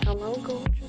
Hello, gorgeous.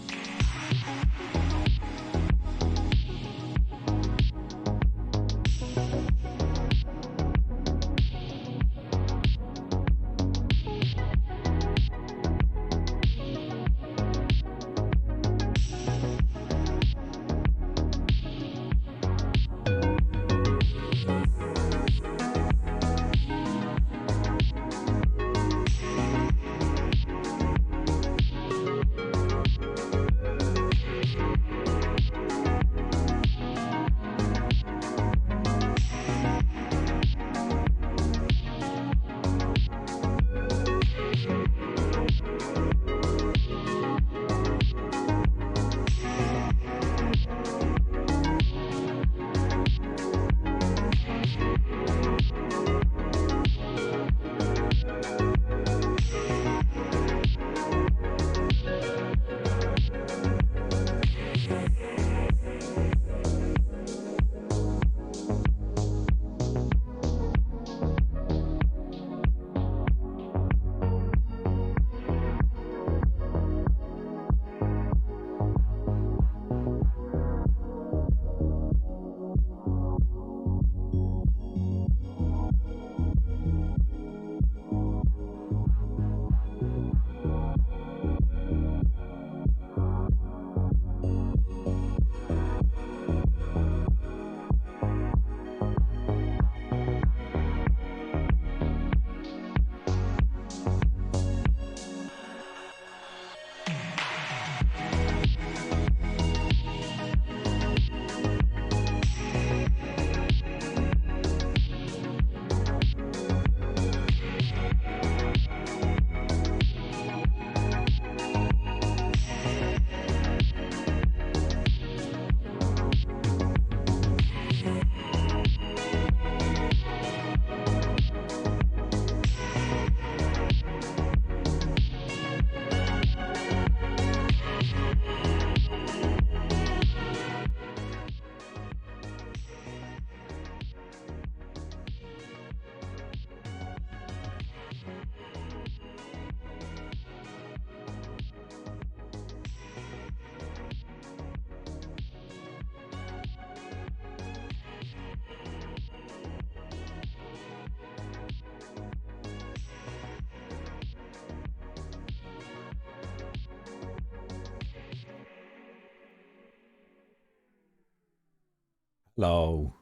Hello.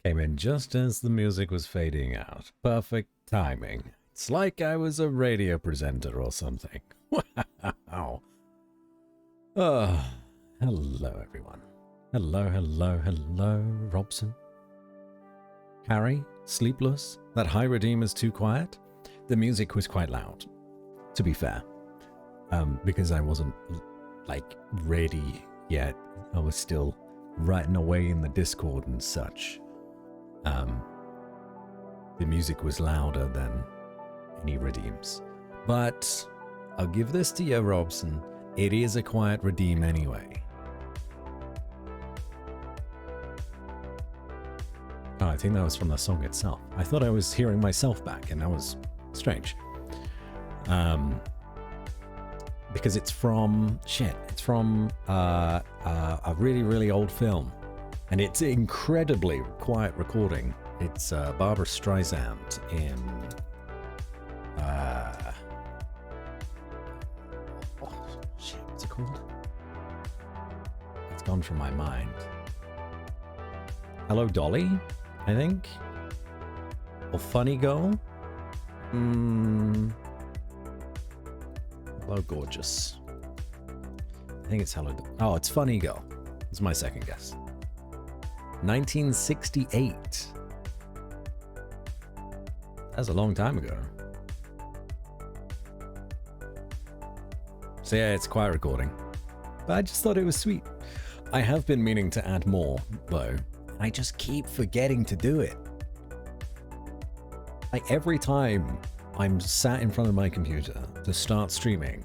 Came in just as the music was fading out. Perfect timing. It's like I was a radio presenter or something. Wow. Oh, hello everyone. Hello, Robson. Harry, sleepless? That high redeemer's too quiet? The music was quite loud, to be fair. Because I wasn't, like, ready yet. I was still writing away in the Discord and such. The music was louder than any redeems. But I'll give this to you, Robson. It is a quiet redeem anyway. Oh, I think that was from the song itself. I thought I was hearing myself back, and that was strange. Because it's from a really, really old film, and it's incredibly quiet recording. It's Barbara Streisand in what's it called? It's gone from my mind. Hello, Dolly, I think, or Funny Girl. Hello, Gorgeous. I think it's Hello. Oh, it's Funny Girl. It's my second guess. 1968. That's a long time ago. So yeah, it's quiet recording. But I just thought it was sweet. I have been meaning to add more, though. I just keep forgetting to do it. Like every time I'm sat in front of my computer to start streaming,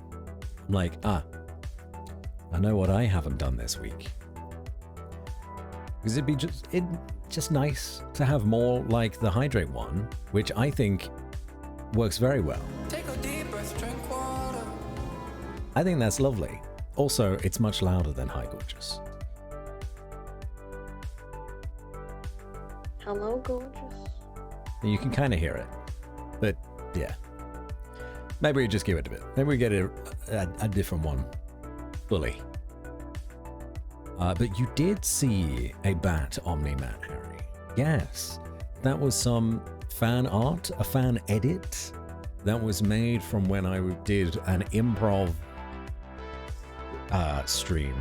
I'm like, I know what I haven't done this week. Because it'd be just nice to have more like the hydrate one, which I think works very well. Take a deep breath, drink water. I think that's lovely. Also, it's much louder than Hi Gorgeous. Hello, gorgeous. You can kind of hear it, but yeah. Maybe we just give it a bit. Maybe we get a different one fully. But you did see a Bat Omni-Man, Harry. Yes, that was some fan art, a fan edit that was made from when I did an improv stream.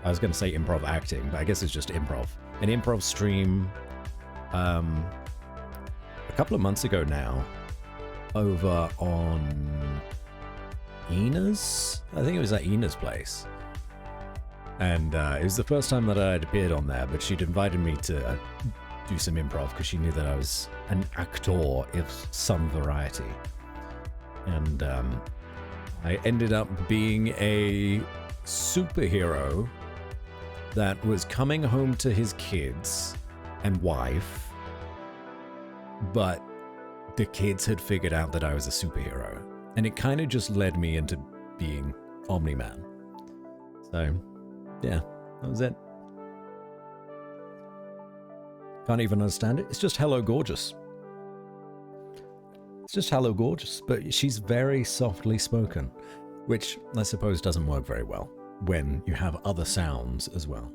I was going to say improv acting, but I guess it's just improv. An improv stream a couple of months ago now over on Ina's. I think it was at Ina's place. And it was the first time that I had appeared on there, but she'd invited me to do some improv because she knew that I was an actor of some variety. And I ended up being a superhero that was coming home to his kids and wife, but the kids had figured out that I was a superhero. And it kind of just led me into being Omni-Man. So, yeah, that was it. Can't even understand it. It's just hello, gorgeous. It's just hello, gorgeous. But she's very softly spoken, which I suppose doesn't work very well when you have other sounds as well.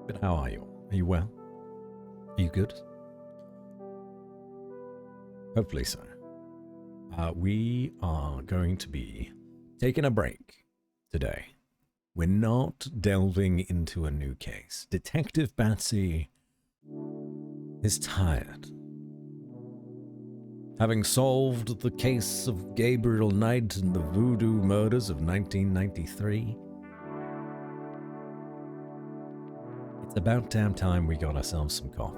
But how are you? Are you well? Are you good? Hopefully so. We are going to be taking a break today. We're not delving into a new case. Detective Batsy is tired. Having solved the case of Gabriel Knight and the voodoo murders of 1993, it's about damn time we got ourselves some coffee.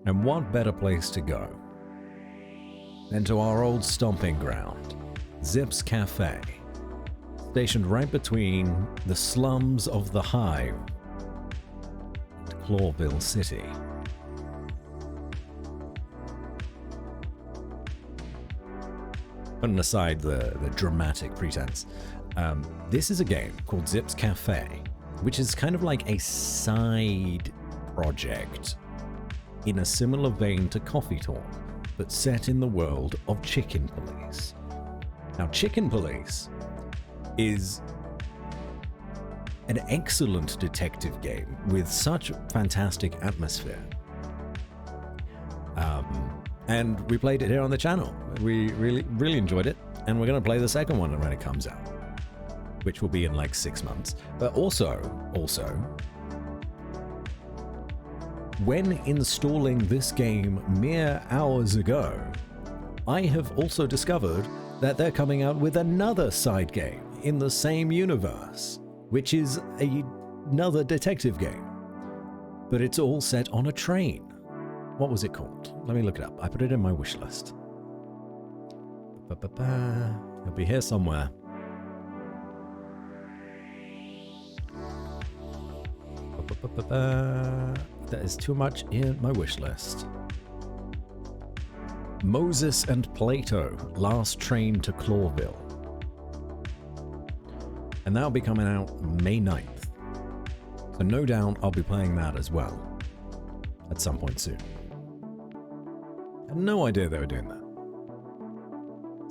And what better place to go than to our old stomping ground, Zip's Cafe, stationed right between the slums of the Hive and Clawville City. Putting aside the dramatic pretense, this is a game called Zip's Cafe, which is kind of like a side project in a similar vein to Coffee Talk, but set in the world of Chicken Police. Now, Chicken Police is an excellent detective game with such fantastic atmosphere. And we played it here on the channel. We really enjoyed it, and we're going to play the second one when it comes out, which will be in like 6 months. But also, when installing this game mere hours ago, I have also discovered that they're coming out with another side game in the same universe, which is another detective game, but it's all set on a train. What was it called? Let me look it up. I put it in my wish list. It'll be here somewhere. That is too much in my wish list. Moses and Plato, Last Train to Clawville. And that'll be coming out May 9th. So no doubt I'll be playing that as well at some point soon. I had no idea they were doing that.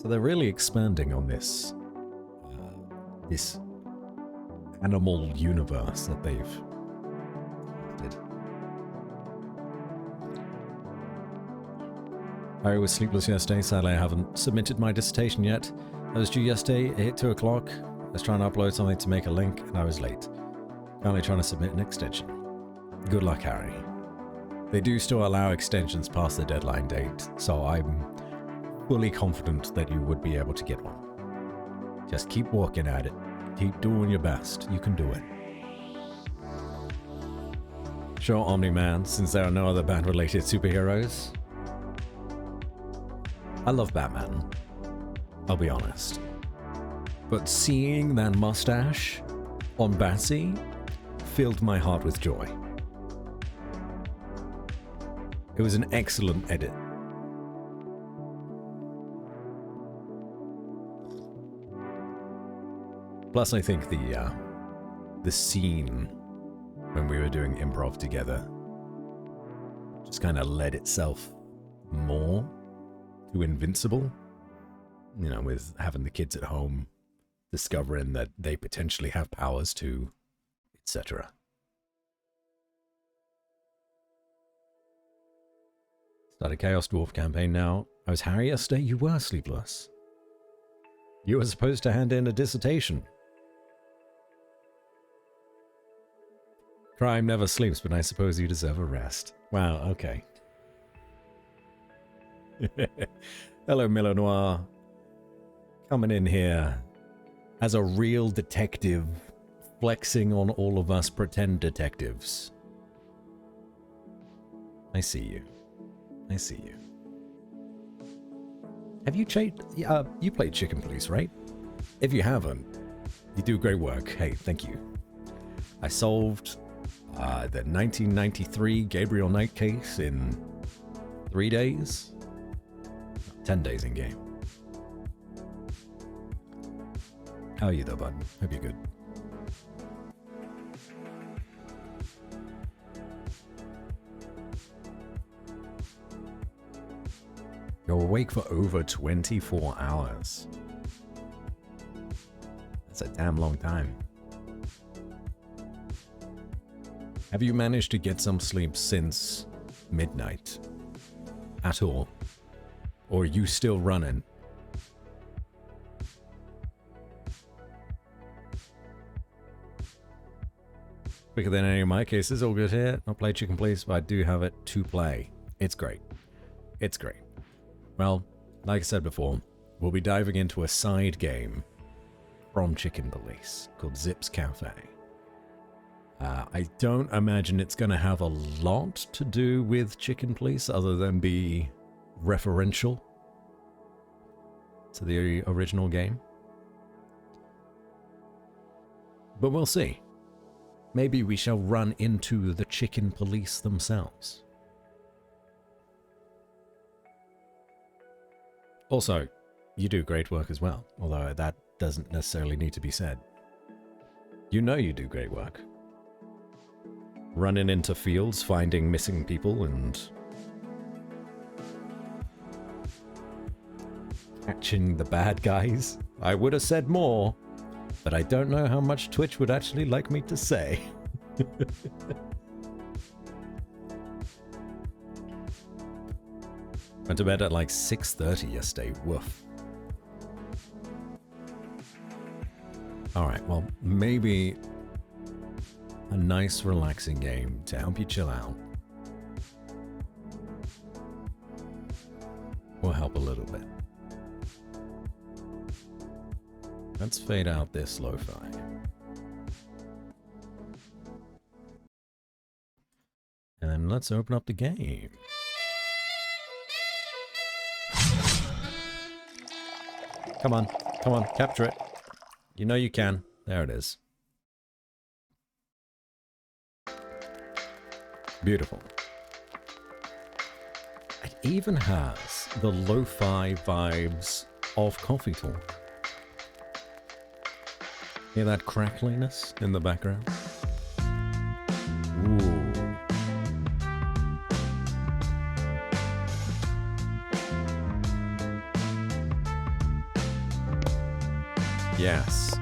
So they're really expanding on this this animal universe that they've did. I was sleepless yesterday. Sadly, I haven't submitted my dissertation yet. I was due yesterday. It hit 2 o'clock. I was trying to upload something to make a link, and I was late. Currently trying to submit an extension. Good luck, Harry. They do still allow extensions past the deadline date, so I'm fully confident that you would be able to get one. Just keep working at it. Keep doing your best. You can do it. Sure, Omni-Man, since there are no other Bat-related superheroes. I love Batman. I'll be honest. But seeing that mustache on Batsy filled my heart with joy. It was an excellent edit. Plus, I think the scene when we were doing improv together just kind of led itself more to Invincible. You know, with having the kids at home, discovering that they potentially have powers too, etc. Start a Chaos Dwarf campaign now. I was Harry yesterday. You were sleepless. You were supposed to hand in a dissertation. Crime never sleeps, but I suppose you deserve a rest. Wow, okay. Hello, Miller Noir. Coming in here as a real detective, flexing on all of us pretend detectives. I see you. I see you. Have you you played Chicken Police, right? If you haven't, you do great work. Hey, thank you. I solved the 1993 Gabriel Knight case in 3 days. 10 days in game. How are you though, bud? Hope you're good. You're awake for over 24 hours. That's a damn long time. Have you managed to get some sleep since midnight? At all? Or are you still running? Quicker than any of my cases, all good here. Not play Chicken Police, but I do have it to play. It's great. It's great. Well, like I said before, we'll be diving into a side game from Chicken Police called Zip's Cafe. I don't imagine it's going to have a lot to do with Chicken Police other than be referential to the original game. But we'll see. Maybe we shall run into the Chicken Police themselves. Also, you do great work as well, although that doesn't necessarily need to be said. You know you do great work. Running into fields, finding missing people, and catching the bad guys. I would have said more, but I don't know how much Twitch would actually like me to say. Went to bed at like 6:30 yesterday. Woof. Alright, well, maybe a nice relaxing game to help you chill out will help a little bit. Let's fade out this lo-fi. And then let's open up the game. Come on, capture it. You know you can. There it is. Beautiful. It even has the lo-fi vibes of Coffee Talk. Hear that crackliness in the background? Ooh. Yes.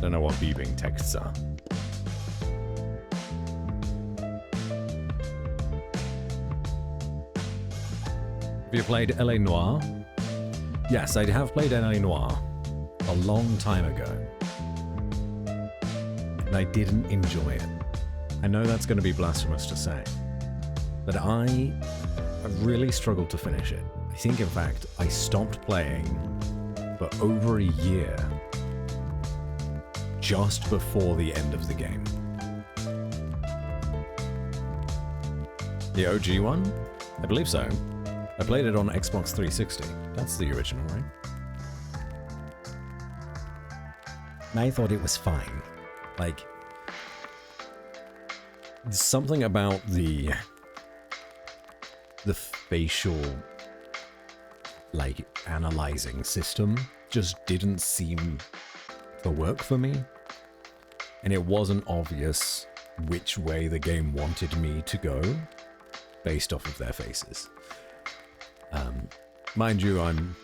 Don't know what beeping texts are. Have you played LA Noire? Yes, I have played LA Noire a long time ago. And I didn't enjoy it. I know that's going to be blasphemous to say, but I really struggled to finish it. I think, in fact, I stopped playing for over a year just before the end of the game. The OG one? I believe so. I played it on Xbox 360. That's the original, right? And I thought it was fine. Like, something about the facial, like, analyzing system just didn't seem to work for me. And it wasn't obvious which way the game wanted me to go based off of their faces. Mind you, I'm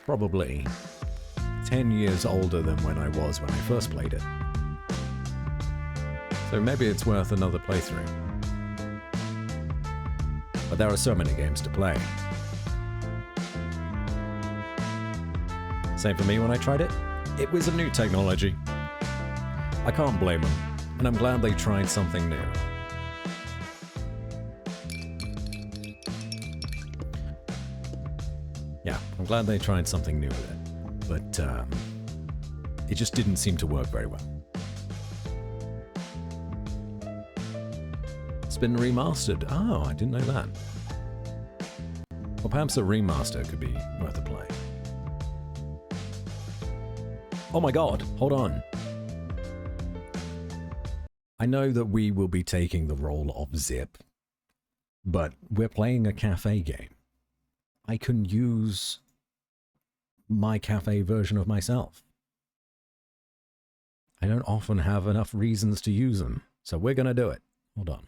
probably 10 years older than when I was when I first played it. So maybe it's worth another playthrough. But there are so many games to play. Same for me when I tried it. It was a new technology. I can't blame them, and I'm glad they tried something new. Yeah, I'm glad they tried something new with it, but it just didn't seem to work very well. It's been remastered. Oh, I didn't know that. Well, perhaps a remaster could be worth a play. Oh my god, hold on. I know that we will be taking the role of Zip, but we're playing a cafe game. I can use my cafe version of myself. I don't often have enough reasons to use them, so we're gonna do it. Hold on.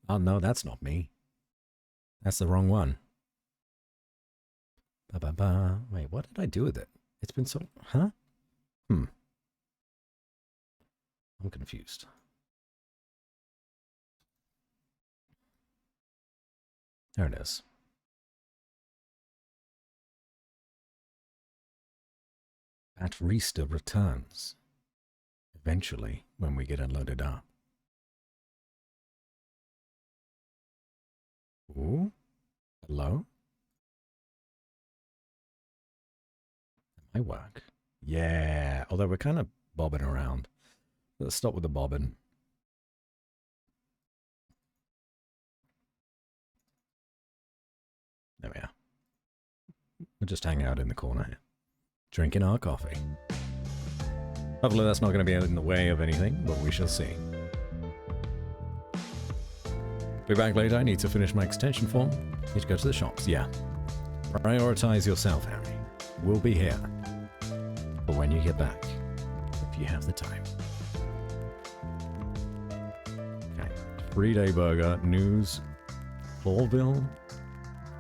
Oh no, that's not me. That's the wrong one. Ba-ba-ba. Wait, what did I do with it? It's been so... Huh? I'm confused. There it is. Batrista returns. Eventually, when we get it loaded up. Ooh. Hello? That might work. Yeah. Although we're kind of bobbing around. Let's stop with the bobbing. There we are. We're just hanging out in the corner here, drinking our coffee. Hopefully that's not going to be in the way of anything, but we shall see. Be back later. I need to finish my extension form. Need to go to the shops. Yeah. Prioritize yourself, Harry. We'll be here. But when you get back, if you have the time. Okay. 3-day burger. News. Clawville.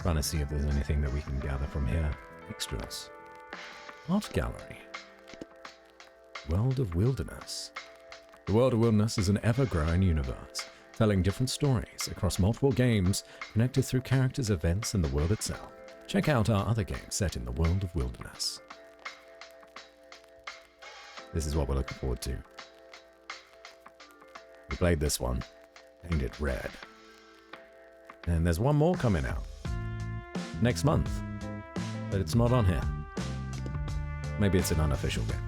Trying to see if there's anything that we can gather from here. Extras. Art gallery. World of Wilderness. The World of Wilderness is an ever-growing universe, telling different stories across multiple games connected through characters, events, and the world itself. Check out our other games set in the World of Wilderness. This is what we're looking forward to. We played this one, painted red. And there's one more coming out next month, but it's not on here. Maybe it's an unofficial game.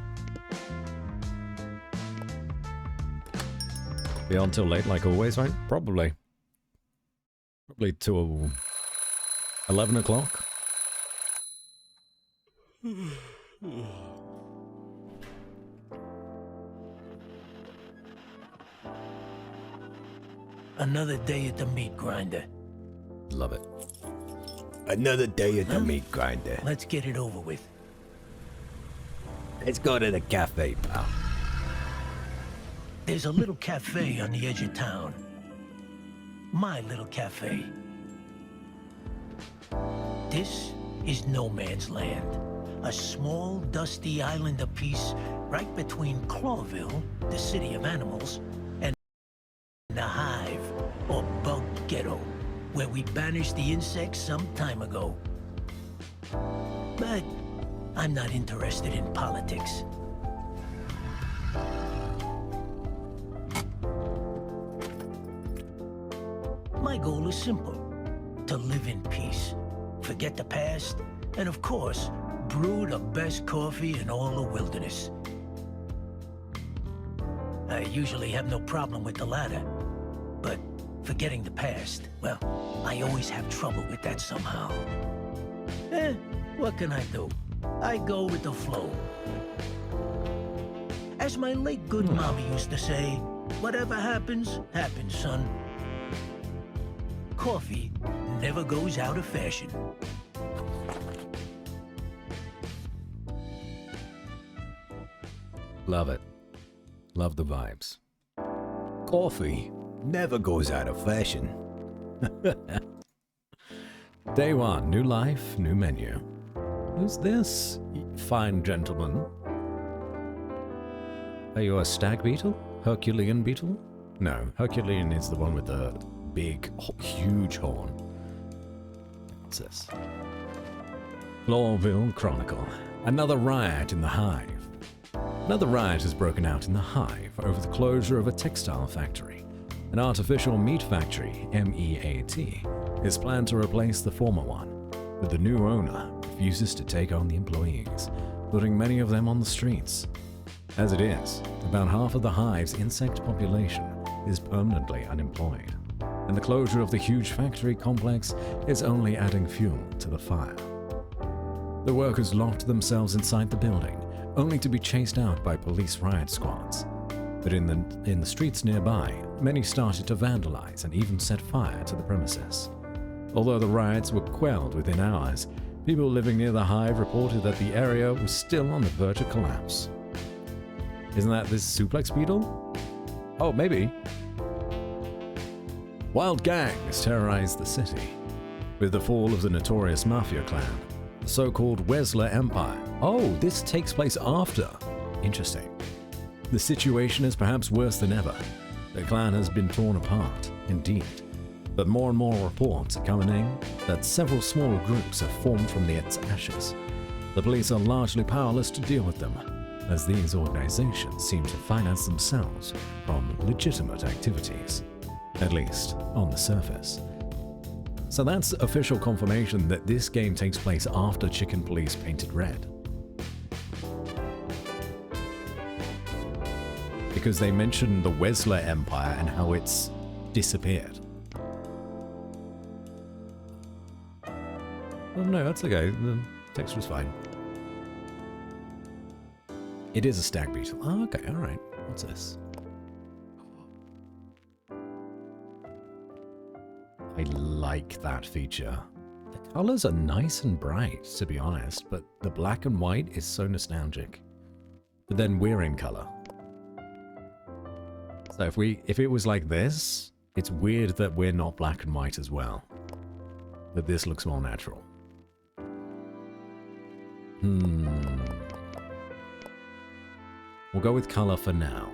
Be on till late like always, right? Probably. Probably till 11 o'clock. Another day at the meat grinder. Love it. Another day at the meat grinder. Let's get it over with. Let's go to the cafe, pal. There's a little cafe on the edge of town. My little cafe. This is no man's land. A small, dusty island apiece right between Clawville, the city of animals, and the hive, or bug ghetto, where we banished the insects some time ago. But I'm not interested in politics. My goal is simple: to live in peace, forget the past, and of course, brew the best coffee in all the wilderness. I usually have no problem with the latter, but Forgetting the past, well, I always have trouble with that somehow. What can I do? I go with the flow. As my late good mommy used to say, whatever happens, happens, son. Coffee never goes out of fashion. Love it. Love the vibes. Coffee never goes out of fashion. Day one, new life, new menu. Who's this fine gentleman? Are you a stag beetle? Herculean beetle? No, Herculean is the one with the big, huge horn. What's this? Clawville Chronicle. Another riot in the Hive. Another riot has broken out in the Hive over the closure of a textile factory. An artificial meat factory, MEAT, is planned to replace the former one, but the new owner refuses to take on the employees, putting many of them on the streets. As it is, about half of the Hive's insect population is permanently unemployed, and the closure of the huge factory complex is only adding fuel to the fire. The workers locked themselves inside the building, only to be chased out by police riot squads. But in the streets nearby, many started to vandalize and even set fire to the premises. Although the riots were quelled within hours, people living near the Hive reported that the area was still on the verge of collapse. Isn't that this suplex beetle? Oh, maybe. Wild gangs terrorized the city. With the fall of the notorious mafia clan, the so-called Wesler Empire. Oh, this takes place after. Interesting. The situation is perhaps worse than ever. The clan has been torn apart, indeed. But more and more reports are coming in that several smaller groups have formed from its ashes. The police are largely powerless to deal with them, as these organizations seem to finance themselves from legitimate activities, at least on the surface. So that's official confirmation that this game takes place after Chicken Police painted red. Because they mentioned the Wesler Empire and how it's disappeared. Oh no, that's okay. The texture's fine. It is a stag beetle. Oh, okay, alright. What's this? I like that feature. The colors are nice and bright, to be honest, but the black and white is so nostalgic. But then we're in color. So if it was like this, it's weird that we're not black and white as well. But this looks more natural. We'll go with color for now.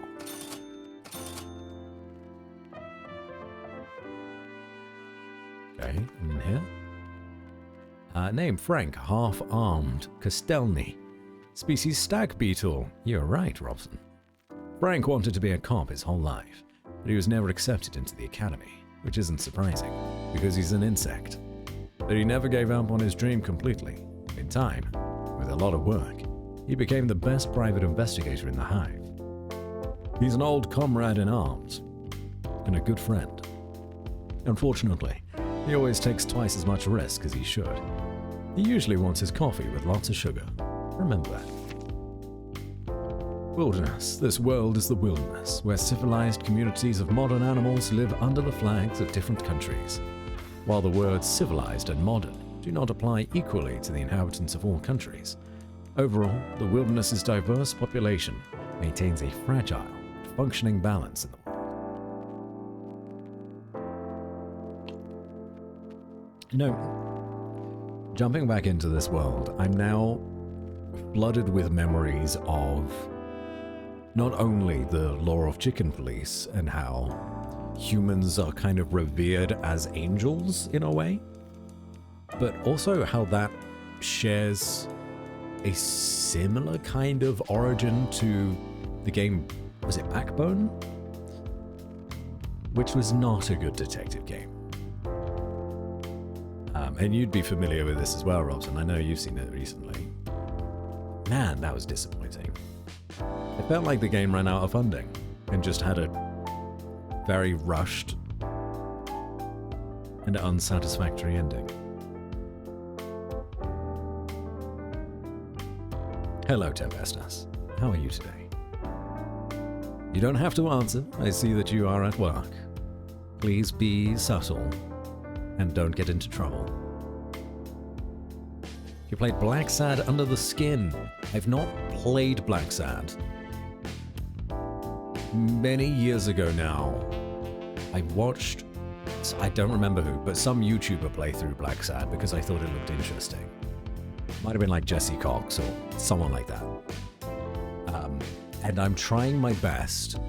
Okay, in here. Name Frank, half-armed, Castelny. Species stag beetle. You're right, Robson. Frank wanted to be a cop his whole life, but he was never accepted into the academy, which isn't surprising, because he's an insect. But he never gave up on his dream completely. In time, with a lot of work, he became the best private investigator in the Hive. He's an old comrade in arms, and a good friend. Unfortunately, he always takes twice as much risk as he should. He usually wants his coffee with lots of sugar. Remember that. Wilderness. This world is the wilderness, where civilized communities of modern animals live under the flags of different countries. While the words civilized and modern do not apply equally to the inhabitants of all countries, overall, the wilderness's diverse population maintains a fragile, functioning balance in the world. No, jumping back into this world, I'm now flooded with memories of not only the lore of Chicken Police and how humans are kind of revered as angels in a way, but also how that shares a similar kind of origin to the game, was it Backbone? Which was not a good detective game. And you'd be familiar with this as well, Robson. I know you've seen it recently. Man, that was disappointing. It felt like the game ran out of funding and just had a very rushed an unsatisfactory ending. Hello, Tempestas. How are you today? You don't have to answer. I see that you are at work. Please be subtle and don't get into trouble. You played Black Sad Under the Skin. I've not played Black Sad. Many years ago now, I watched, I don't remember who, but some YouTuber play through Black Sad because I thought it looked interesting. Might have been like Jesse Cox or someone like that. And I'm trying my best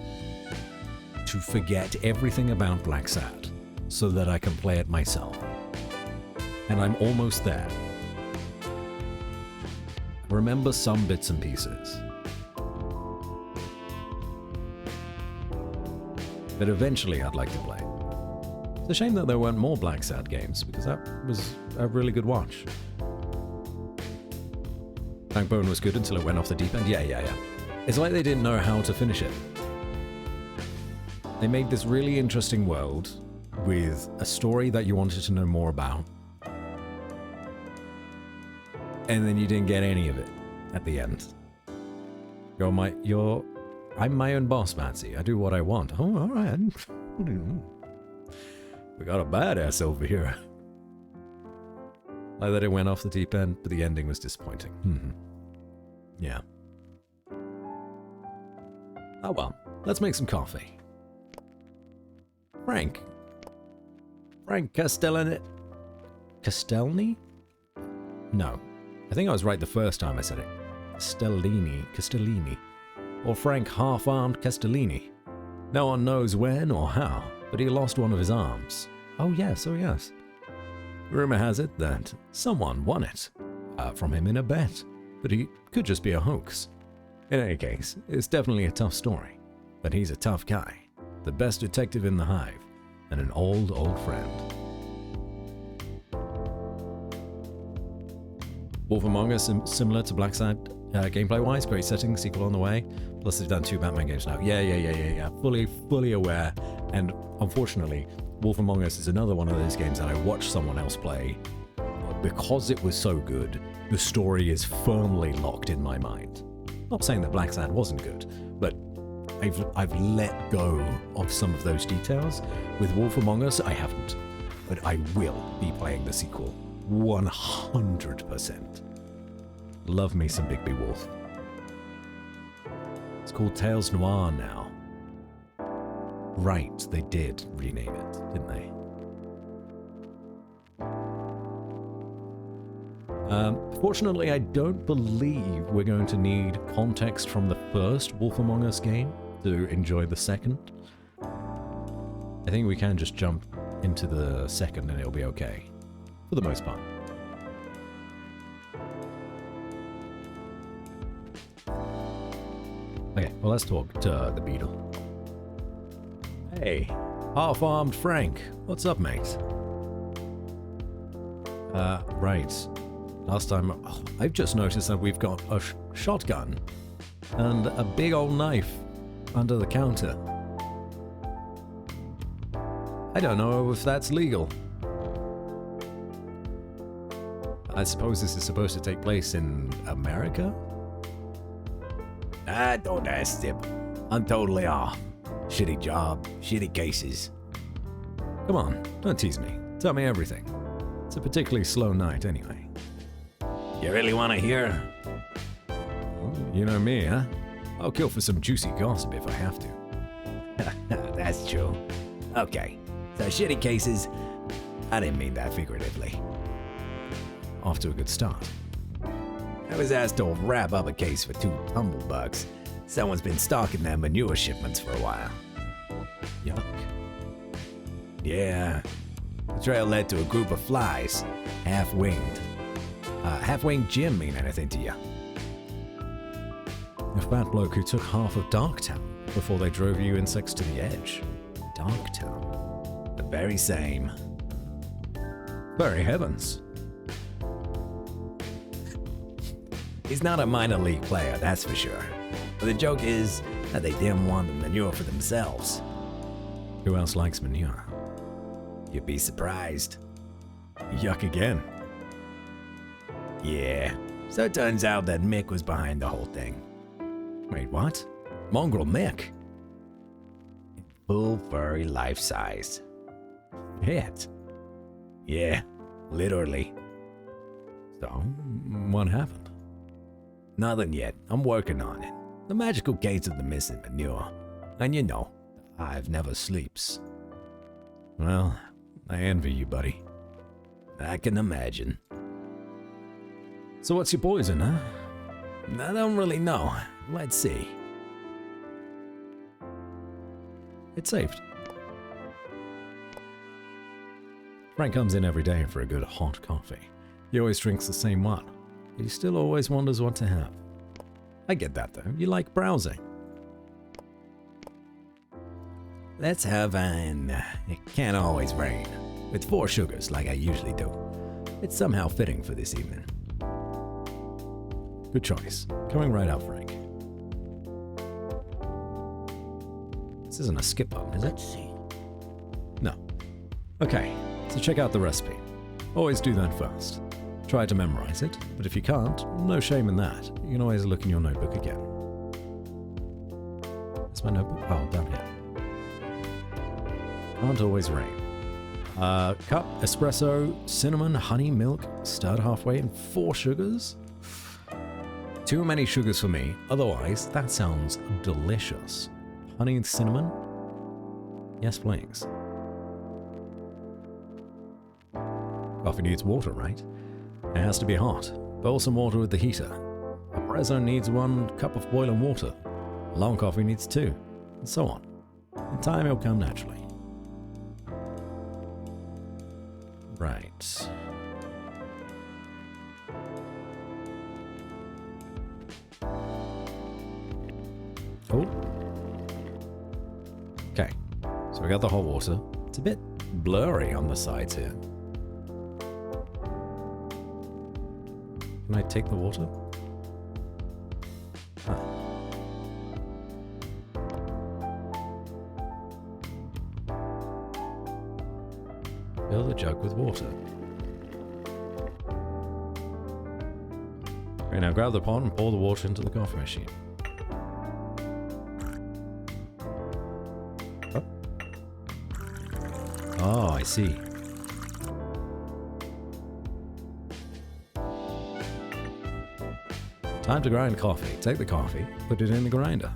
to forget everything about Black Sad so that I can play it myself. And I'm almost there. I remember some bits and pieces. But eventually I'd like to play it. It's a shame that there weren't more Black Sad games, because that was a really good watch. Backbone was good until it went off the deep end. Yeah. It's like they didn't know how to finish it. They made this really interesting world with a story that you wanted to know more about. And then you didn't get any of it at the end. I'm my own boss, Patsy. I do what I want. Oh, all right. We got a badass over here. Like that it went off the deep end, but the ending was disappointing. Yeah. Oh well, let's make some coffee. Frank Castellani? No. I think I was right the first time I said it. Castellini. Or Frank Half-Armed Castellini. No one knows when or how, but he lost one of his arms. Oh yes. Rumor has it that someone won it from him in a bet, but he could just be a hoax. In any case, it's definitely a tough story, but he's a tough guy, the best detective in the Hive, and an old friend. Wolf Among Us, similar to Black Sad gameplay-wise, great setting, sequel on the way. Plus they've done 2 Batman games now. Yeah. Fully aware. And unfortunately, Wolf Among Us is another one of those games that I watched someone else play. Because it was so good, the story is firmly locked in my mind. Not saying that Black Sad wasn't good, but I've let go of some of those details. With Wolf Among Us, I haven't. But I will be playing the sequel. 100%. Love me some Bigby Wolf. It's called Tales Noir now. Right, they did rename it, didn't they? Fortunately, I don't believe we're going to need context from the first Wolf Among Us game to enjoy the second. I think we can just jump into the second and it'll be okay. For the most part. Okay, well let's talk to the Beetle. Hey, half-armed Frank. What's up, mate? Right. Last time, I've just noticed that we've got a shotgun and a big old knife under the counter. I don't know if that's legal. I suppose this is supposed to take place in America? Don't ask, Tip. I'm totally off. Shitty job, shitty cases. Come on, don't tease me. Tell me everything. It's a particularly slow night anyway. You really want to hear? Well, you know me, huh? I'll kill for some juicy gossip if I have to. That's true. Okay, so shitty cases. I didn't mean that figuratively. Off to a good start. I was asked to wrap up a case for 2 tumblebugs. Someone's been stalking their manure shipments for a while. Yuck. Yeah. The trail led to a group of flies, half-winged. Half-winged Jim mean anything to you? A fat bloke who took half of Darktown before they drove you insects to the edge. Darktown. The very same. Very heavens. He's not a minor league player, that's for sure. But the joke is that they didn't want the manure for themselves. Who else likes manure? You'd be surprised. Yuck again. Yeah, so it turns out that Mick was behind the whole thing. Wait, what? Mongrel Mick? Full furry life size. Shit. Yeah, literally. So, what happened? Nothing yet. I'm working on it. The magical gates of the missing manure. And you know, the hive never sleeps. Well, I envy you, buddy. I can imagine. So what's your poison, huh? I don't really know. Let's see. It's saved. Frank comes in every day for a good hot coffee. He always drinks the same one. He still always wonders what to have. I get that though. You like browsing. Let's have an... It can't always rain. With 4 sugars like I usually do. It's somehow fitting for this evening. Good choice. Coming right up, Frank. This isn't a skip button, is it? Let's see. No. Okay, so check out the recipe. Always do that first. Try to memorize it, but if you can't, no shame in that. You can always look in your notebook again. Is my notebook? Oh, down here. Can't always rain. Cup, espresso, cinnamon, honey, milk, stirred halfway, and 4 sugars? Too many sugars for me, otherwise that sounds delicious. Honey and cinnamon? Yes, please. Coffee needs water, right? It has to be hot. Boil some water with the heater. Espresso needs 1 cup of boiling water. Long coffee needs 2, and so on. In time it'll come naturally. Right. Oh. Okay, so we got the hot water. It's a bit blurry on the sides here. Can I take the water? Ah. Fill the jug with water. Okay, now grab the pot and pour the water into the coffee machine. Oh, I see. Time to grind coffee. Take the coffee, put it in the grinder.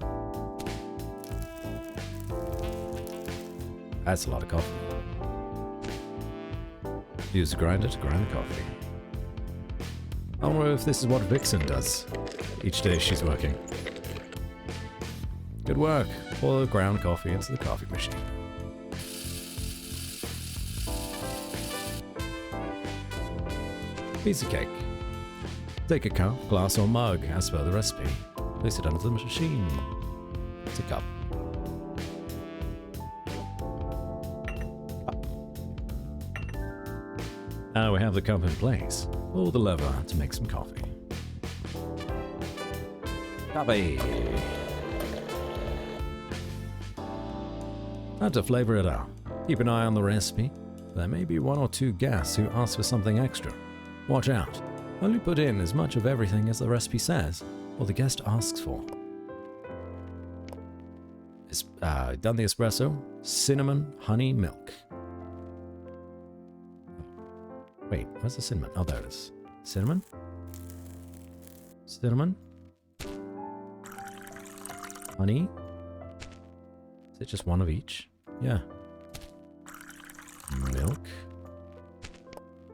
That's a lot of coffee. Use the grinder to grind the coffee. I wonder if this is what Vixen does each day she's working. Good work. Pour the ground coffee into the coffee machine. Piece of cake. Take a cup, glass or mug as per the recipe. Place it under the machine. It's a cup. Now we have the cup in place. Pull the lever to make some coffee. Coffee! Now to flavor it up. Keep an eye on the recipe. There may be 1 or 2 guests who ask for something extra. Watch out. Only put in as much of everything as the recipe says, or the guest asks for. Done the espresso, cinnamon, honey, milk. Wait, where's the cinnamon? Oh, there it is. Cinnamon? Cinnamon? Honey? Is it just 1 of each? Yeah. Milk.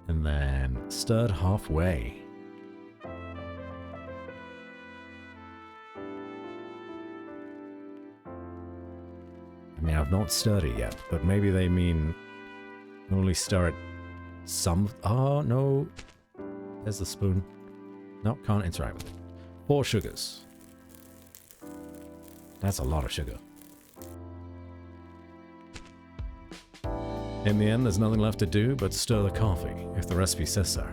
And then stirred halfway. I mean, I've not stirred it yet, but maybe they mean only stir it some... Oh, no. There's the spoon. No, can't interact with it. 4 sugars. That's a lot of sugar. In the end, there's nothing left to do but stir the coffee, if the recipe says so.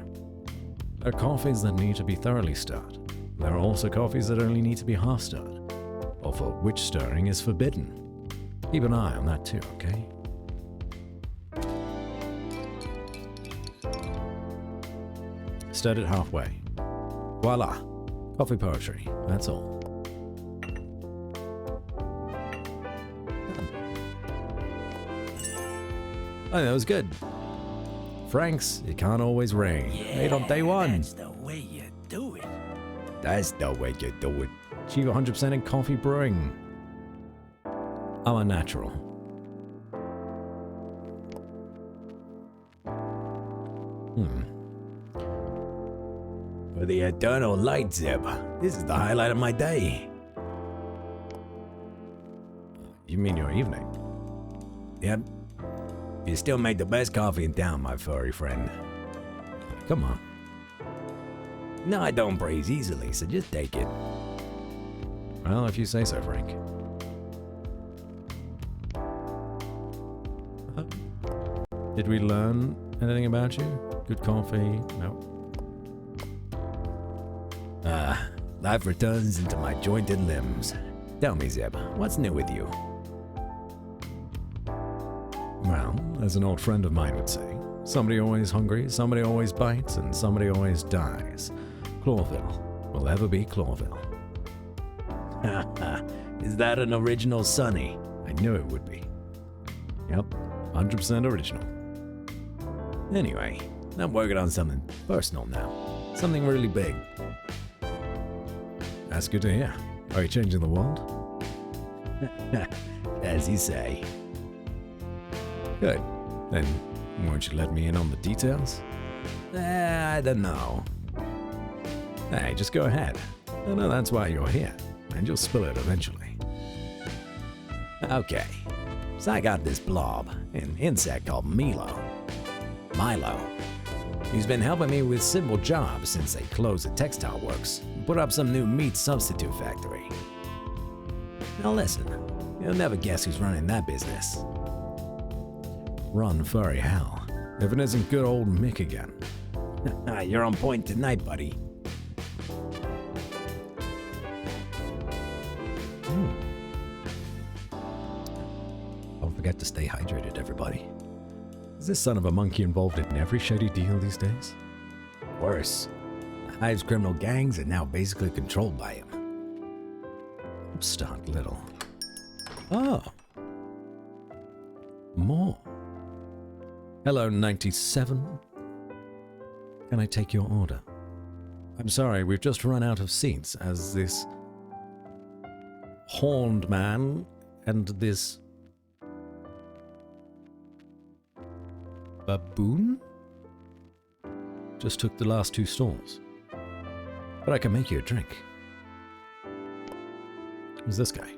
There are coffees that need to be thoroughly stirred. There are also coffees that only need to be half stirred, or for which stirring is forbidden. Keep an eye on that too, okay? stirred it halfway. Voila! Coffee poetry, that's all. Oh, that was good. Frank's, it can't always rain. Made on day one. That's the way you do it. That's the way you do it. Achieve 100% in coffee brewing. I'm a natural. For the eternal light, Zeb. This is the highlight of my day. You mean your evening? Yep. You still make the best coffee in town, my furry friend. Come on. No, I don't praise easily, so just take it. Well, if you say so, Frank. Did we learn anything about you? Good coffee? No. Life returns into my jointed limbs. Tell me, Zeb, what's new with you? Well, as an old friend of mine would say, somebody always hungry, somebody always bites, and somebody always dies. Clawville will ever be Clawville. Is that an original, Sonny? I knew it would be. Yep, 100% original. Anyway, I'm working on something personal now. Something really big. That's good to hear. Are you changing the world? As you say. Good. Then, won't you let me in on the details? I don't know. Hey, just go ahead. I know that's why you're here, and you'll spill it eventually. Okay. So I got this blob, an insect called Milo. He's been helping me with simple jobs since they closed the textile works and put up some new meat substitute factory. Now listen, you'll never guess who's running that business. Run furry hell, if it isn't good old Mick again. You're on point tonight, buddy. Don't forget to stay hydrated, everybody. Is this son of a monkey involved in every shady deal these days? Worse, the Hive's criminal gangs are now basically controlled by him. Upstart little. Oh. More. Hello, 97. Can I take your order? I'm sorry, we've just run out of seats as this horned man and this baboon just took the last two stalls. But I can make you a drink. Who's this guy?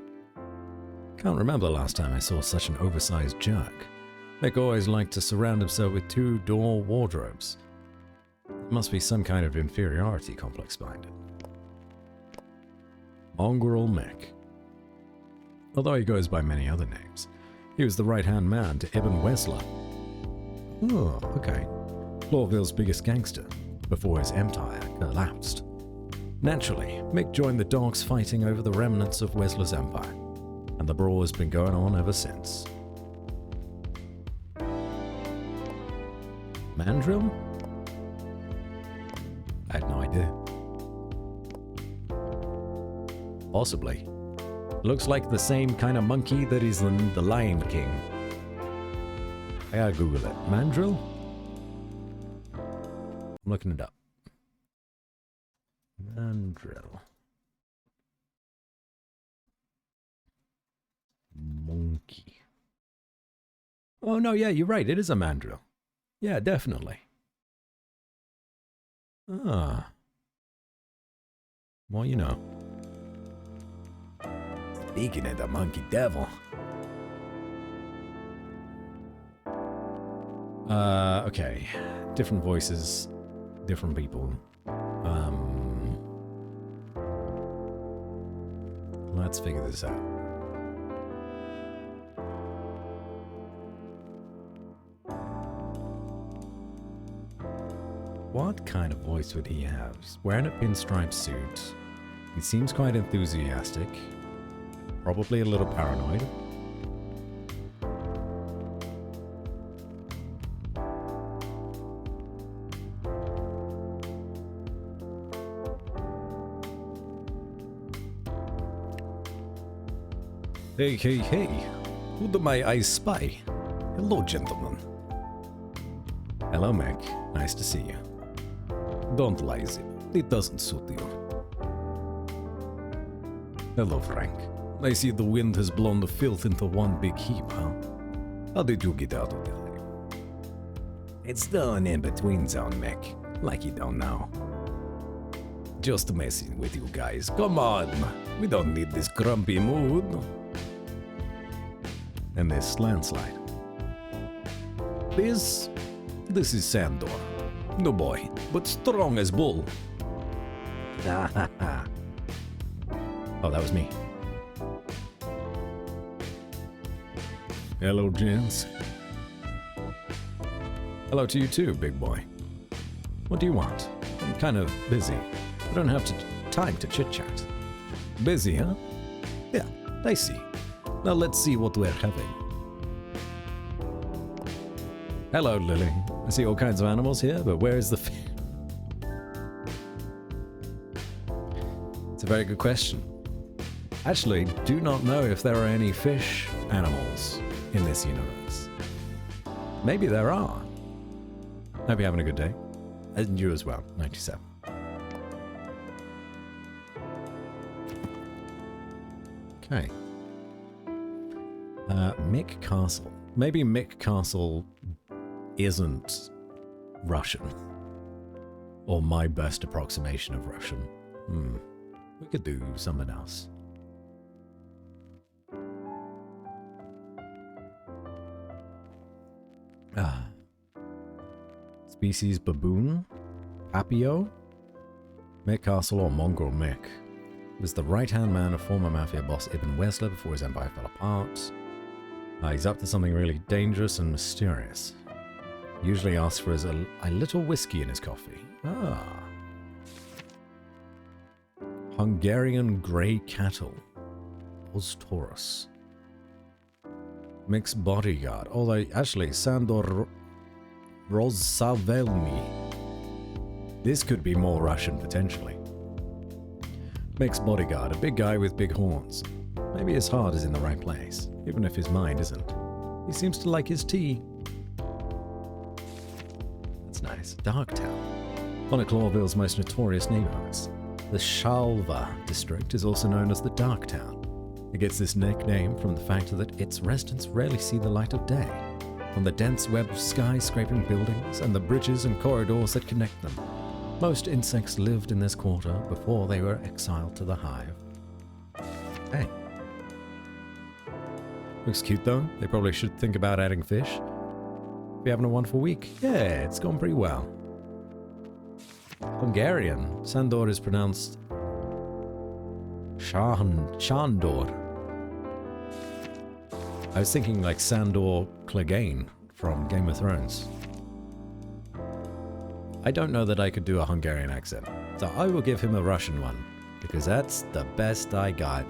Can't remember the last time I saw such an oversized jerk. Mick always liked to surround himself with two-door wardrobes. There must be some kind of inferiority complex behind it. Mongrel Mick. Although he goes by many other names, he was the right-hand man to Ibn Wesler. Oh, okay. Clawville's biggest gangster, before his empire collapsed. Naturally, Mick joined the dogs fighting over the remnants of Wesler's empire, and the brawl has been going on ever since. Mandrill? I had no idea. Possibly. Looks like the same kind of monkey that is in The Lion King. I gotta Google it. Mandrill? I'm looking it up. Mandrill. Monkey. Oh no, yeah, you're right. It is a mandrill. Yeah, definitely. Ah. Well, you know. Speaking of the monkey devil. Okay. Different voices, different people. Let's figure this out. What kind of voice would he have? He's wearing a pinstripe suit. He seems quite enthusiastic. Probably a little paranoid. Hey, hey, hey. Who do my eyes spy? Hello, gentlemen. Hello, Meg. Nice to see you. Don't lie, Zip. It doesn't suit you. Hello, Frank. I see the wind has blown the filth into one big heap, huh? How did you get out of there? It's still an in-between zone, Meg. Like you don't know. Just messing with you guys. Come on. We don't need this grumpy mood. And this landslide. This is Sandor. No boy, but strong as bull. Oh, that was me. Hello, gents. Hello to you too, big boy. What do you want? I'm kind of busy. I don't have time to chit-chat. Busy, huh? Yeah, I see. Now let's see what we're having. Hello, Lily. I see all kinds of animals here, but where is the fish? It's a very good question. Actually, do not know if there are any fish animals in this universe. Maybe there are. Hope you're having a good day. And you as well, 97. Okay. Mick Castle. Maybe Mick Castle isn't Russian. Or my best approximation of Russian. We could do something else. Species baboon? Papio? Mick Castle or Mongrel Mick was the right-hand man of former mafia boss Ibn Wesler before his empire fell apart. He's up to something really dangerous and mysterious. Usually asks for a little whiskey in his coffee. Hungarian grey cattle. Oz Taurus. Mick's bodyguard. Although, actually, Sandor Rosavelny. This could be more Russian, potentially. Mick's bodyguard. A big guy with big horns. Maybe his heart is in the right place, even if his mind isn't. He seems to like his tea. That's nice. Darktown. One of Clawville's most notorious neighborhoods. The Shalva district is also known as the Darktown. It gets this nickname from the fact that its residents rarely see the light of day. On the dense web of skyscraping buildings and the bridges and corridors that connect them, most insects lived in this quarter before they were exiled to the hive. Hey. Looks cute though. They probably should think about adding fish. Be having a wonderful week. Yeah, it's gone pretty well. Hungarian. Sandor is pronounced Shandor. I was thinking like Sandor Clegane from Game of Thrones. I don't know that I could do a Hungarian accent, so I will give him a Russian one, because that's the best I got.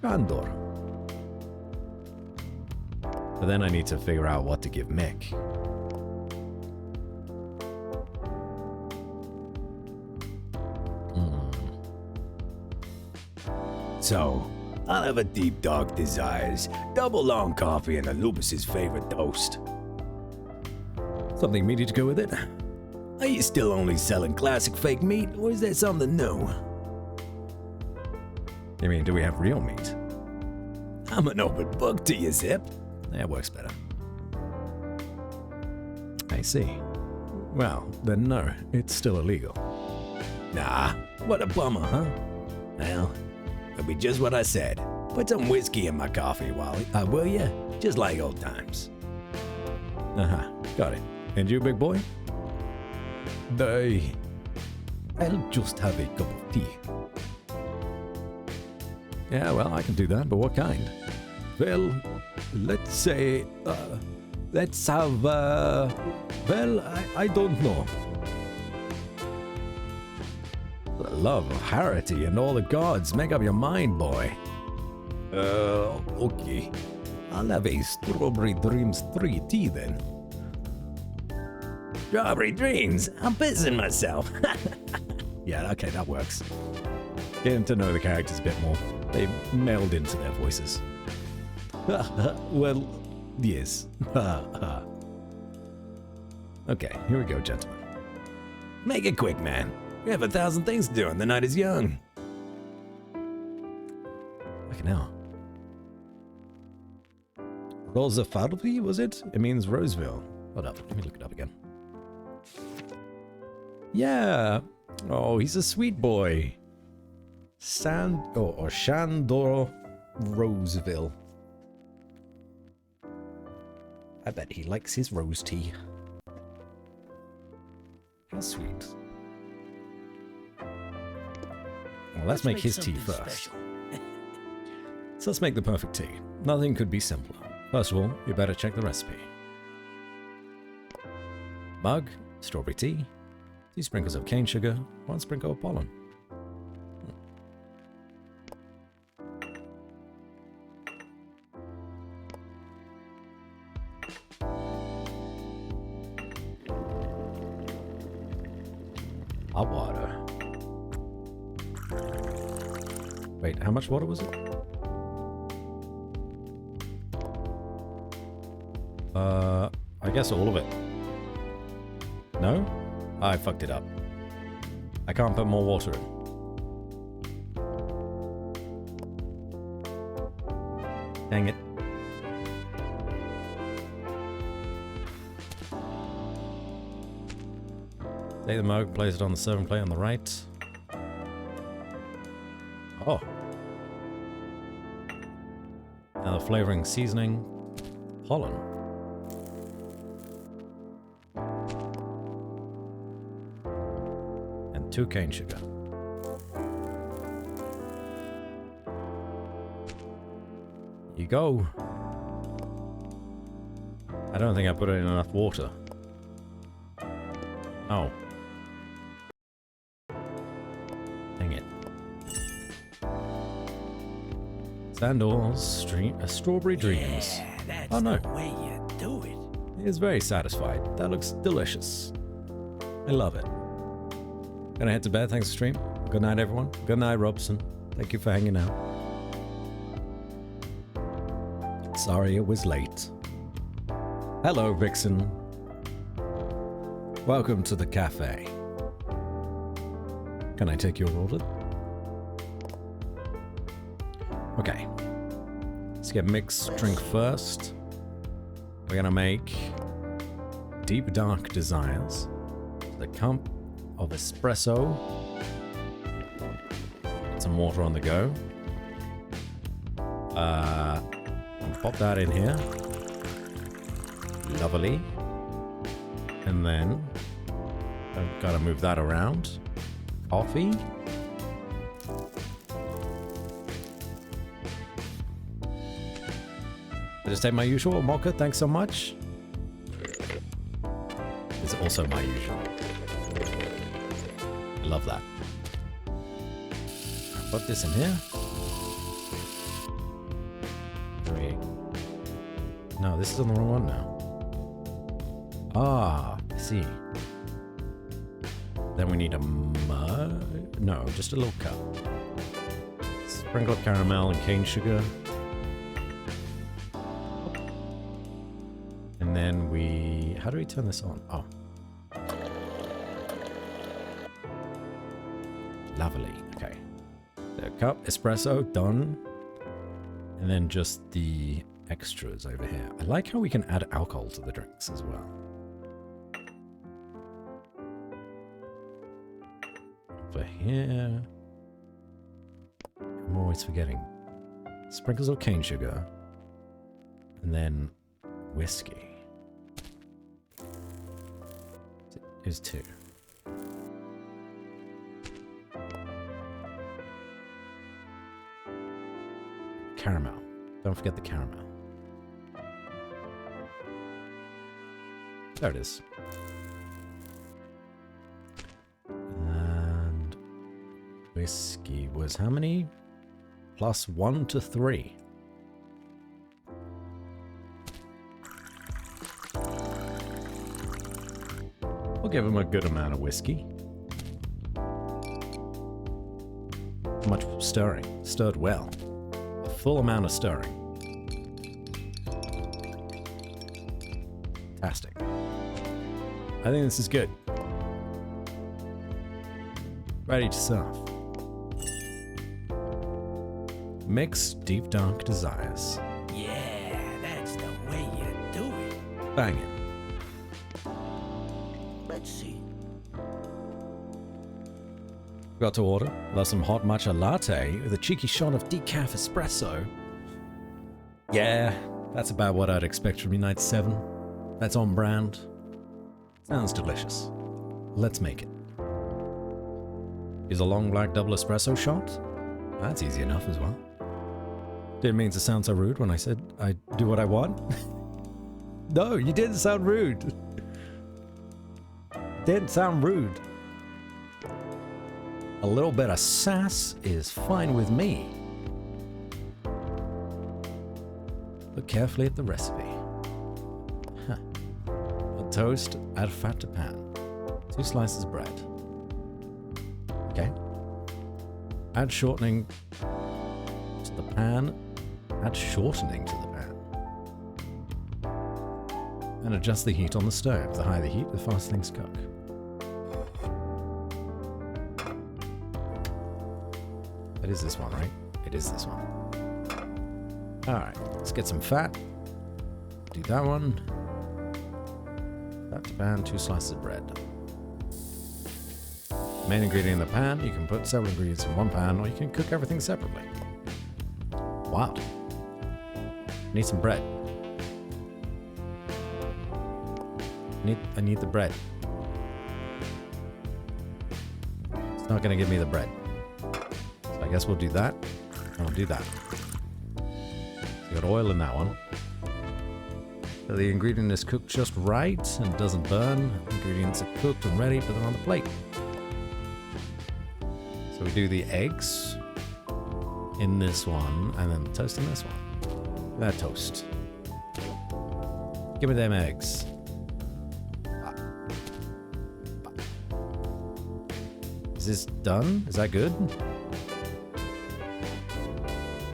Sandor. But then I need to figure out what to give Mick. So, I'll have a deep dark desires, double long coffee, and a Lubus's favorite toast. Something meaty to go with it? Are you still only selling classic fake meat, or is there something new? You mean, do we have real meat? I'm an open book to you, Zip. That works better. I see. Well, then no, it's still illegal. Nah, what a bummer, huh? Well, it'll be just what I said. Put some whiskey in my coffee, Wally. Will ya? Just like old times. Got it. And you, big boy? I'll just have a cup of tea. Yeah, well, I can do that, but what kind? Well, let's say, let's have, well, I don't know. The love of Harity and all the gods, make up your mind, boy. Okay. I'll have a Strawberry Dreams 3 tea then. Strawberry Dreams? I'm pissing myself. Yeah, okay, that works. Getting to know the characters a bit more. They meld into their voices. Well, yes. Okay, here we go, gentlemen. Make it quick, man. We have 1,000 things to do and the night is young. Fucking hell. Rosafalvi, was it? It means Roseville. Hold up, let me look it up again. Yeah. Oh, he's a sweet boy. Or Shandor Roseville. I bet he likes his rose tea. How sweet. Well, let's make his tea first. So let's make the perfect tea. Nothing could be simpler. First of all, you better check the recipe. Mug, strawberry tea, 2 sprinkles of cane sugar, 1 sprinkle of pollen. Hot water. Wait, how much water was it? I guess all of it. No? I fucked it up. I can't put more water in. Dang it. Take the mug, place it on the serving plate on the right. Oh. Now the flavoring seasoning. Pollen. And 2 cane sugar. You go. I don't think I put in enough water. Oh. Dang it. Sandor's Strawberry Dreams. Yeah, that's Oh no. the way you do it. He is very satisfied. That looks delicious. I love it. Gonna head to bed. Thanks for the stream. Good night, everyone. Good night, Robson. Thank you for hanging out. Sorry it was late. Hello, Vixen. Welcome to the cafe. Can I take your order? Okay. Let's get mixed drink first. We're gonna make Deep Dark Desires. The cup of espresso. Get some water on the go. Pop that in here. Lovely. And then I've got to move that around. Coffee. I just take my usual mocha. Thanks so much. It's also my usual. I love that. Put this in here. No, this is on the wrong one now. Ah, I see. Then we need a mug. No, just a little cup. Sprinkle of caramel and cane sugar. And then we... How do we turn this on? Oh. Lovely. Okay. The cup, espresso, done. And then just the extras over here. I like how we can add alcohol to the drinks as well. Over here. I'm always forgetting. Sprinkles of cane sugar. And then whiskey. Is 2. Caramel. Don't forget the caramel. There it is. And whiskey was how many? Plus 1 to 3. We'll give him a good amount of whiskey. much stirring. Stirred well. A full amount of stirring. Fantastic. I think this is good. Ready to serve. Mix deep dark desires. Yeah, that's the way you do it. Bang it. Let's see. Got to order. Love some hot matcha latte with a cheeky shot of decaf espresso. Yeah, that's about what I'd expect from Unite 7. That's on brand. Sounds delicious. Let's make it. Is a long black double espresso shot? That's easy enough as well. Didn't mean to sound so rude when I said I do what I want. No, you didn't sound rude. Didn't sound rude. A little bit of sass is fine with me. Look carefully at the recipe. Huh. On toast, add fat to pan. 2 slices of bread. Okay. Add shortening to the pan. Add shortening to the pan. And adjust the heat on the stove. The higher the heat, the faster things cook. It is this one, right? It is this one. Alright, let's get some fat. Do that one. Fat to pan, 2 slices of bread. Main ingredient in the pan, you can put several ingredients in one pan, or you can cook everything separately. Wow. Need some bread. I need the bread. It's not gonna give me the bread. So I guess we'll do that. And we'll do that. You got oil in that one. So the ingredient is cooked just right and doesn't burn. Ingredients are cooked and ready, put them on the plate. So we do the eggs in this one, and then toast in this one. That toast. Give me them eggs. Is this done? Is that good?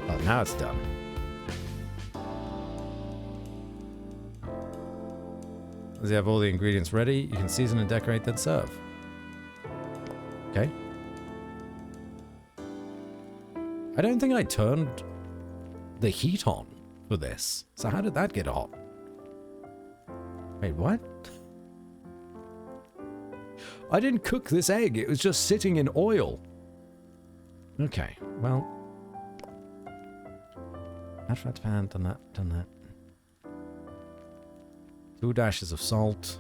Oh, now it's done. As you have all the ingredients ready, you can season and decorate, then serve. Okay. I don't think I turned the heat on for this. So how did that get hot? Wait, what? I didn't cook this egg. It was just sitting in oil. Okay, well. Add fat to pan, done that, done that. 2 dashes of salt.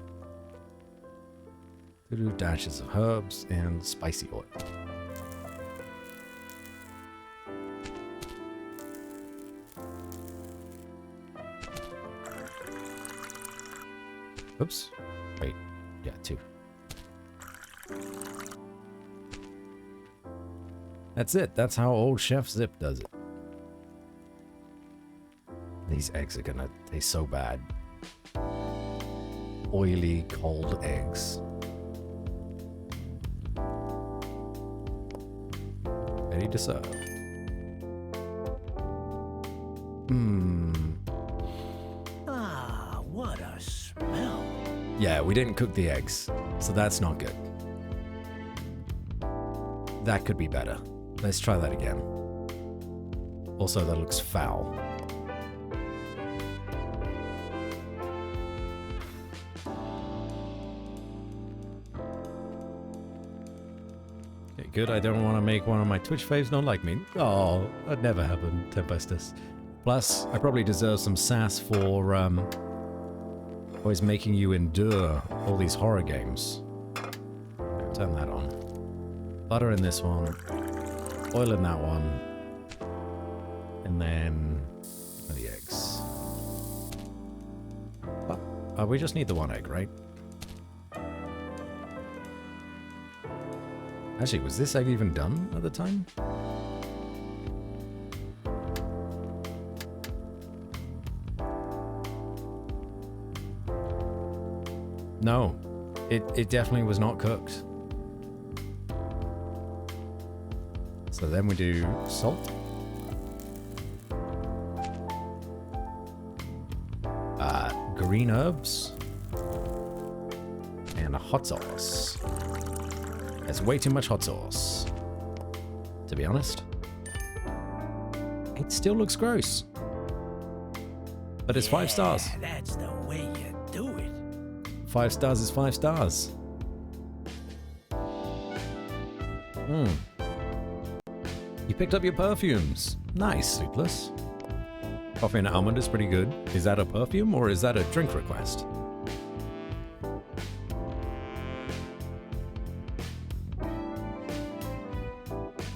2 dashes of herbs and spicy oil. Oops. Wait. Yeah, 2. That's it. That's how old Chef Zip does it. These eggs are gonna taste so bad. Oily, cold eggs. Ready to serve. Ah, what a smell. Yeah, we didn't cook the eggs, so that's not good. That could be better. Let's try that again. Also, that looks foul. Okay, good. I don't want to make one of my Twitch faves not like me. Oh, that'd never happen, Tempestus. Plus, I probably deserve some sass for always making you endure all these horror games. Okay, turn that on. Butter in this one. Oil in that one. And then the eggs. Oh, we just need the 1 egg, right? Actually, was this egg even done at the time? No, it definitely was not cooked. So then we do salt. Green herbs. And a hot sauce. There's way too much hot sauce, to be honest. It still looks gross. But it's 5 stars. That's the way you do it. 5 stars is 5 stars. You picked up your perfumes. Nice, Soupless. Coffee and almond is pretty good. Is that a perfume or is that a drink request?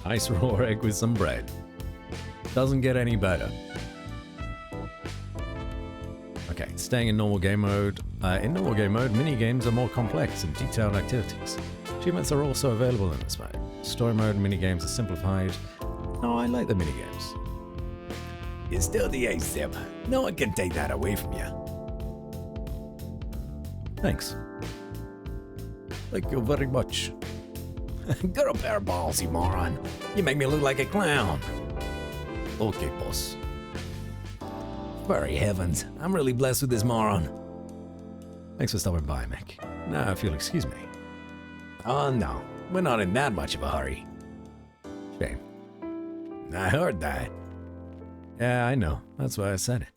Nice raw egg with some bread. Doesn't get any better. Okay, staying in normal game mode. In normal game mode, mini-games are more complex and detailed activities. Achievements are also available in this mode. Story mode mini-games are simplified. Oh, I like the mini-games. You're still the ace, Zip. No one can take that away from you. Thanks. Thank you very much. Got a pair of balls, you moron. You make me look like a clown. Okay, boss. Very heavens, I'm really blessed with this moron. Thanks for stopping by, Mick. Now, if you'll excuse me. Oh, no. We're not in that much of a hurry. Shame. I heard that. Yeah, I know. That's why I said it.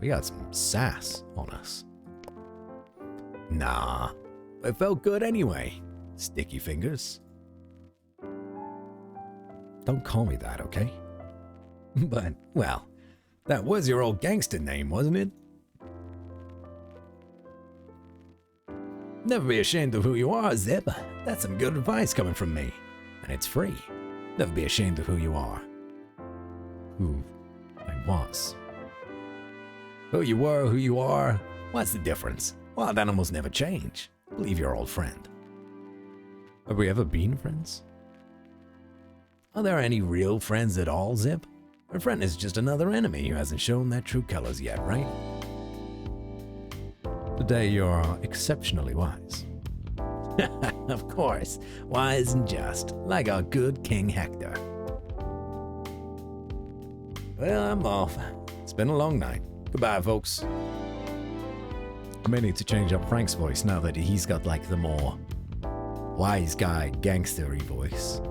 We got some sass on us. Nah. It felt good anyway. Sticky fingers. Don't call me that, okay? But, well, that was your old gangster name, wasn't it? Never be ashamed of who you are, Zip. That's some good advice coming from me. And it's free. Never be ashamed of who you are. Who I was. Who you were, who you are, what's the difference? Wild animals never change. Believe your old friend. Have we ever been friends? Are there any real friends at all, Zip? A friend is just another enemy who hasn't shown their true colors yet, right? Today you're exceptionally wise. Of course, wise and just, like our good King Hector. Well, I'm off. It's been a long night. Goodbye, folks. I may need to change up Frank's voice now that he's got like the more wise guy, gangstery voice.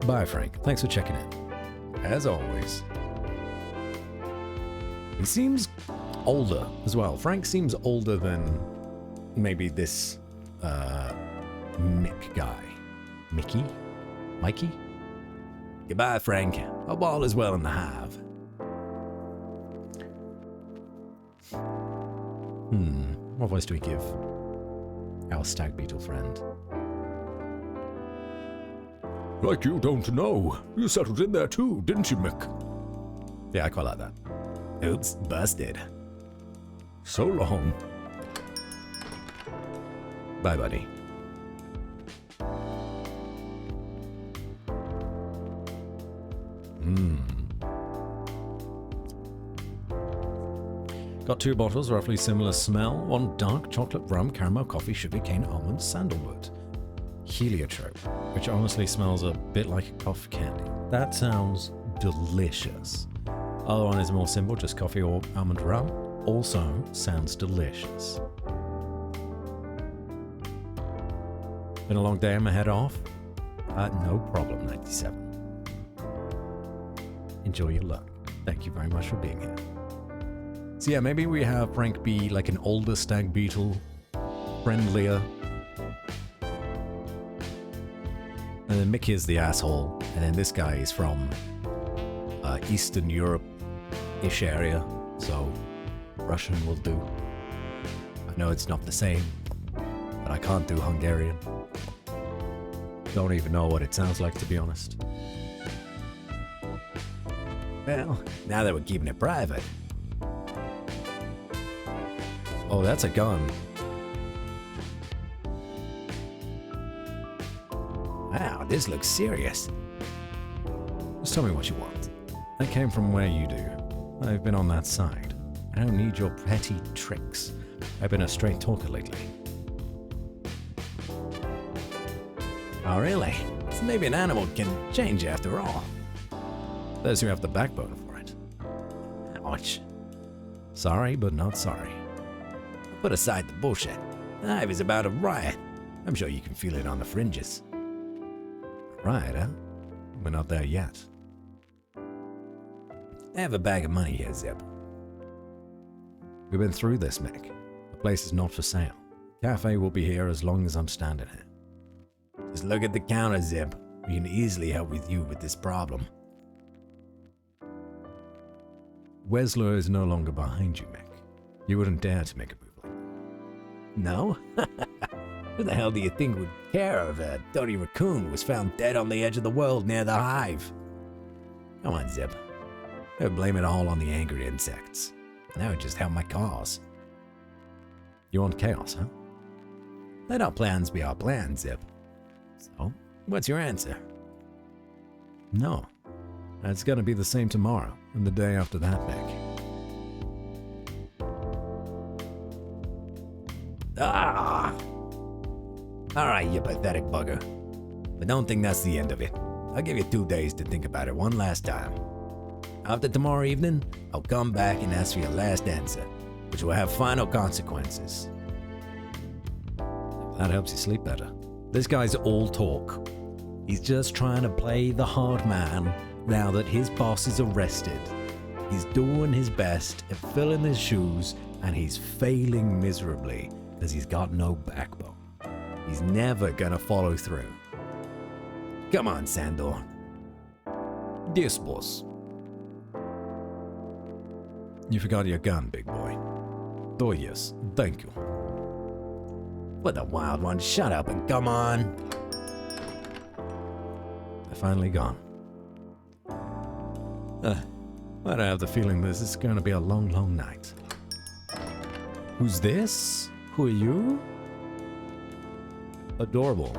Bye, Frank. Thanks for checking in. As always. He seems older as well. Frank seems older than maybe this Mick guy. Mickey? Mikey? Goodbye, Frank. Hope all is well in the hive. What voice do we give our stag beetle friend? Like you don't know. You settled in there too, didn't you, Mick? Yeah, I quite like that. Oops, busted. So long. Bye, buddy. Got 2 bottles, roughly similar smell. 1 dark chocolate rum, caramel coffee, sugarcane, almond, sandalwood. Heliotrope, which honestly smells a bit like a cough candy. That sounds delicious. Other one is more simple, just coffee or almond rum. Also sounds delicious. Been a long day, I'm head off. No problem, 97. Enjoy your luck. Thank you very much for being here. So yeah, maybe we have Frank be like an older stag beetle, friendlier. And then Mickey is the asshole, and then this guy is from Eastern Europe-ish area, so Russian will do. I know it's not the same, but I can't do Hungarian. Don't even know what it sounds like, to be honest. Well, now that we're keeping it private. Oh, that's a gun. Wow, this looks serious. Just tell me what you want. I came from where you do. I've been on that side. I don't need your petty tricks. I've been a straight talker lately. Oh, really? So maybe an animal can change after all. Those who have the backbone for it. Ouch. Sorry, but not sorry. Put aside the bullshit. The hive is about a riot. I'm sure you can feel it on the fringes. Right, huh? We're not there yet. I have a bag of money here, Zip. We've been through this, Mick. The place is not for sale. Cafe will be here as long as I'm standing here. Just look at the counter, Zip. We can easily help with you with this problem. Wesler is no longer behind you, Mick. You wouldn't dare to make a move like that. No? Who the hell do you think would care if a dirty raccoon was found dead on the edge of the world near the hive? Come on, Zip. Don't blame it all on the angry insects. That would just help my cause. You want chaos, huh? Let our plans be our plans, Zip. So, what's your answer? No. It's gonna be the same tomorrow, and the day after that, Mick. Ah! Alright, you pathetic bugger. But don't think that's the end of it. I'll give you 2 days to think about it one last time. After tomorrow evening, I'll come back and ask for your last answer, which will have final consequences. That helps you sleep better. This guy's all talk. He's just trying to play the hard man now that his boss is arrested. He's doing his best at filling his shoes, and he's failing miserably because he's got no backbone. He's never gonna follow through. Come on, Sandor. Yes, boss. You forgot your gun, big boy. Oh, yes. Thank you. What the wild one? Shut up and come on. They're finally gone. But I have the feeling this is going to be a long, long night. Who's this? Who are you? Adorable.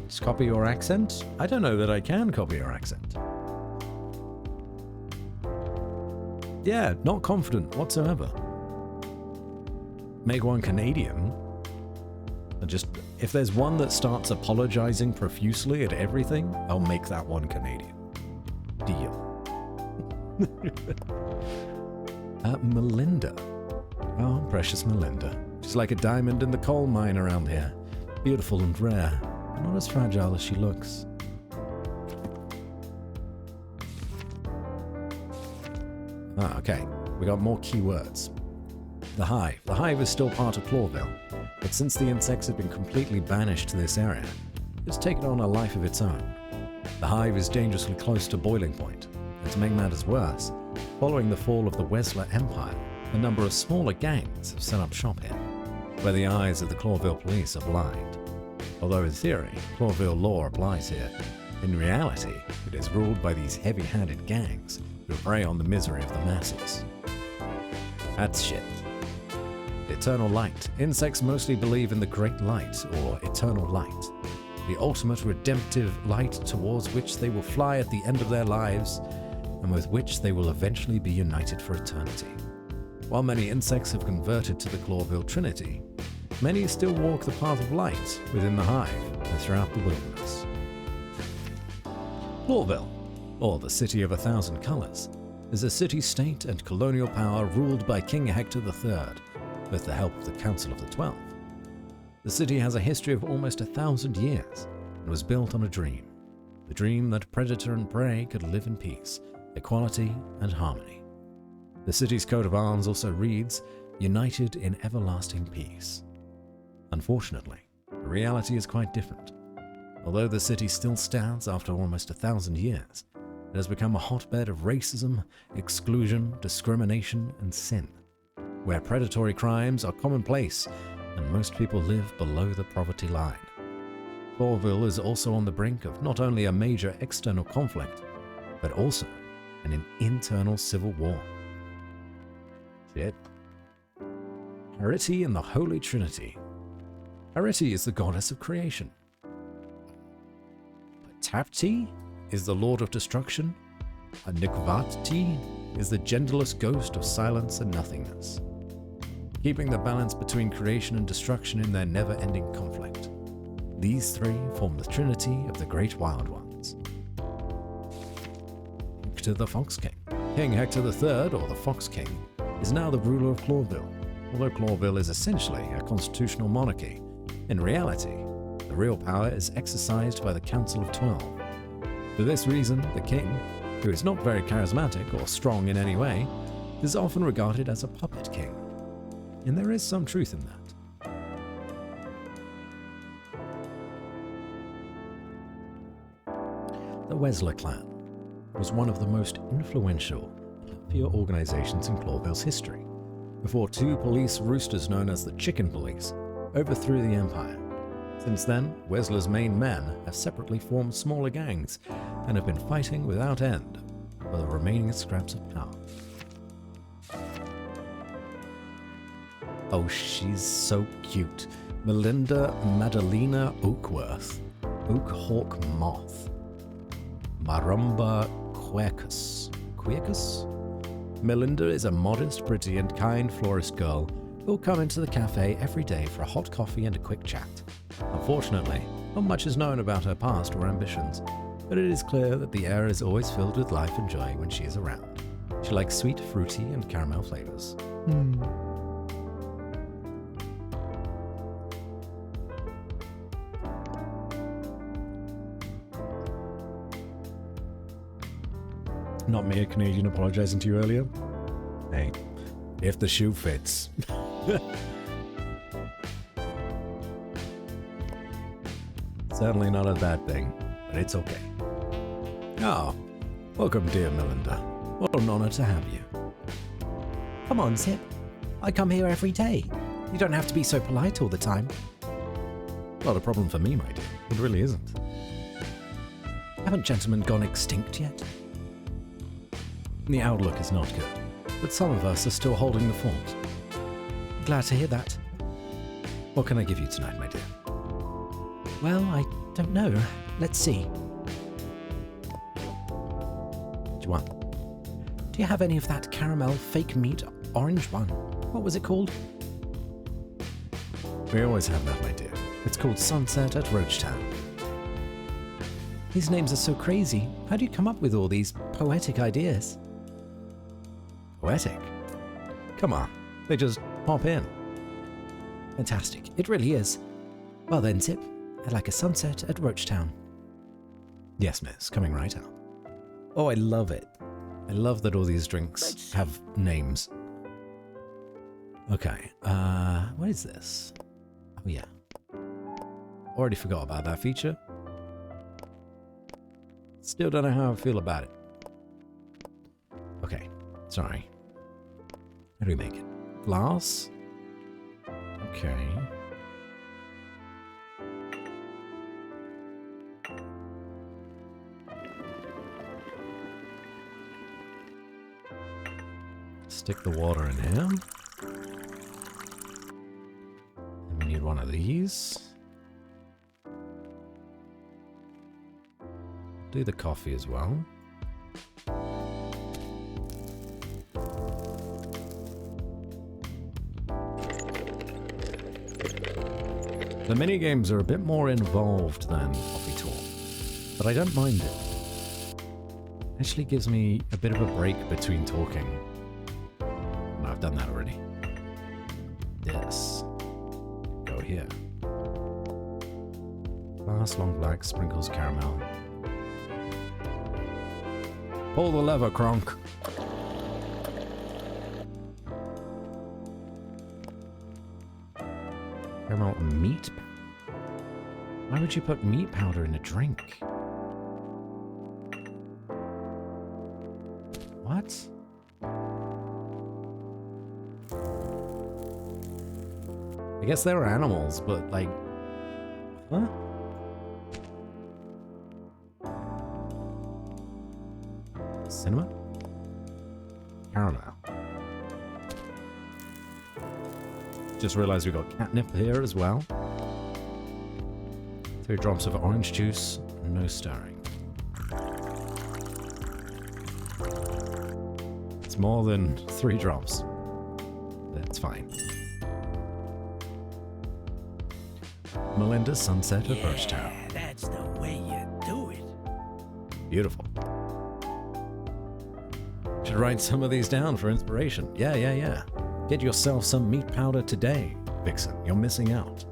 Just copy your accent? I don't know that I can copy your accent. Yeah, not confident whatsoever. Make one Canadian. And just, if there's one that starts apologizing profusely at everything, I'll make that one Canadian. Deal. Melinda. Oh, precious Melinda. She's like a diamond in the coal mine around here. Beautiful and rare, but not as fragile as she looks. Ah, okay. We got more keywords. The hive. The hive is still part of Clawville, but since the insects have been completely banished to this area, it's taken on a life of its own. The hive is dangerously close to boiling point, and to make matters worse, following the fall of the Wesler Empire, a number of smaller gangs have set up shop here, where the eyes of the Clawville police are blind. Although in theory, Clawville law applies here, in reality, it is ruled by these heavy-handed gangs who prey on the misery of the masses. That's shit. Eternal light. Insects mostly believe in the great light, or eternal light, the ultimate redemptive light towards which they will fly at the end of their lives, and with which they will eventually be united for eternity. While many insects have converted to the Clawville Trinity, many still walk the path of light within the hive and throughout the wilderness. Clawville, or the City of 1,000 Colors, is a city-state and colonial power ruled by King Hector III, with the help of the Council of the 12. The city has a history of almost 1,000 years and was built on a dream. The dream that predator and prey could live in peace, equality, and harmony. The city's coat of arms also reads, "United in everlasting peace." Unfortunately, the reality is quite different. Although the city still stands after almost 1,000 years, it has become a hotbed of racism, exclusion, discrimination, and sin, where predatory crimes are commonplace and most people live below the poverty line. Clawville is also on the brink of not only a major external conflict, but also an internal civil war. Shit. Hariti and the Holy Trinity. Hariti is the goddess of creation. Tapti is the lord of destruction. And Nikvati is the gentlest ghost of silence and nothingness, keeping the balance between creation and destruction in their never-ending conflict. These three form the trinity of the great wild ones. Hector the Fox King. King Hector III, or the Fox King, is now the ruler of Clawville. Although Clawville is essentially a constitutional monarchy, in reality, the real power is exercised by the Council of 12. For this reason, the king, who is not very charismatic or strong in any way, is often regarded as a puppet king. And there is some truth in that. The Wesley clan was one of the most influential mafia organizations in Clawville's history, before two police roosters known as the Chicken Police overthrew the empire. Since then, Wesley's main men have separately formed smaller gangs and have been fighting without end for the remaining scraps of power. Oh, she's so cute. Melinda Madalena Oakworth. Oakhawk Moth. Marumba Quercus. Quercus? Melinda is a modest, pretty, and kind florist girl who will come into the cafe every day for a hot coffee and a quick chat. Unfortunately, not much is known about her past or ambitions, but it is clear that the air is always filled with life and joy when she is around. She likes sweet, fruity, and caramel flavors. Not me, a Canadian, apologizing to you earlier. Hey, if the shoe fits. Certainly not a bad thing, but it's okay. Oh, welcome, dear Melinda. What an honor to have you. Come on, Zip. I come here every day. You don't have to be so polite all the time. Not a problem for me, my dear. It really isn't. Haven't gentlemen gone extinct yet? The outlook is not good, but some of us are still holding the fort. Glad to hear that. What can I give you tonight, my dear? Well, I don't know. Let's see. What do you want? Do you have any of that caramel fake meat orange one? What was it called? We always have that, my dear. It's called Sunset at Roachtown. These names are so crazy. How do you come up with all these poetic ideas? Poetic? Come on, they just pop in. Fantastic. It really is. Well then, Zip, I'd like a sunset at Roachtown. Yes, miss, coming right out. Oh, I love it. I love that all these drinks have names. Okay, what is this? Oh yeah. Already forgot about that feature. Still don't know how I feel about it. Okay, sorry. How do we make it? Glass? Okay. Stick the water in here. And we need one of these. Do the coffee as well. The minigames are a bit more involved than Coffee Talk, but I don't mind it. Actually gives me a bit of a break between talking. No, I've done that already. This. Go here. Glass long black, sprinkles caramel. Pull the lever, Kronk. Caramel meat? Why would you put meat powder in a drink? What? I guess they're animals, but like... Huh? Cinema? Caramel. Just realized we got catnip here as well. 3 drops of orange juice, no stirring. It's more than 3 drops. Melinda's Sunset Approach Tower. Yeah, that's the way you do it. Beautiful. Should write some of these down for inspiration. Yeah. Get yourself some meat powder today, Vixen. You're missing out.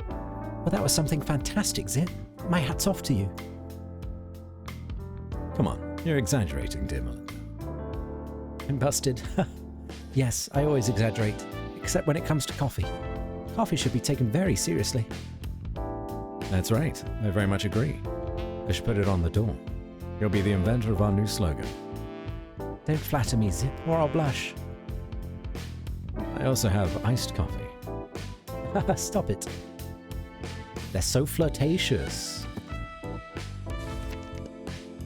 Well, that was something fantastic, Zip. My hat's off to you. Come on, you're exaggerating, dear Melinda. I'm busted. Yes, I always exaggerate, except when it comes to coffee. Coffee should be taken very seriously. That's right. I very much agree. I should put it on the door. You'll be the inventor of our new slogan. Don't flatter me, Zip, or I'll blush. I also have iced coffee. Stop it. They're so flirtatious.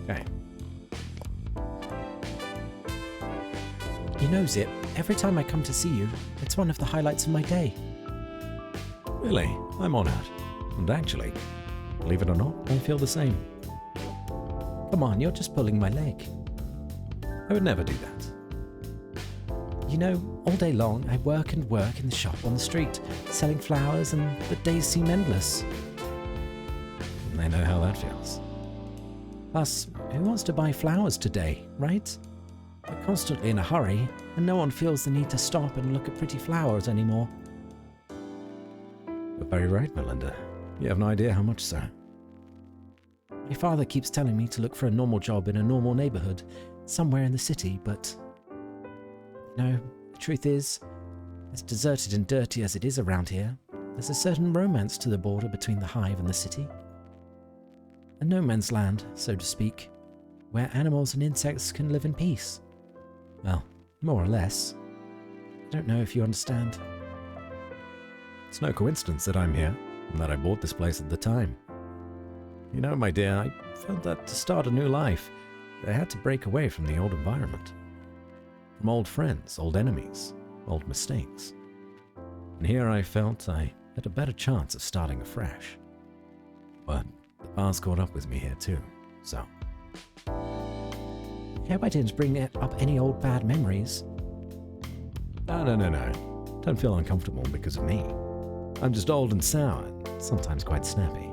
Okay. You know, Zip, every time I come to see you, it's one of the highlights of my day. Really? I'm honored. And actually, believe it or not, I feel the same. Come on, you're just pulling my leg. I would never do that. You know, all day long I work and work in the shop on the street, selling flowers, and the days seem endless. I know how that feels. Plus, who wants to buy flowers today, right? We're constantly in a hurry, and no one feels the need to stop and look at pretty flowers anymore. You're very right, Melinda. You have no idea how much so. My father keeps telling me to look for a normal job in a normal neighborhood, somewhere in the city, but... No, the truth is, as deserted and dirty as it is around here, there's a certain romance to the border between the hive and the city. A no man's land, so to speak, where animals and insects can live in peace. Well, more or less. I don't know if you understand. It's no coincidence that I'm here, and that I bought this place at the time. You know, my dear, I felt that to start a new life, I had to break away from the old environment. From old friends, old enemies, old mistakes. And here I felt I had a better chance of starting afresh. But the past caught up with me here too, so... I hope I didn't bring up any old bad memories. No. Don't feel uncomfortable because of me. I'm just old and sour, and sometimes quite snappy.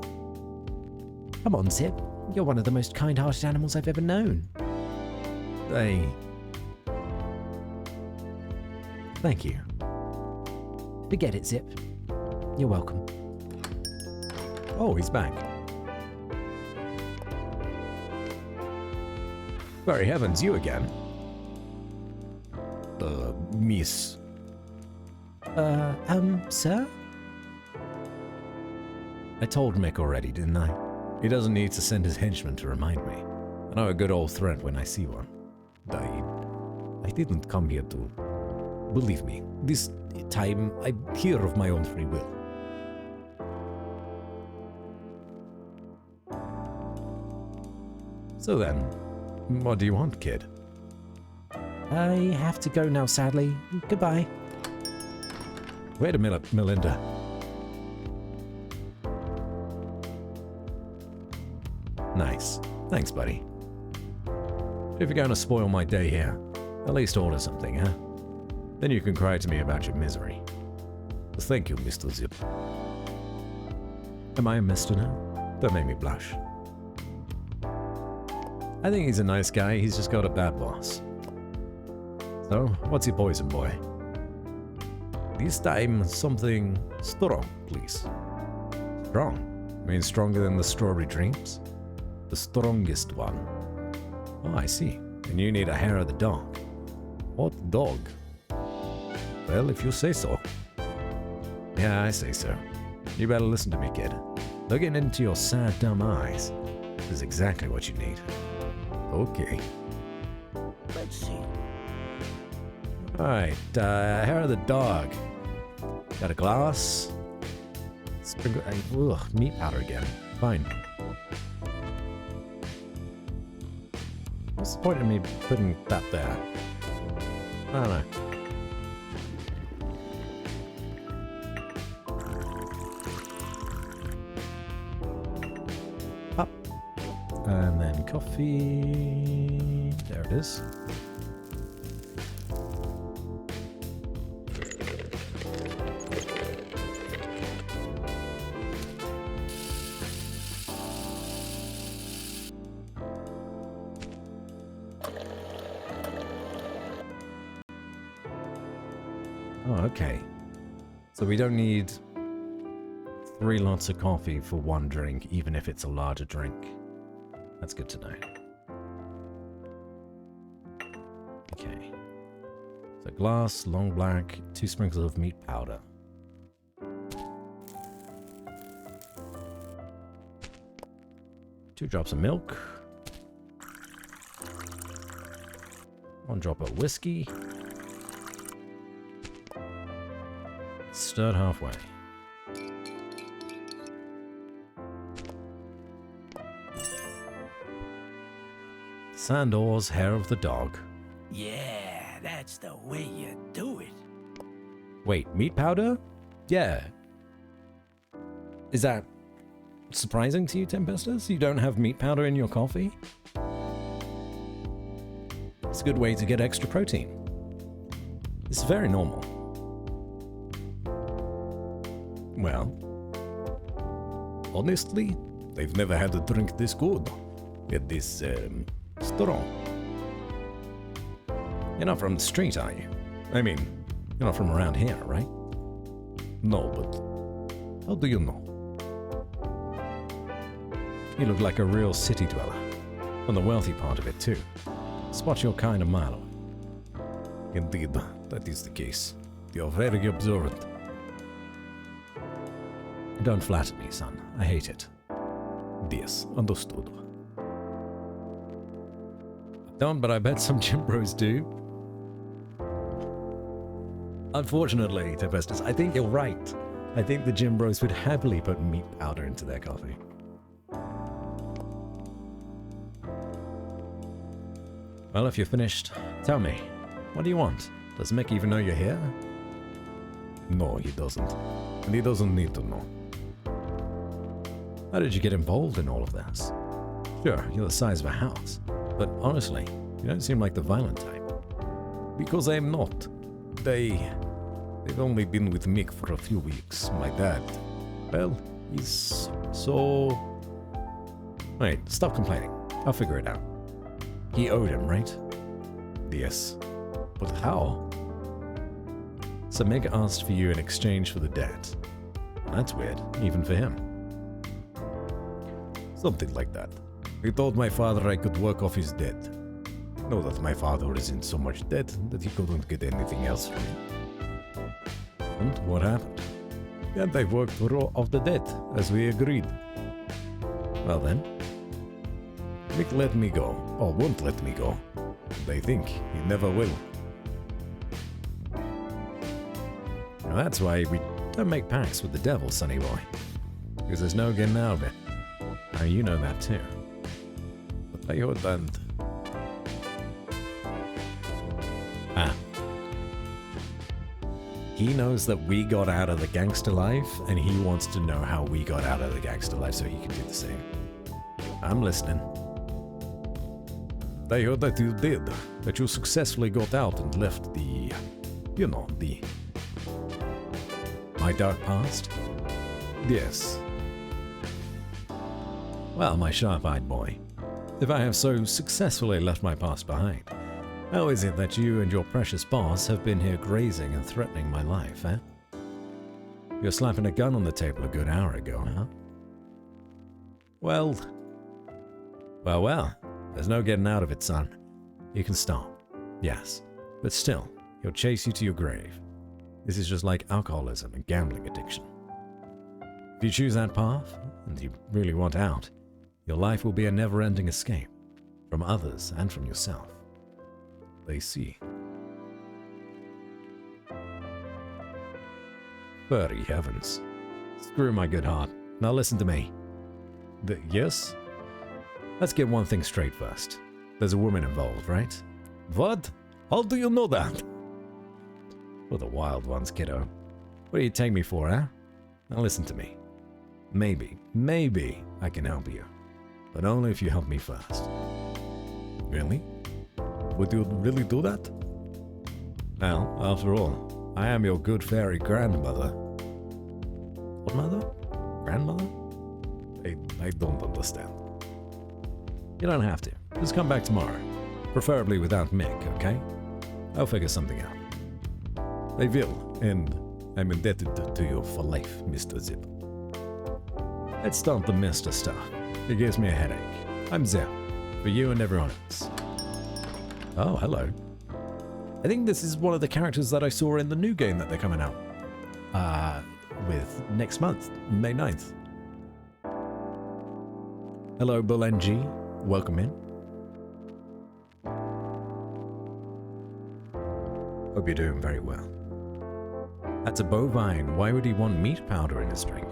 Come on, Zip. You're one of the most kind-hearted animals I've ever known. Thank you. Forget it, Zip. You're welcome. Oh, he's back. Very heavens, you again. Miss. Sir? I told Mick already, didn't I? He doesn't need to send his henchman to remind me. I know a good old threat when I see one. I didn't come here to... Believe me, this time I'm here of my own free will. So then, what do you want, kid? I have to go now, sadly. Goodbye. Wait a minute, Melinda. Nice. Thanks, buddy. If you're going to spoil my day here, at least order something, huh? Then you can cry to me about your misery. Thank you, Mr. Zip. Am I a mister now? Don't make me blush. I think he's a nice guy, he's just got a bad boss. So, what's your poison, boy? This time, something strong, please. Strong? You mean stronger than the strawberry dreams? The strongest one. Oh, I see. And you need a hair of the dog. What dog? Well, if you say so. Yeah, I say so. You better listen to me, kid. Looking into your sad, dumb eyes is exactly what you need. Okay. Let's see. Alright, hair of the dog. Got a glass. Sprinkle. Meat powder again. Fine. What's the point of me putting that there? I don't know. Up. And then coffee. There it is. Oh, okay. So we don't need 3 lots of coffee for 1 drink, even if it's a larger drink. That's good to know. Okay. So glass, long black, 2 sprinkles of meat powder. Two drops of milk. 1 drop of whiskey. Stirred halfway. Sandor's hair of the dog. Yeah, that's the way you do it. Wait, meat powder? Yeah. Is that surprising to you, Tempestus? You don't have meat powder in your coffee? It's a good way to get extra protein. It's very normal. Well, honestly, I've never had a drink this good. Get this, strong. You're not from the street, are you? I mean, you're not from around here, right? No, but how do you know? You look like a real city dweller. From the wealthy part of it, too. Spot your kind a mile away. Indeed, that is the case. You're very observant. Don't flatter me, son. I hate it. Yes, understood. Don't, but I bet some gym bros do. Unfortunately, Tempestus, I think you're right. I think the gym bros would happily put meat powder into their coffee. Well, if you're finished, tell me. What do you want? Does Mick even know you're here? No, he doesn't. And he doesn't need to know. How did you get involved in all of this? Sure, you're the size of a house. But honestly, you don't seem like the violent type. Because I'm not. They've only been with Mick for a few weeks. My dad, well, he's so... Wait, stop complaining. I'll figure it out. He owed him, right? Yes. But how? So Mick asked for you in exchange for the debt. That's weird, even for him. Something like that. He told my father I could work off his debt. Know that my father is in so much debt that he couldn't get anything else from me. And what happened? And I worked off the debt, as we agreed. Well then, Mick let me go, or won't let me go. And I think he never will. Now that's why we don't make pacts with the devil, sonny boy. Because there's no getting out of it. Now you know that too. But I heard that. He knows that we got out of the gangster life, and he wants to know how we got out of the gangster life so he can do the same. I'm listening. I heard that you did. That you successfully got out and left the... You know, the... My dark past? Yes. Well, my sharp-eyed boy, if I have so successfully left my past behind, how is it that you and your precious boss have been here grazing and threatening my life, eh? You're slapping a gun on the table a good hour ago, huh? Well, there's no getting out of it, son. You can stop, yes, but still, he'll chase you to your grave. This is just like alcoholism and gambling addiction. If you choose that path, and you really want out, your life will be a never-ending escape, from others and from yourself. They see. Furry heavens. Screw my good heart. Now listen to me. Yes? Let's get one thing straight first. There's a woman involved, right? What? How do you know that? For the wild ones, kiddo. What do you take me for, huh? Now listen to me. Maybe I can help you. But only if you help me first. Really? Would you really do that? Well, after all, I am your good fairy grandmother. What mother? Grandmother? I don't understand. You don't have to. Just come back tomorrow. Preferably without Mick, okay? I'll figure something out. I will, and I'm indebted to you for life, Mr. Zip. Let's start the Mr. stuff. It gives me a headache. I'm Zip, for you and everyone else. Oh, hello. I think this is one of the characters that I saw in the new game that they're coming out with next month, May 9th. Hello, Bulenji. Welcome in. Hope you're doing very well. That's a bovine. Why would he want meat powder in his drink?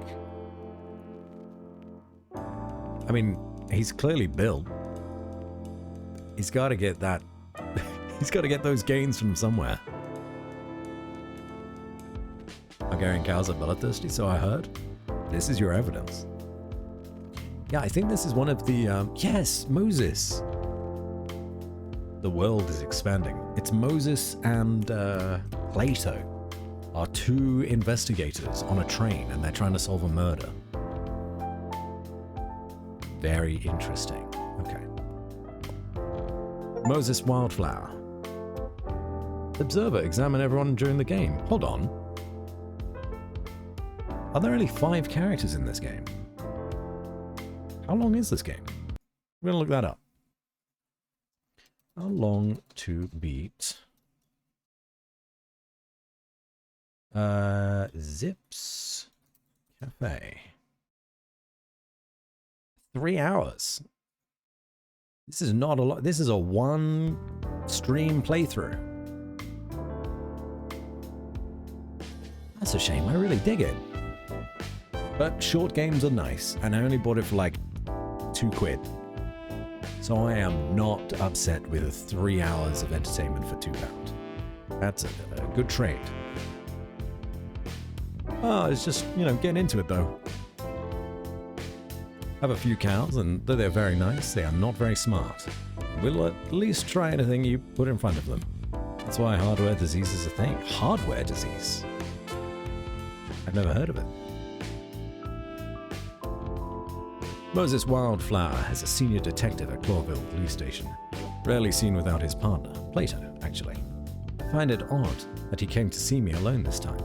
I mean, he's clearly built. He's got to get that. He's got to get those gains from somewhere. Hungarian cows are bloodthirsty, so I heard. This is your evidence. Yeah, I think this is one of the, yes, Moses. The world is expanding. It's Moses and Plato are two investigators on a train and they're trying to solve a murder. Very interesting. Okay. Moses Wildflower. Observer, examine everyone during the game. Hold on. Are there only 5 characters in this game? How long is this game? I'm gonna look that up. How long to beat? Zips Cafe. 3 hours. This is not a lot. This is a 1 stream playthrough. That's a shame. I really dig it. But short games are nice, and I only bought it for like £2. So I am not upset with 3 hours of entertainment for £2. That's a good trade. Oh, it's just, you know, getting into it though. Have a few cows, and though they're very nice, they are not very smart. Will at least try anything you put in front of them. That's why hardware disease is a thing. Hardware disease? I've never heard of it. Moses Wildflower is a senior detective at Clawville police station. Rarely seen without his partner, Plato, actually. I find it odd that he came to see me alone this time.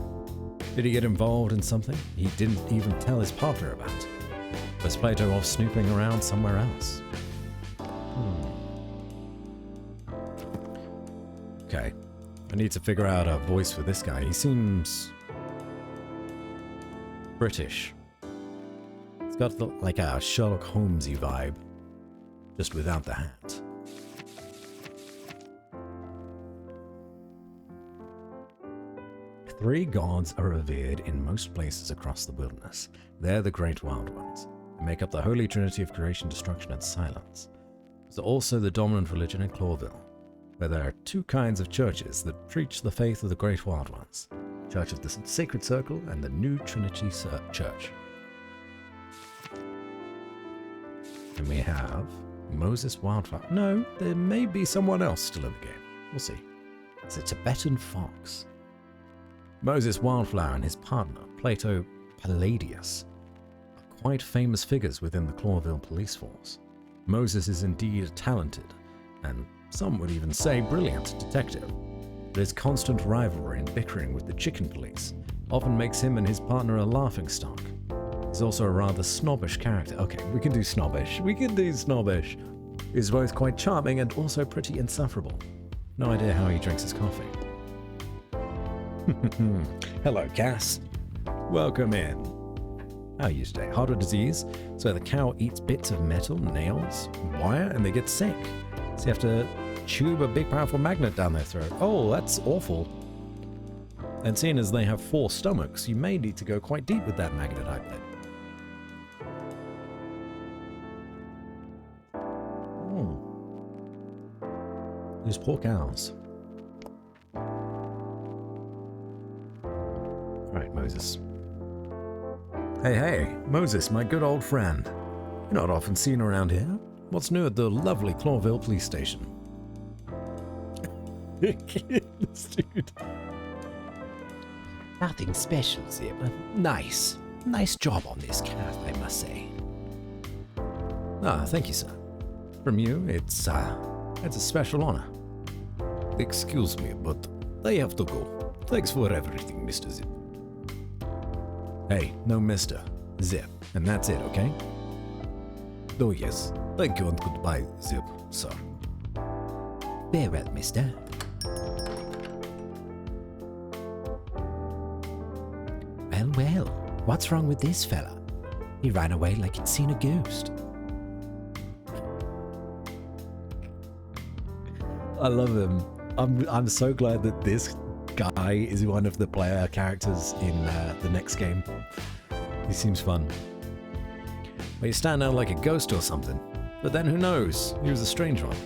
Did he get involved in something he didn't even tell his partner about? Was Plato off snooping around somewhere else? Okay, I need to figure out a voice for this guy. He seems British. It's got like a Sherlock Holmesy vibe, just without the hat. Three gods are revered in most places across the wilderness. They're the Great Wild Ones. They make up the Holy Trinity of creation, destruction, and silence. It's also the dominant religion in Clawville, where there are 2 kinds of churches that preach the faith of the Great Wild Ones. Church of the Sacred Circle and the New Trinity Church. And we have Moses Wildflower. No, there may be someone else still in the game. We'll see. It's a Tibetan fox. Moses Wildflower and his partner, Plato Palladius, are quite famous figures within the Clawville police force. Moses is indeed a talented, and some would even say brilliant, detective. But his constant rivalry and bickering with the chicken police often makes him and his partner a laughingstock. He's also a rather snobbish character. Okay, we can do snobbish. We can do snobbish. He's both quite charming and also pretty insufferable. No idea how he drinks his coffee. Hello, Cass. Welcome in. How are you today? Hardware disease. So the cow eats bits of metal, nails, wire, and they get sick. So you have to tube a big powerful magnet down their throat. Oh, that's awful. And seeing as they have 4 stomachs, you may need to go quite deep with that magnet, I bet. Those poor cows. Right, Moses. Hey, Moses, my good old friend. You're not often seen around here. What's new at the lovely Clawville police station? This dude. Nothing special, Zip. Nice. Nice job on this calf, I must say. Ah, thank you, sir. From you, it's a special honor. Excuse me, but I have to go. Thanks for everything, Mr. Zip. Hey, no Mr. Zip, and that's it, okay? Oh yes, thank you and goodbye, Zip, sir. Very well, mister. Well, well, what's wrong with this fella? He ran away like he'd seen a ghost. I love him. I'm so glad that this guy is one of the player characters in the next game. He seems fun. Well, you stand out like a ghost or something. But then who knows? He was a strange one.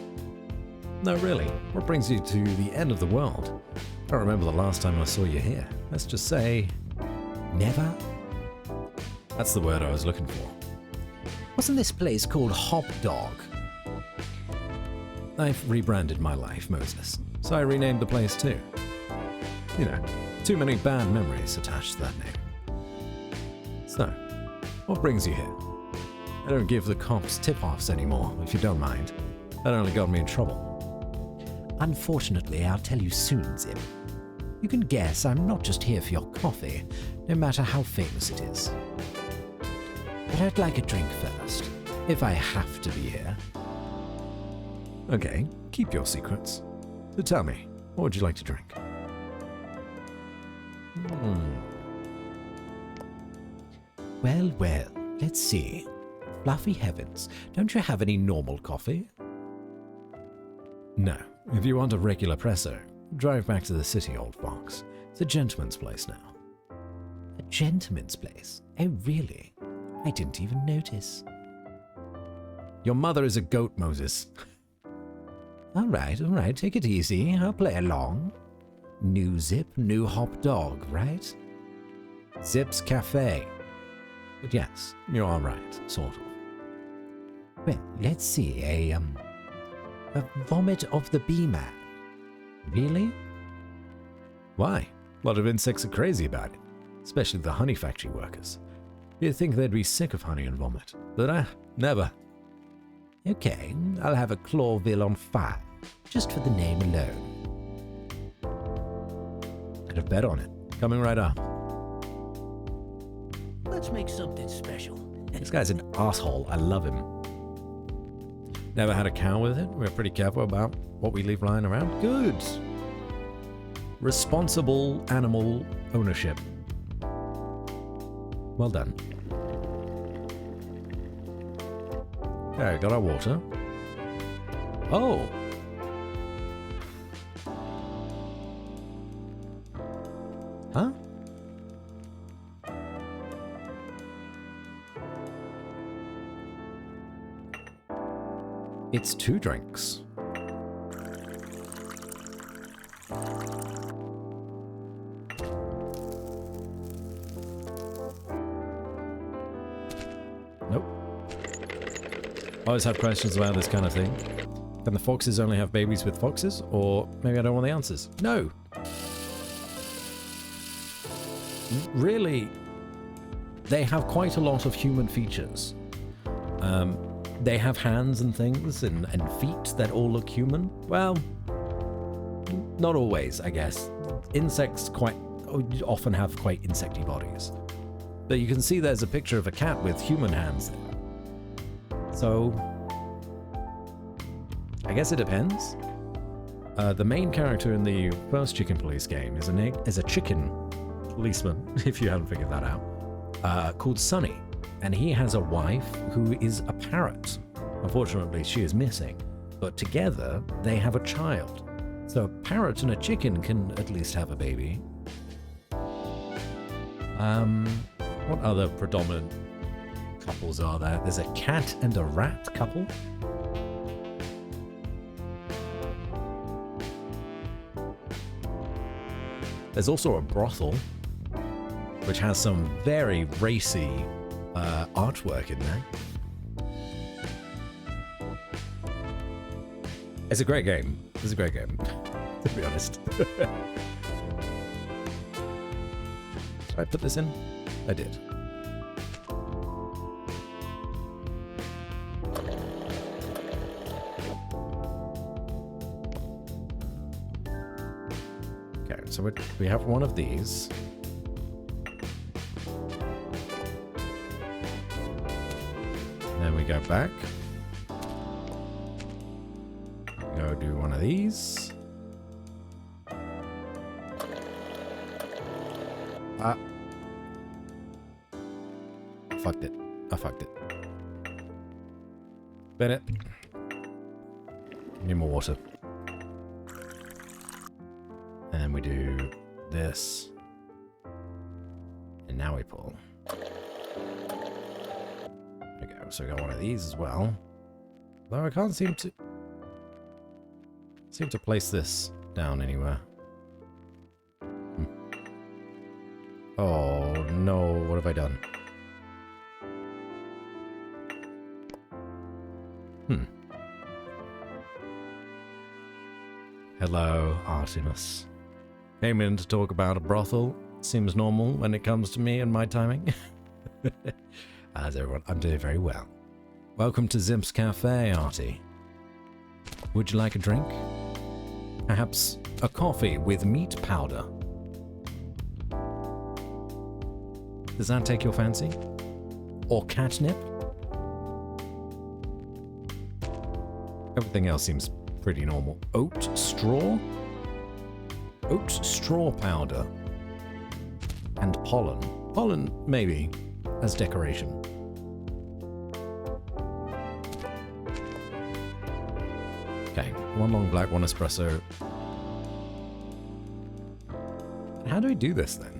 No, really. What brings you to the end of the world? I don't remember the last time I saw you here. Let's just say... Never? That's the word I was looking for. Wasn't this place called Hop Dog? I've rebranded my life, Moses. So I renamed the place too. You know, too many bad memories attached to that name. So, what brings you here? I don't give the cops tip-offs anymore, if you don't mind. That only got me in trouble. Unfortunately, I'll tell you soon, Zip. You can guess I'm not just here for your coffee, no matter how famous it is. But I'd like a drink first, if I have to be here. Okay, keep your secrets. So tell me, what would you like to drink? Well, well, let's see. Fluffy heavens, don't you have any normal coffee? No, if you want a regular presso, drive back to the city, old fox. It's a gentleman's place now. A gentleman's place? Oh, really? I didn't even notice. Your mother is a goat, Moses. All right, take it easy. I'll play along. New Zip, new Hop Dog, right? Zip's Cafe. But yes, you're all right, sort of. Well, let's see. A vomit of the bee man. Really? Why? A lot of insects are crazy about it, especially the honey factory workers. You'd think they'd be sick of honey and vomit, but never. Okay, I'll have a Clawville on fire, just for the name alone. I'd have bet on it. Coming right up. Let's make something special. This guy's an asshole. I love him. Never had a cow with it. We're pretty careful about what we leave lying around. Good. Responsible animal ownership. Well done. Okay, got our water. Oh! Huh? It's 2 drinks. Nope. I always have questions about this kind of thing. Can the foxes only have babies with foxes? Or maybe I don't want the answers. No! Really, they have quite a lot of human features. They have hands and things and feet that all look human. Well, not always, I guess. Insects quite often have quite insecty bodies. But you can see there's a picture of a cat with human hands there. So, I guess it depends. The main character in the first Chicken Police game is a chicken policeman, if you haven't figured that out, called Sunny. And he has a wife who is a parrot. Unfortunately, she is missing. But together, they have a child. So a parrot and a chicken can at least have a baby. What other predominant couples are there? There's a cat and a rat couple. There's also a brothel, which has some very racy artwork in there. It's a great game. It's a great game, to be honest. Did I put this in? I did. Okay. so we have one of these. Then we go back. Go do one of these. Ah. I fucked it. I fucked it. Bennett. Need more water. And then we do this. And now we pull. There we go. So we got one of these as well. Though I can't seem to place this down anywhere. Oh no, what have I done? Hello, Artemis. Came in to talk about a brothel. Seems normal when it comes to me and my timing. How's everyone? I'm doing very well. Welcome to Zimp's Cafe, Artie. Would you like a drink? Perhaps a coffee with meat powder? Does that take your fancy? Or catnip? Everything else seems pretty normal. Oat straw? Oat straw powder. And pollen. Pollen, maybe, as decoration. Okay, one long black, one espresso. How do we do this then?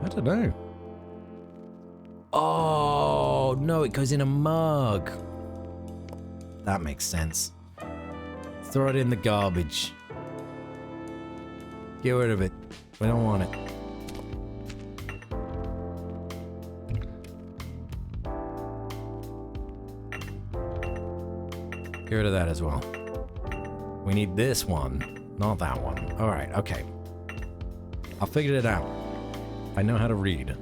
I don't know. Oh, no, it goes in a mug. That makes sense. Throw it in the garbage. Get rid of it. We don't want it. Get rid of that as well. We need this one, not that one. Alright, okay. I figured it out. I know how to read.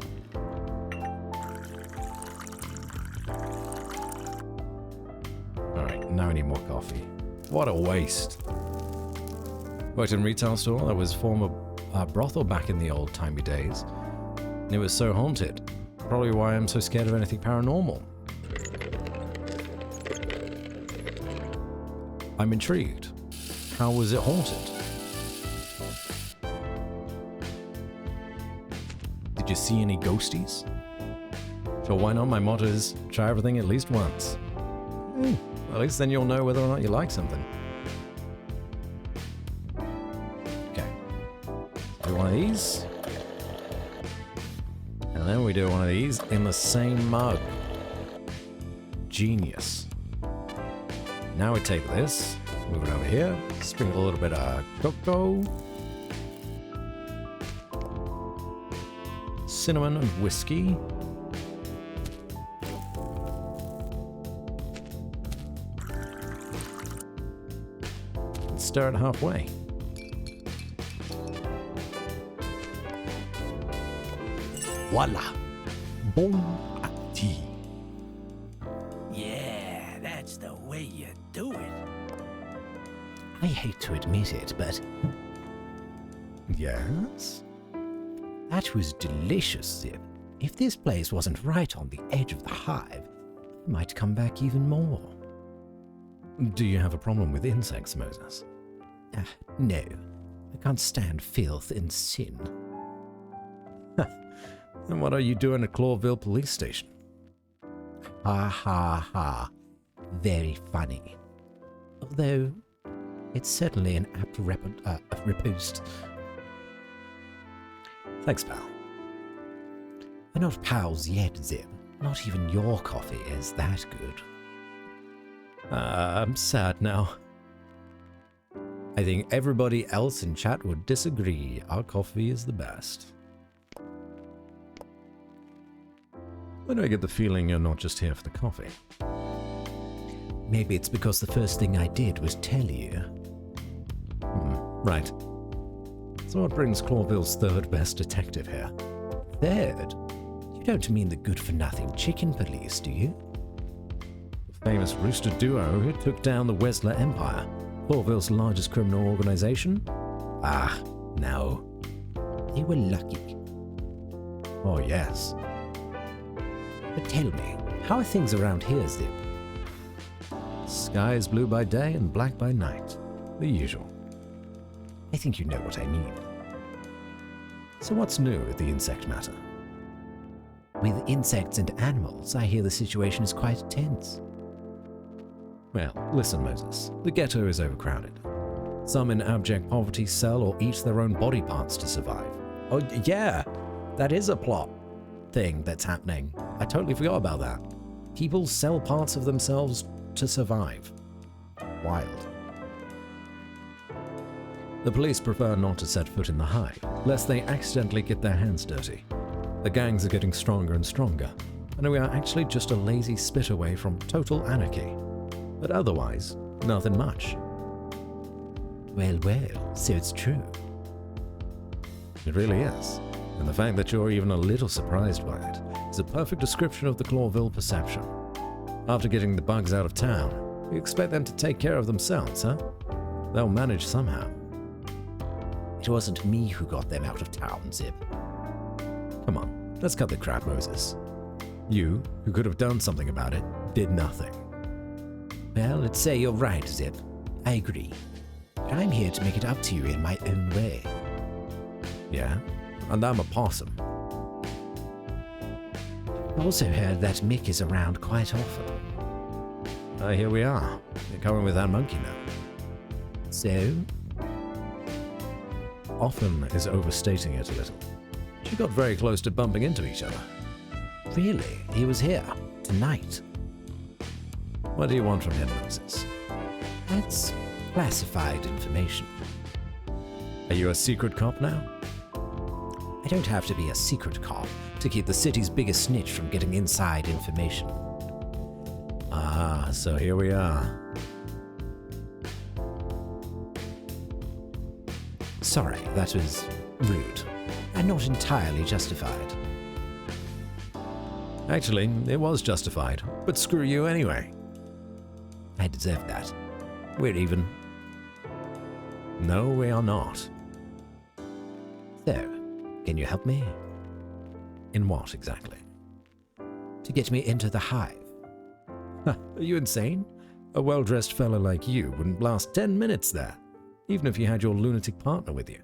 Alright, now I need more coffee. What a waste. Worked in a retail store that was former brothel back in the old-timey days. And it was so haunted. Probably why I'm so scared of anything paranormal. I'm intrigued. How was it haunted? Did you see any ghosties? So why not? My motto is try everything at least once. At least then you'll know whether or not you like something. Okay. Do one of these. And then we do one of these in the same mug. Genius. Now we take this, move it over here, sprinkle a little bit of cocoa, cinnamon and whiskey. And stir it halfway. Voila! Bon appetit! Yeah, that's the way you do it. I hate to admit it, but Yes? that was delicious, Zip. If this place wasn't right on the edge of the hive, I might come back even more. Do you have a problem with insects, Moses? No, I can't stand filth and sin. Then what are you doing at Clawville police station? Ha ha ha. Very funny. Although, it's certainly an apt riposte. Thanks, pal. We're not pals yet, Zip. Not even your coffee is that good. I'm sad now. I think everybody else in chat would disagree. Our coffee is the best. Why do I get the feeling you're not just here for the coffee? Maybe it's because the first thing I did was tell you. Right. So what brings Clawville's third best detective here? Third? You don't mean the good-for-nothing chicken police, do you? The famous rooster duo who took down the Wesler Empire, Clawville's largest criminal organization? Ah, no. They were lucky. Oh, yes. But tell me, how are things around here, Zip? Sky is blue by day and black by night. The usual. I think you know what I mean. So what's new with the insect matter? With insects and animals, I hear the situation is quite tense. Well, listen, Moses. The ghetto is overcrowded. Some in abject poverty sell or eat their own body parts to survive. Oh, yeah. That is a plot thing that's happening. I totally forgot about that. People sell parts of themselves to survive. Wild. The police prefer not to set foot in the hive, lest they accidentally get their hands dirty. The gangs are getting stronger and stronger, and we are actually just a lazy spit away from total anarchy. But otherwise, nothing much. Well, so it's true. It really is. And the fact that you're even a little surprised by it is a perfect description of the Clawville perception. After getting the bugs out of town, you expect them to take care of themselves, huh? They'll manage somehow. It wasn't me who got them out of town, Zip. Come on, let's cut the crap, Moses. You, who could have done something about it, did nothing. Well, let's say you're right, Zip. I agree. But I'm here to make it up to you in my own way. Yeah? And I'm a possum. I also heard that Mick is around quite often. Here we are. You're coming with that monkey now. So? Often is overstating it a little. She got very close to bumping into each other. Really? He was here? Tonight? What do you want from him, Moses? That's classified information. Are you a secret cop now? I don't have to be a secret cop to keep the city's biggest snitch from getting inside information. Ah, so here we are. Sorry, that was rude, and not entirely justified. Actually, it was justified, but screw you anyway. I deserve that. We're even. No, we are not. So, can you help me? In what exactly? To get me into the hive. Are you insane? A well-dressed fellow like you wouldn't last 10 minutes there, even if you had your lunatic partner with you.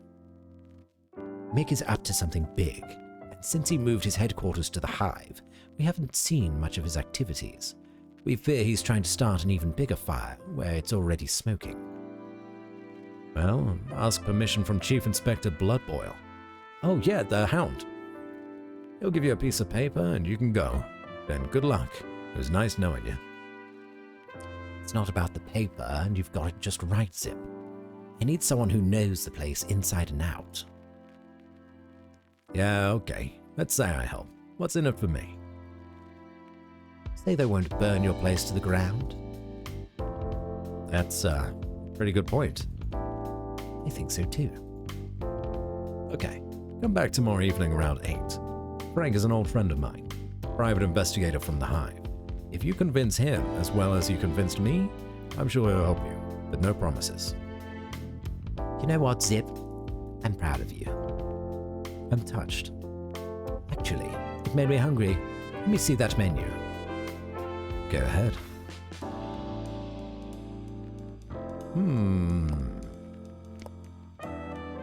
Mick is up to something big, and since he moved his headquarters to the hive, we haven't seen much of his activities. We fear he's trying to start an even bigger fire where it's already smoking. Well, ask permission from Chief Inspector Bloodboil. Oh yeah, the Hound. He'll give you a piece of paper and you can go. Then good luck. It was nice knowing you. It's not about the paper, and you've got it just right, Zip. I need someone who knows the place inside and out. Yeah, okay. Let's say I help. What's in it for me? Say they won't burn your place to the ground. That's a pretty good point. I think so too. Okay, come back tomorrow evening around 8. Frank is an old friend of mine, private investigator from the Hive. If you convince him as well as you convinced me, I'm sure he'll help you, but no promises. You know what, Zip? I'm proud of you. I'm touched. Actually, it made me hungry. Let me see that menu. Go ahead.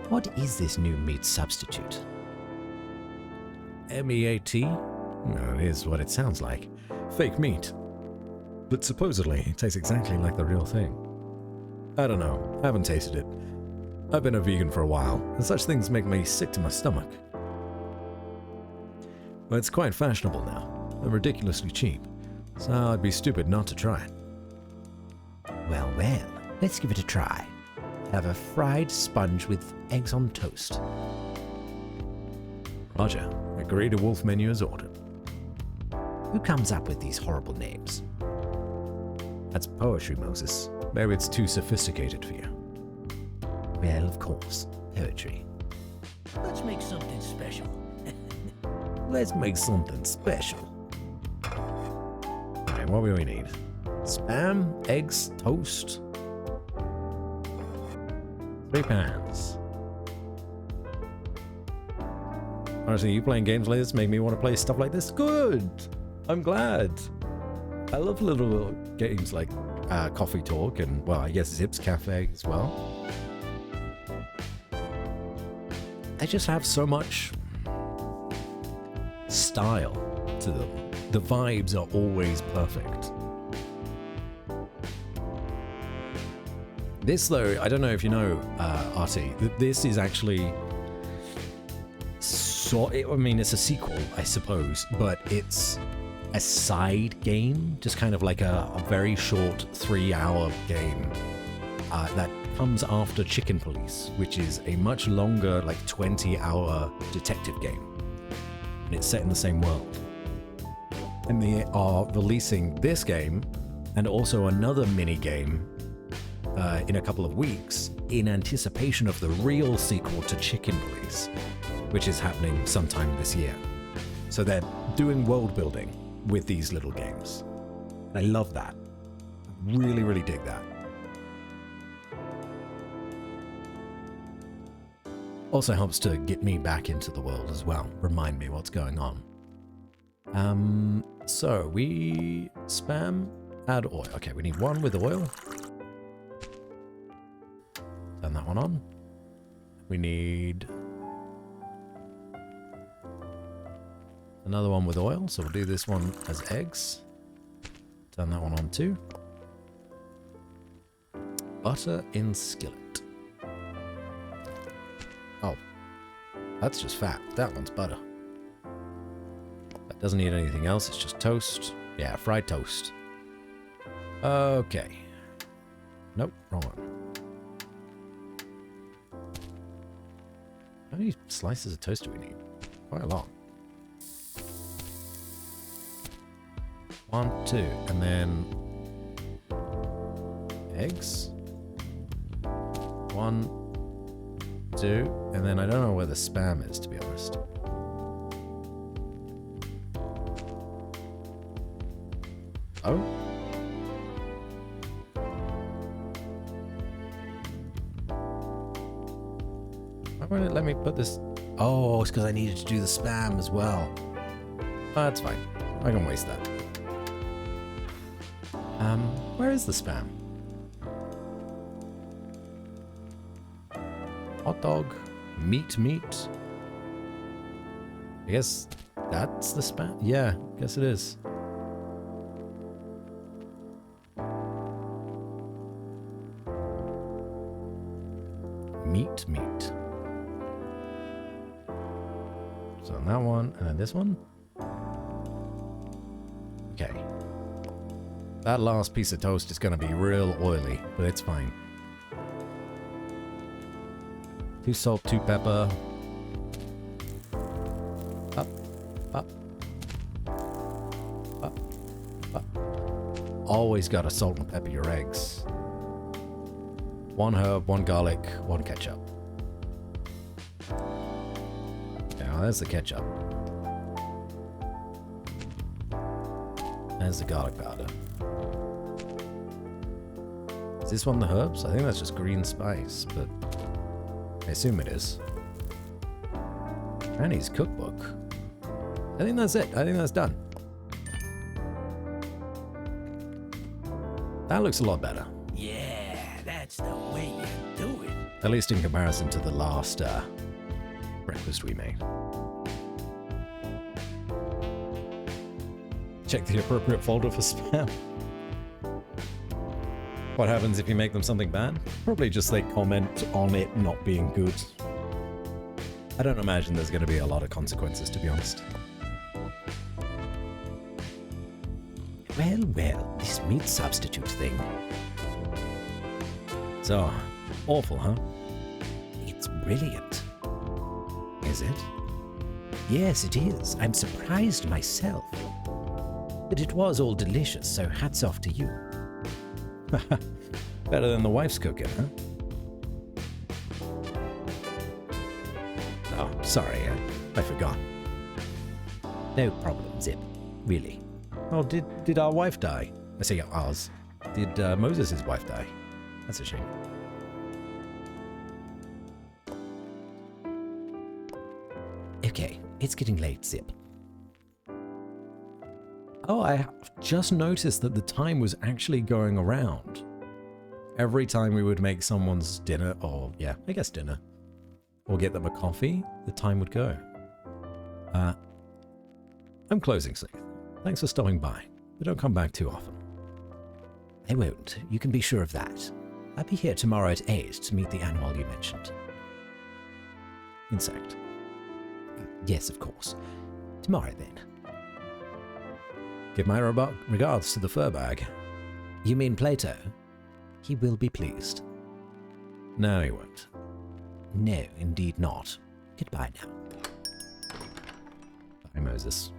What is this new meat substitute? MEAT? No, it is what it sounds like. Fake meat. But supposedly, it tastes exactly like the real thing. I don't know. I haven't tasted it. I've been a vegan for a while, and such things make me sick to my stomach. But it's quite fashionable now, and ridiculously cheap, so I'd be stupid not to try it. Well, let's give it a try. Have a fried sponge with eggs on toast. Roger. Agree to Wolf menu as ordered. Who comes up with these horrible names? That's poetry, Moses. Maybe it's too sophisticated for you. Well, of course, poetry. Let's make something special. Let's make something special. Okay, what do we need? Spam, eggs, toast. 3 pans. Honestly, you playing games like this make me want to play stuff like this. Good! I'm glad. I love little games like Coffee Talk and, well, I guess Zips Cafe as well. They just have so much Style to them. The vibes are always perfect. This, though, I don't know if you know, Artie, this is actually... I mean, it's a sequel, I suppose, but it's a side game, just kind of like a very short 3-hour game that comes after Chicken Police, which is a much longer, like 20-hour detective game. And it's set in the same world. And they are releasing this game and also another mini game in a couple of weeks in anticipation of the real sequel to Chicken Police, which is happening sometime this year. So they're doing world building with these little games. I love that. I really, really dig that. Also helps to get me back into the world as well. Remind me what's going on. So we spam, add oil. Okay, we need one with oil. Turn that one on. We need another one with oil, so we'll do this one as eggs. Turn that one on too. Butter in skillet. Oh, that's just fat. That one's butter. That doesn't need anything else, it's just toast. Yeah, fried toast. Okay. Nope, wrong one. How many slices of toast do we need? Quite a lot. 1, 2, and then eggs. 1, 2, and then I don't know where the spam is, to be honest. Oh? Why won't it let me put this? Oh, it's because I needed to do the spam as well. That's fine. I can waste that. Where is the spam? Hot dog, meat. I guess that's the spam? Yeah, I guess it is. Meat. So on that one, and then this one. Okay. That last piece of toast is going to be real oily, but it's fine. 2 salt, 2 pepper. Up. Always got to salt and pepper your eggs. 1 herb, 1 garlic, 1 ketchup. Now there's the ketchup. There's the garlic powder. Is this one the herbs? I think that's just green spice, but I assume it is. Granny's cookbook. I think that's it. I think that's done. That looks a lot better. Yeah, that's the way you do it. At least in comparison to the last breakfast we made. Check the appropriate folder for spam. What happens if you make them something bad? Probably just they comment on it not being good. I don't imagine there's going to be a lot of consequences, to be honest. Well, this meat substitute thing. So, awful, huh? It's brilliant. Is it? Yes, it is. I'm surprised myself. But it was all delicious, so hats off to you. Better than the wife's cooking, huh? Oh, sorry, I forgot. No problem, Zip. Really. Oh, did our wife die? I say ours. Did Moses' wife die? That's a shame. Okay, it's getting late, Zip. Oh, I just noticed that the time was actually going around. Every time we would make someone's dinner, or yeah, I guess dinner, or get them a coffee, the time would go. I'm closing, Sleuth. Thanks for stopping by, but don't come back too often. I won't. You can be sure of that. I'll be here tomorrow at 8 to meet the animal you mentioned. Insect. Yes, of course. Tomorrow, then. Give my regards to the fur bag. You mean Plato? He will be pleased. No, he won't. No, indeed not. Goodbye now. Bye, Moses.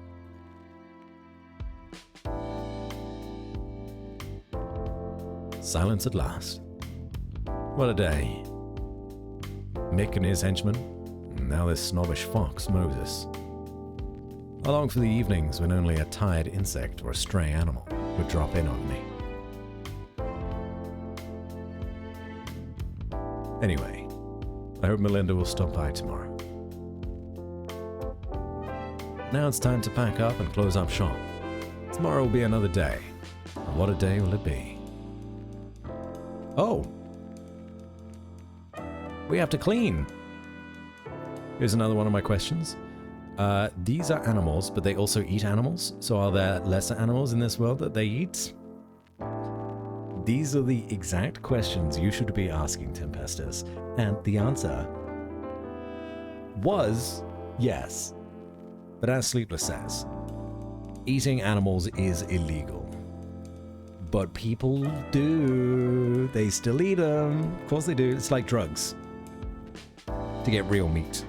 Silence at last. What a day. Mick and his henchmen, and now this snobbish fox, Moses. I long for the evenings when only a tired insect or a stray animal would drop in on me. Anyway, I hope Melinda will stop by tomorrow. Now it's time to pack up and close up shop. Tomorrow will be another day. And what a day will it be? Oh! We have to clean! Here's another one of my questions. These are animals, but they also eat animals. So are there lesser animals in this world that they eat? These are the exact questions you should be asking, Tempestus. And the answer was yes. But as Sleepless says, eating animals is illegal. But people do. They still eat them. Of course they do. It's like drugs. To get real meat.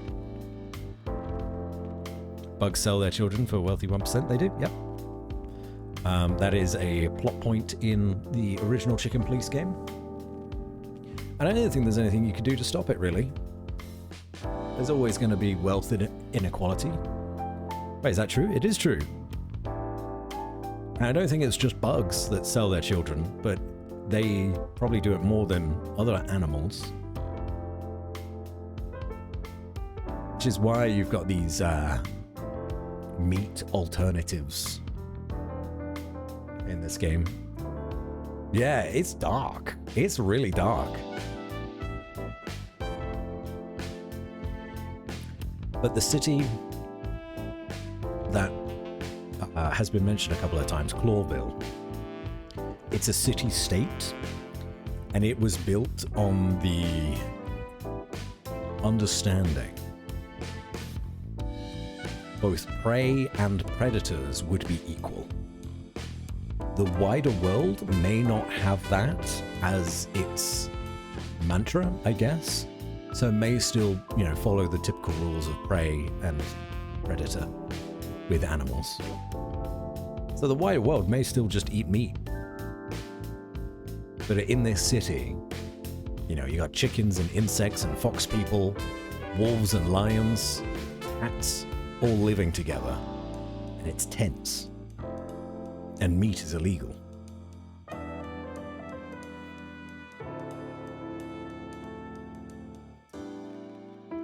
Bugs sell their children for a wealthy 1%. They do, yep. That is a plot point in the original Chicken Police game. And I don't think there's anything you can do to stop it, really. There's always going to be wealth inequality. Wait, is that true? It is true. And I don't think it's just bugs that sell their children, but they probably do it more than other animals. Which is why you've got these meat alternatives in this game. Yeah, it's dark. It's really dark. But the city that has been mentioned a couple of times, Clawville, it's a city-state, and it was built on the understanding both prey and predators would be equal. The wider world may not have that as its mantra, I guess, so it may still, follow the typical rules of prey and predator with animals. So the wider world may still just eat meat. But in this city, you got chickens and insects and fox people, wolves and lions, cats, all living together. And it's tense. And meat is illegal.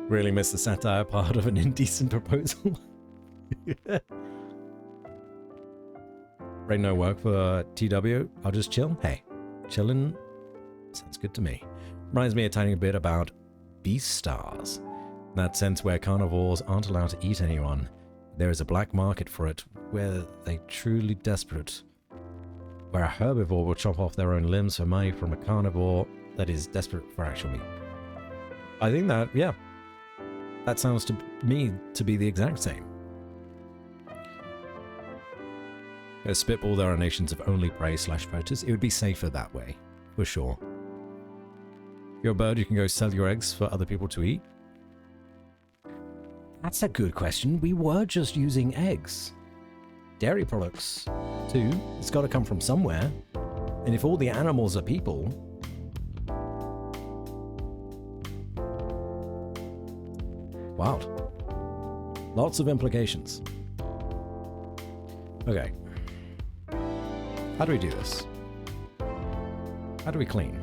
Really miss the satire part of an indecent proposal. Right, no work for TW. I'll just chill. Hey, chillin' sounds good to me. Reminds me a tiny bit about beast stars. That sense where carnivores aren't allowed to eat anyone. There is a black market for it where they truly desperate. Where a herbivore will chop off their own limbs for money from a carnivore that is desperate for actual meat. I think that, yeah. That sounds to me to be the exact same. A spitball, there are nations of only prey / predators. It would be safer that way, for sure. If you're a bird, you can go sell your eggs for other people to eat. That's a good question. We were just using eggs. Dairy products, too. It's got to come from somewhere. And if all the animals are people, wild. Lots of implications. Okay. How do we do this? How do we clean?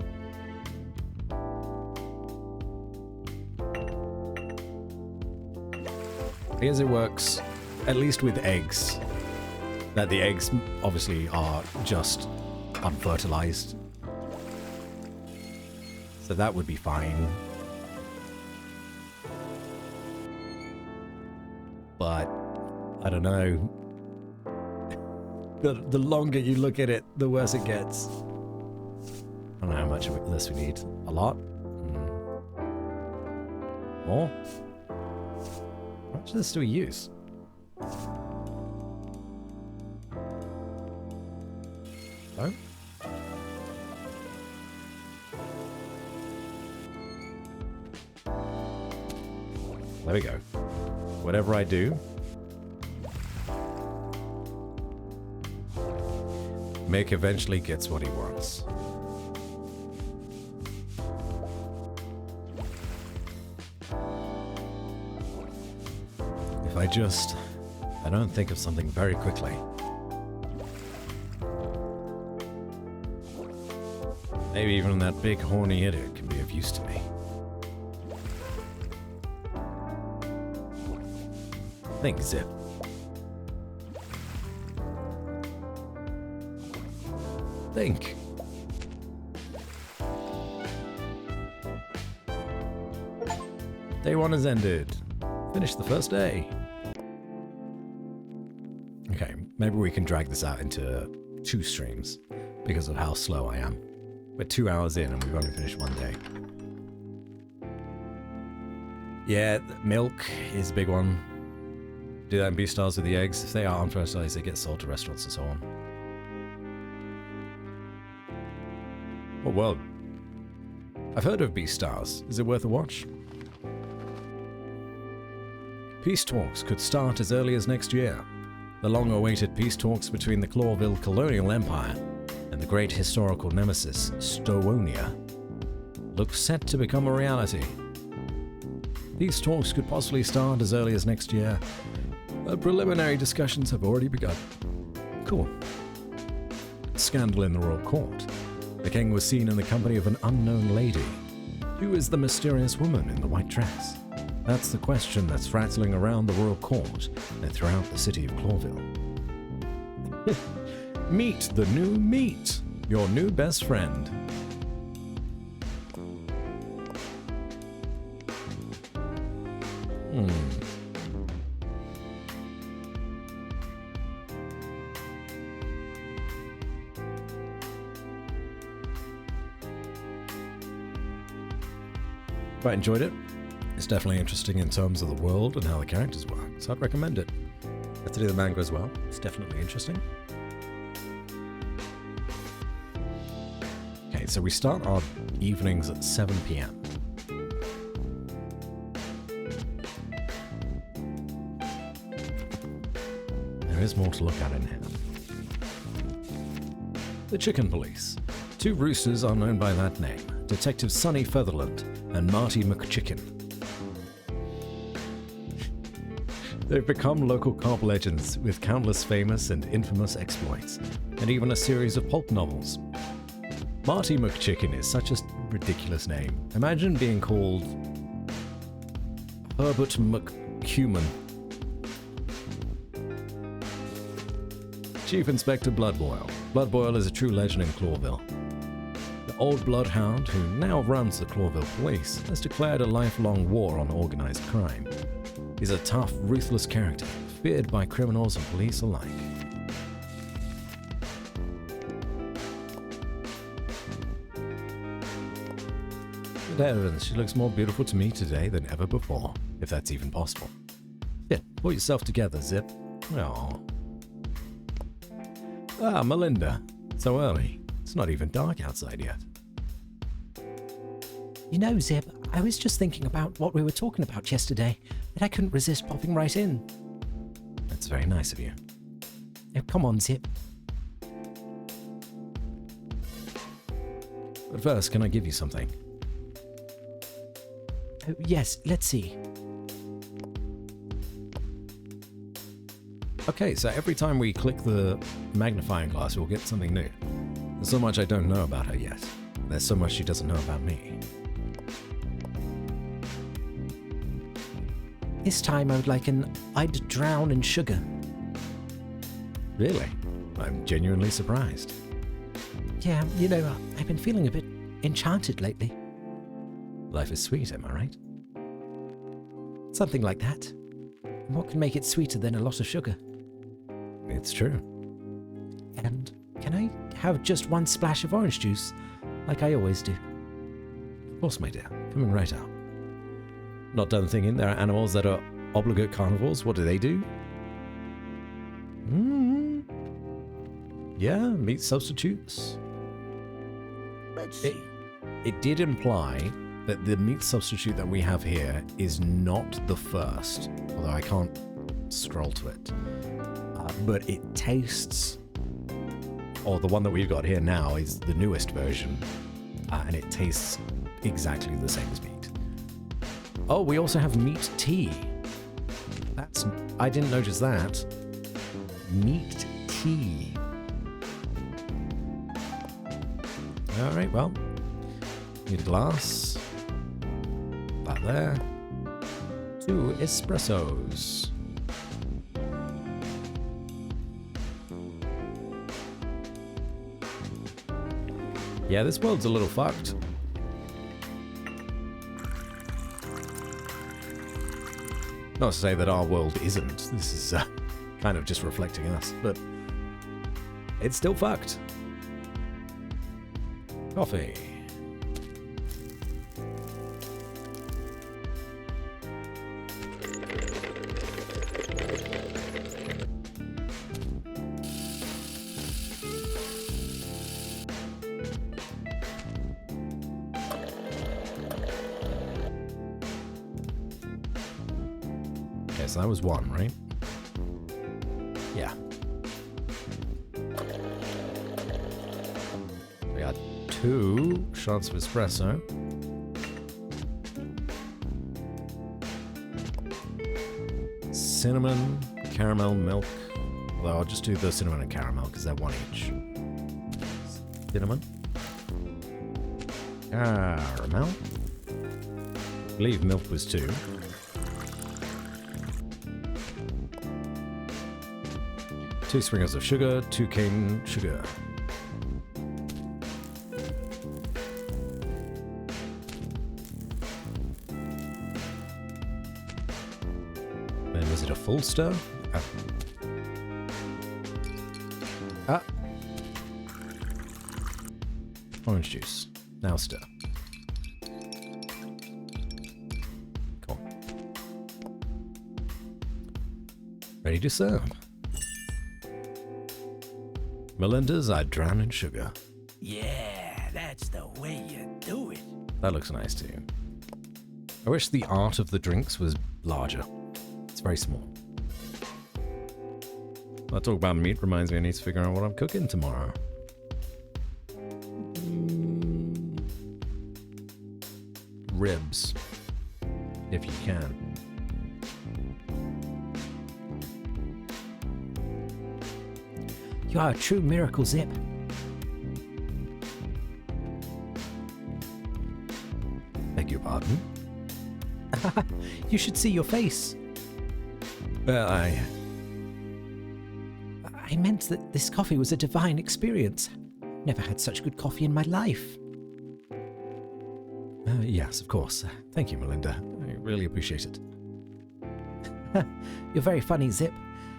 I guess it works, at least with eggs. That the eggs obviously are just unfertilized. So that would be fine. But I don't know. The longer you look at it, the worse it gets. I don't know how much of this we need. A lot? More? How much of this do we use? No? There we go. Whatever I do, Mick eventually gets what he wants. If I don't think of something very quickly. Maybe even that big horny idiot can be of use to me. Think, Zip. Think. Day 1 has ended. Finish the first day. Okay, maybe we can drag this out into 2 streams because of how slow I am. We're 2 hours in and we've only finished 1 day. Yeah, milk is a big one. Do that in B-stars with the eggs. If they are unfertilized, they get sold to restaurants and so on. What world? I've heard of B-stars. Is it worth a watch? Peace talks could start as early as next year. The long-awaited peace talks between the Clawville colonial empire and the great historical nemesis, Stowonia, look set to become a reality. These talks could possibly start as early as next year, but preliminary discussions have already begun. Cool. Scandal in the royal court. The king was seen in the company of an unknown lady. Who is the mysterious woman in the white dress? That's the question that's rattling around the royal court and throughout the city of Clawville. Meet the new meat, your new best friend. Quite enjoyed it. It's definitely interesting in terms of the world and how the characters work, so I'd recommend it. Have to do the manga as well. It's definitely interesting. Okay, so we start our evenings at 7 PM. There is more to look at in here. The Chicken Police. 2 roosters are known by that name. Detective Sonny Featherland and Marty McChicken. They've become local cop legends with countless famous and infamous exploits, and even a series of pulp novels. Marty McChicken is such a ridiculous name. Imagine being called Herbert McCuman. Chief Inspector Bloodboil. Bloodboil is a true legend in Clawville. The old bloodhound, who now runs the Clawville police, has declared a lifelong war on organized crime. He's a tough, ruthless character, feared by criminals and police alike. Good heavens, she looks more beautiful to me today than ever before, if that's even possible. Yeah, pull yourself together, Zip. Oh. Ah, Melinda. So early. It's not even dark outside yet. You know, Zip, I was just thinking about what we were talking about yesterday, and I couldn't resist popping right in. That's very nice of you. Oh, come on, Zip. But first, can I give you something? Oh, yes, let's see. Okay, so every time we click the magnifying glass, we'll get something new. There's so much I don't know about her yet. There's so much she doesn't know about me. This time I would like an I'd drown in sugar. Really? I'm genuinely surprised. Yeah, I've been feeling a bit enchanted lately. Life is sweet, am I right? Something like that. And what can make it sweeter than a lot of sugar? It's true. And can I have just one splash of orange juice, like I always do? Of course, my dear. Coming right up. Not done thinking there are animals that are obligate carnivores. What do they do? Yeah, meat substitutes. Let's see. It did imply that the meat substitute that we have here is not the first, although I can't scroll to it. But it tastes, or the one that we've got here now is the newest version, and it tastes exactly the same as meat. Oh, we also have meat tea. I didn't notice that. Meat tea. All right, well, need a glass. That there. 2 espressos. Yeah, this world's a little fucked. Not to say that our world isn't. This is kind of just reflecting us, but it's still fucked. Coffee. Okay, so that was 1, right? Yeah. We got 2 shots of espresso. Cinnamon, caramel, milk. Although I'll just do the cinnamon and caramel because they're 1 each. Cinnamon. Caramel. I believe milk was 2. Two sprinkles of sugar, 2 cane sugar. Then was it a full stir? Ah. Orange juice. Now stir. Cool. Ready to serve. Melinda's I'd drown in sugar. Yeah, that's the way you do it. That looks nice too. I wish the art of the drinks was larger. It's very small. That talk about meat reminds me I need to figure out what I'm cooking tomorrow. Ribs. If you can. You are a true miracle, Zip. Beg your pardon? You should see your face. Well, I meant that this coffee was a divine experience. Never had such good coffee in my life. Yes, of course. Thank you, Melinda. I really appreciate it. You're very funny, Zip.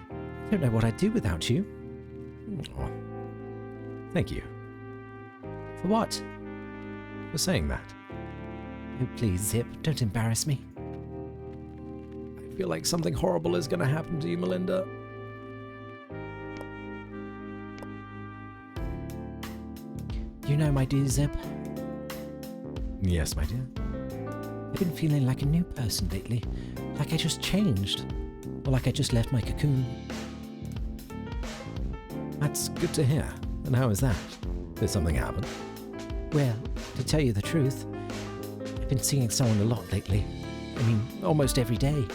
I don't know what I'd do without you. Oh, thank you For what? for saying that. Oh, please, Zip, don't embarrass me. I feel like something horrible is going to happen to you, Melinda. You know, my dear Zip, Yes, my dear. I've been feeling like a new person lately. Like I just changed. Or like I just left my cocoon. That's good to hear. And how is that? Did something happen? Well, to tell you the truth, I've been seeing someone a lot lately. I mean, almost every day.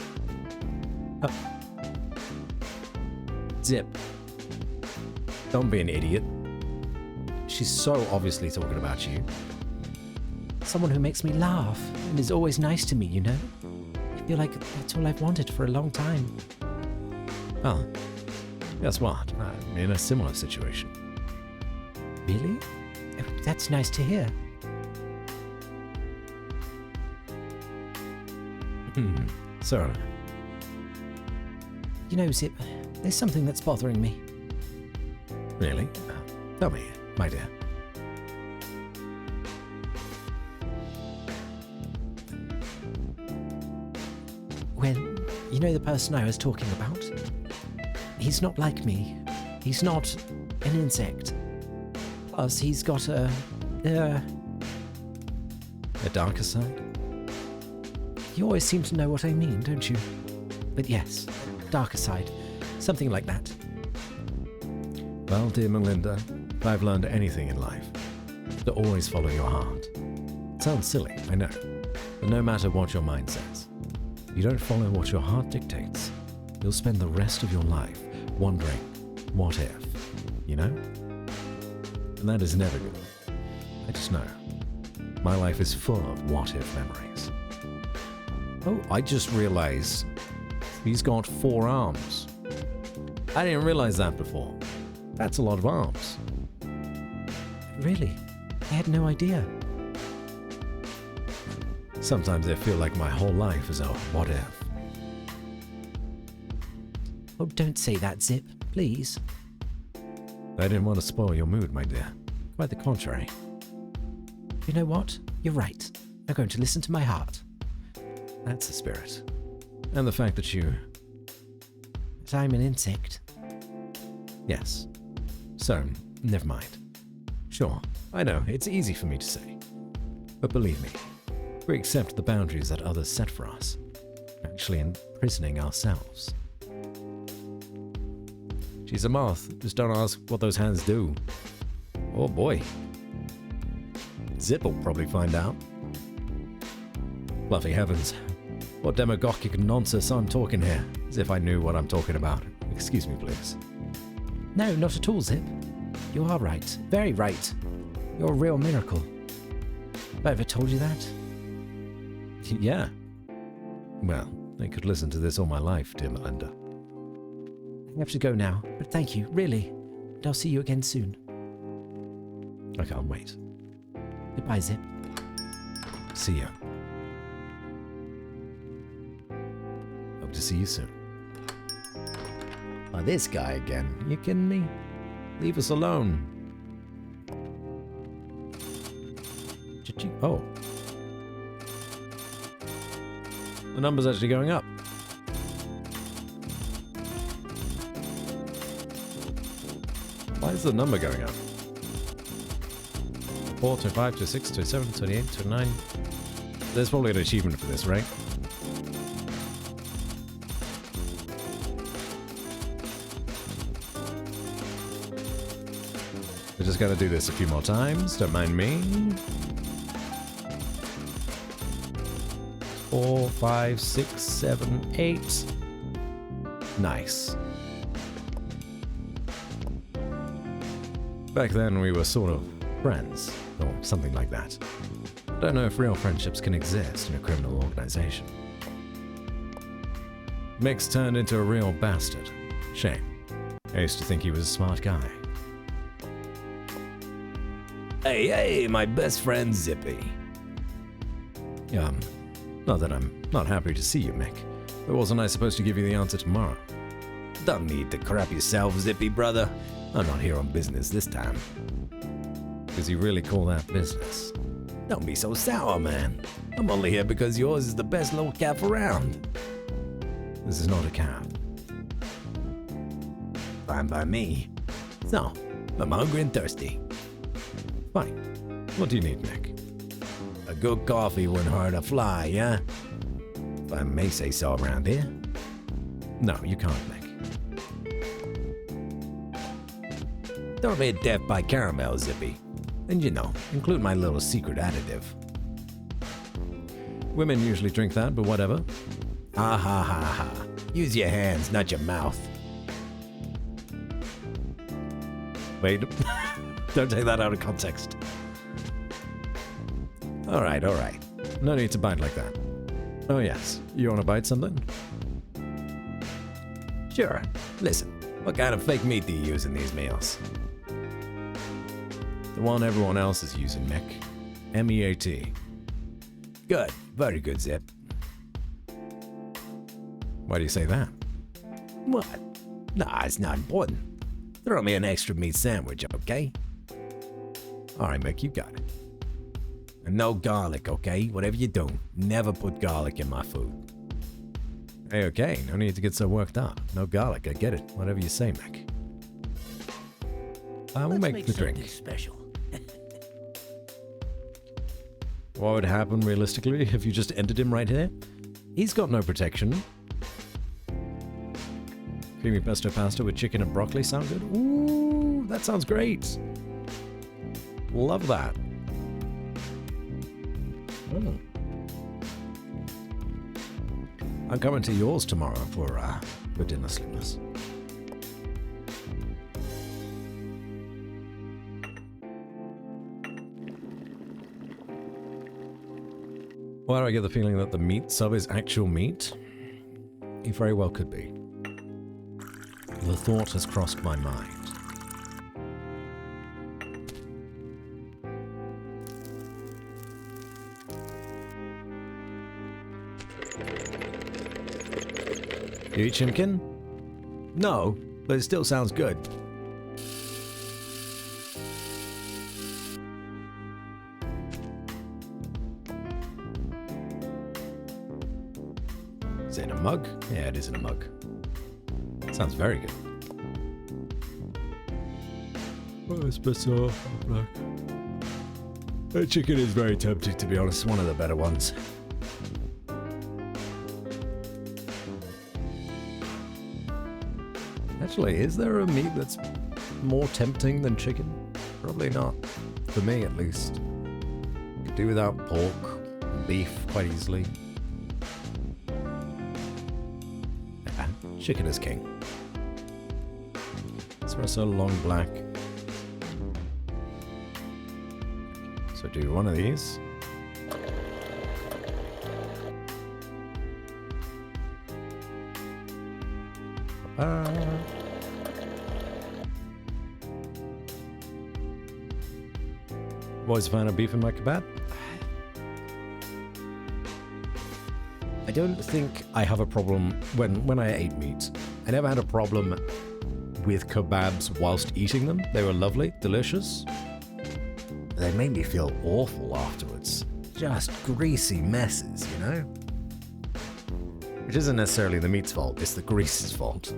Zip. Don't be an idiot. She's so obviously talking about you. Someone who makes me laugh and is always nice to me, you know? I feel like that's all I've wanted for a long time. Oh, guess what? I'm in a similar situation. Really? Oh, that's nice to hear. So, You know, Zip, there's something that's bothering me. really? Tell me, my dear. Well, you know the person I was talking about? He's not like me. He's not an insect. Plus, he's got a darker side? You always seem to know what I mean, don't you? But yes, darker side. Something like that. Well, dear Melinda, if I've learned anything in life, to always follow your heart. It sounds silly, I know. But no matter what your mind says, if you don't follow what your heart dictates, you'll spend the rest of your life wondering, what if? You know? And that is never good. I just know. My life is full of what if memories. Oh, I just realized he's got 4 arms. I didn't realize that before. That's a lot of arms. Really? I had no idea. Sometimes I feel like my whole life is a what if. Oh, don't say that, Zip, please. I didn't want to spoil your mood, my dear. Quite the contrary. You know what? You're right. I'm going to listen to my heart. That's the spirit. And the fact that you... But I'm an insect. Yes. So, never mind. Sure, I know, it's easy for me to say. But believe me, if we accept the boundaries that others set for us, we're actually imprisoning ourselves. She's a moth. Just don't ask what those hands do. Oh boy. Zip will probably find out. Fluffy heavens. What demagogic nonsense I'm talking here. As if I knew what I'm talking about. Excuse me, please. No, not at all, Zip. You are right. Very right. You're a real miracle. Have I ever told you that? Yeah. Well, I could listen to this all my life, dear Melinda. I have to go now, but thank you, really. And I'll see you again soon. I can't wait. Goodbye, Zip. See you. Hope to see you soon. Oh, this guy again. You kidding me? Leave us alone. Oh. The number's actually going up. Why is the number going up? 4, 25, 26, 27, 28, 29. There's probably an achievement for this, right? We're just gonna do this a few more times, don't mind me. 4, 5, 6, 7, 8. Nice. Back then we were sort of friends, or something like that. Don't know if real friendships can exist in a criminal organization. Mick's turned into a real bastard. Shame. I used to think he was a smart guy. Hey, my best friend Zippy. Not that I'm not happy to see you, Mick. But wasn't I supposed to give you the answer tomorrow? Don't need to crap yourself, Zippy, brother. I'm not here on business this time. Because you really call that business? Don't be so sour, man. I'm only here because yours is the best little calf around. This is not a calf. Fine by me. So, I'm hungry and thirsty. Fine. What do you need, Mick? A good coffee wouldn't hurt a fly, yeah? If I may say so around here. No, you can't, Mick. Don't be deaf by caramel, Zippy. And you know, include my little secret additive. Women usually drink that, but whatever. Ha ha ha ha. Use your hands, not your mouth. Wait. Don't take that out of context. Alright, alright. No need to bite like that. Oh yes, you want to bite something? Sure. Listen, what kind of fake meat do you use in these meals? The one everyone else is using, Mick. M-E-A-T. Good. Very good, Zip. Why do you say that? What? Nah, it's not important. Throw me an extra meat sandwich, okay? Alright, Mick, you got it. And no garlic, okay? Whatever you do, never put garlic in my food. Hey, okay, no need to get so worked up. No garlic, I get it. Whatever you say, Mick. We'll Let's make the drink. something special. What would happen realistically if you just ended him right here? He's got no protection. Creamy pesto pasta with chicken and broccoli sound good? Ooh, that sounds great. Love that. Mm. I'm coming to yours tomorrow for dinner, Sleepless. Why do I get the feeling that the meat sub is actual meat? It very well could be. The thought has crossed my mind. You eat chimkin? No, but it still sounds good. Is it in a mug? Yeah, it is in a mug. Sounds very good. Espresso, black. The chicken is very tempting, to be honest. One of the better ones. Actually, is there a meat that's more tempting than chicken? Probably not. For me, at least. Could do without pork, beef quite easily. Chicken is king. Espresso long black. So do one of these. Always a fan of beef in my kebab. I don't think I have a problem when I ate meat. I never had a problem with kebabs whilst eating them. They were lovely, delicious. They made me feel awful afterwards. Just greasy messes, you know? Which isn't necessarily the meat's fault, it's the grease's fault.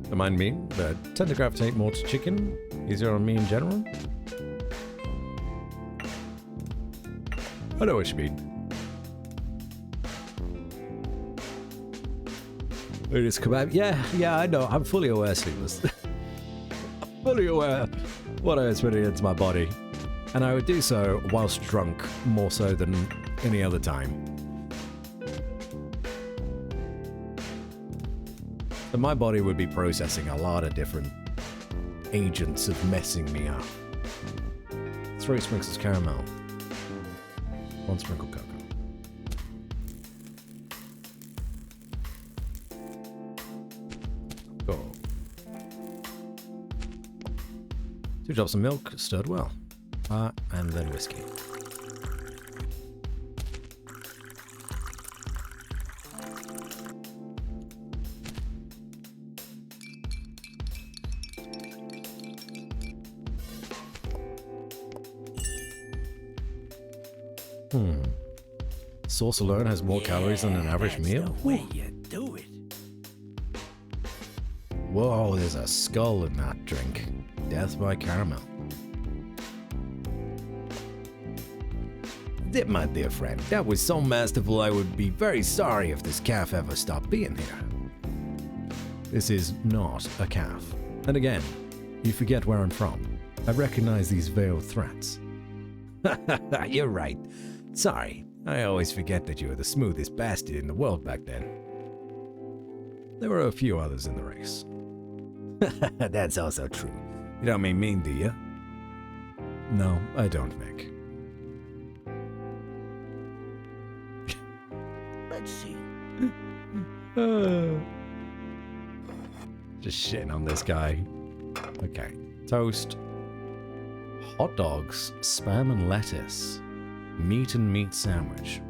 Don't mind me, but I tend to gravitate more to chicken. Easier on me in general. I know what you mean. It is kebab. Yeah, I know. I'm fully aware, Sleepless. I'm fully aware what I was putting into my body. And I would do so whilst drunk, more so than any other time. But my body would be processing a lot of different agents of messing me up. 3 sprinkles caramel. 1 sprinkle cocoa. Cool. 2 drops of milk, stirred well. And then whiskey. Sauce alone has more calories than an average meal? The way you do it. Whoa, there's a skull in that drink. Death by caramel. Dip, my dear friend, that was so masterful I would be very sorry if this calf ever stopped being here. this is not a calf. And again, you forget where I'm from. I recognize these veiled threats. You're right. Sorry, I always forget that you were the smoothest bastard in the world back then. There were a few others in the race. That's also true. You don't mean me, do you? No, I don't, Nick. Let's see. Just shitting on this guy. Okay. Toast. Hot dogs, spam and lettuce. Meat and meat sandwich.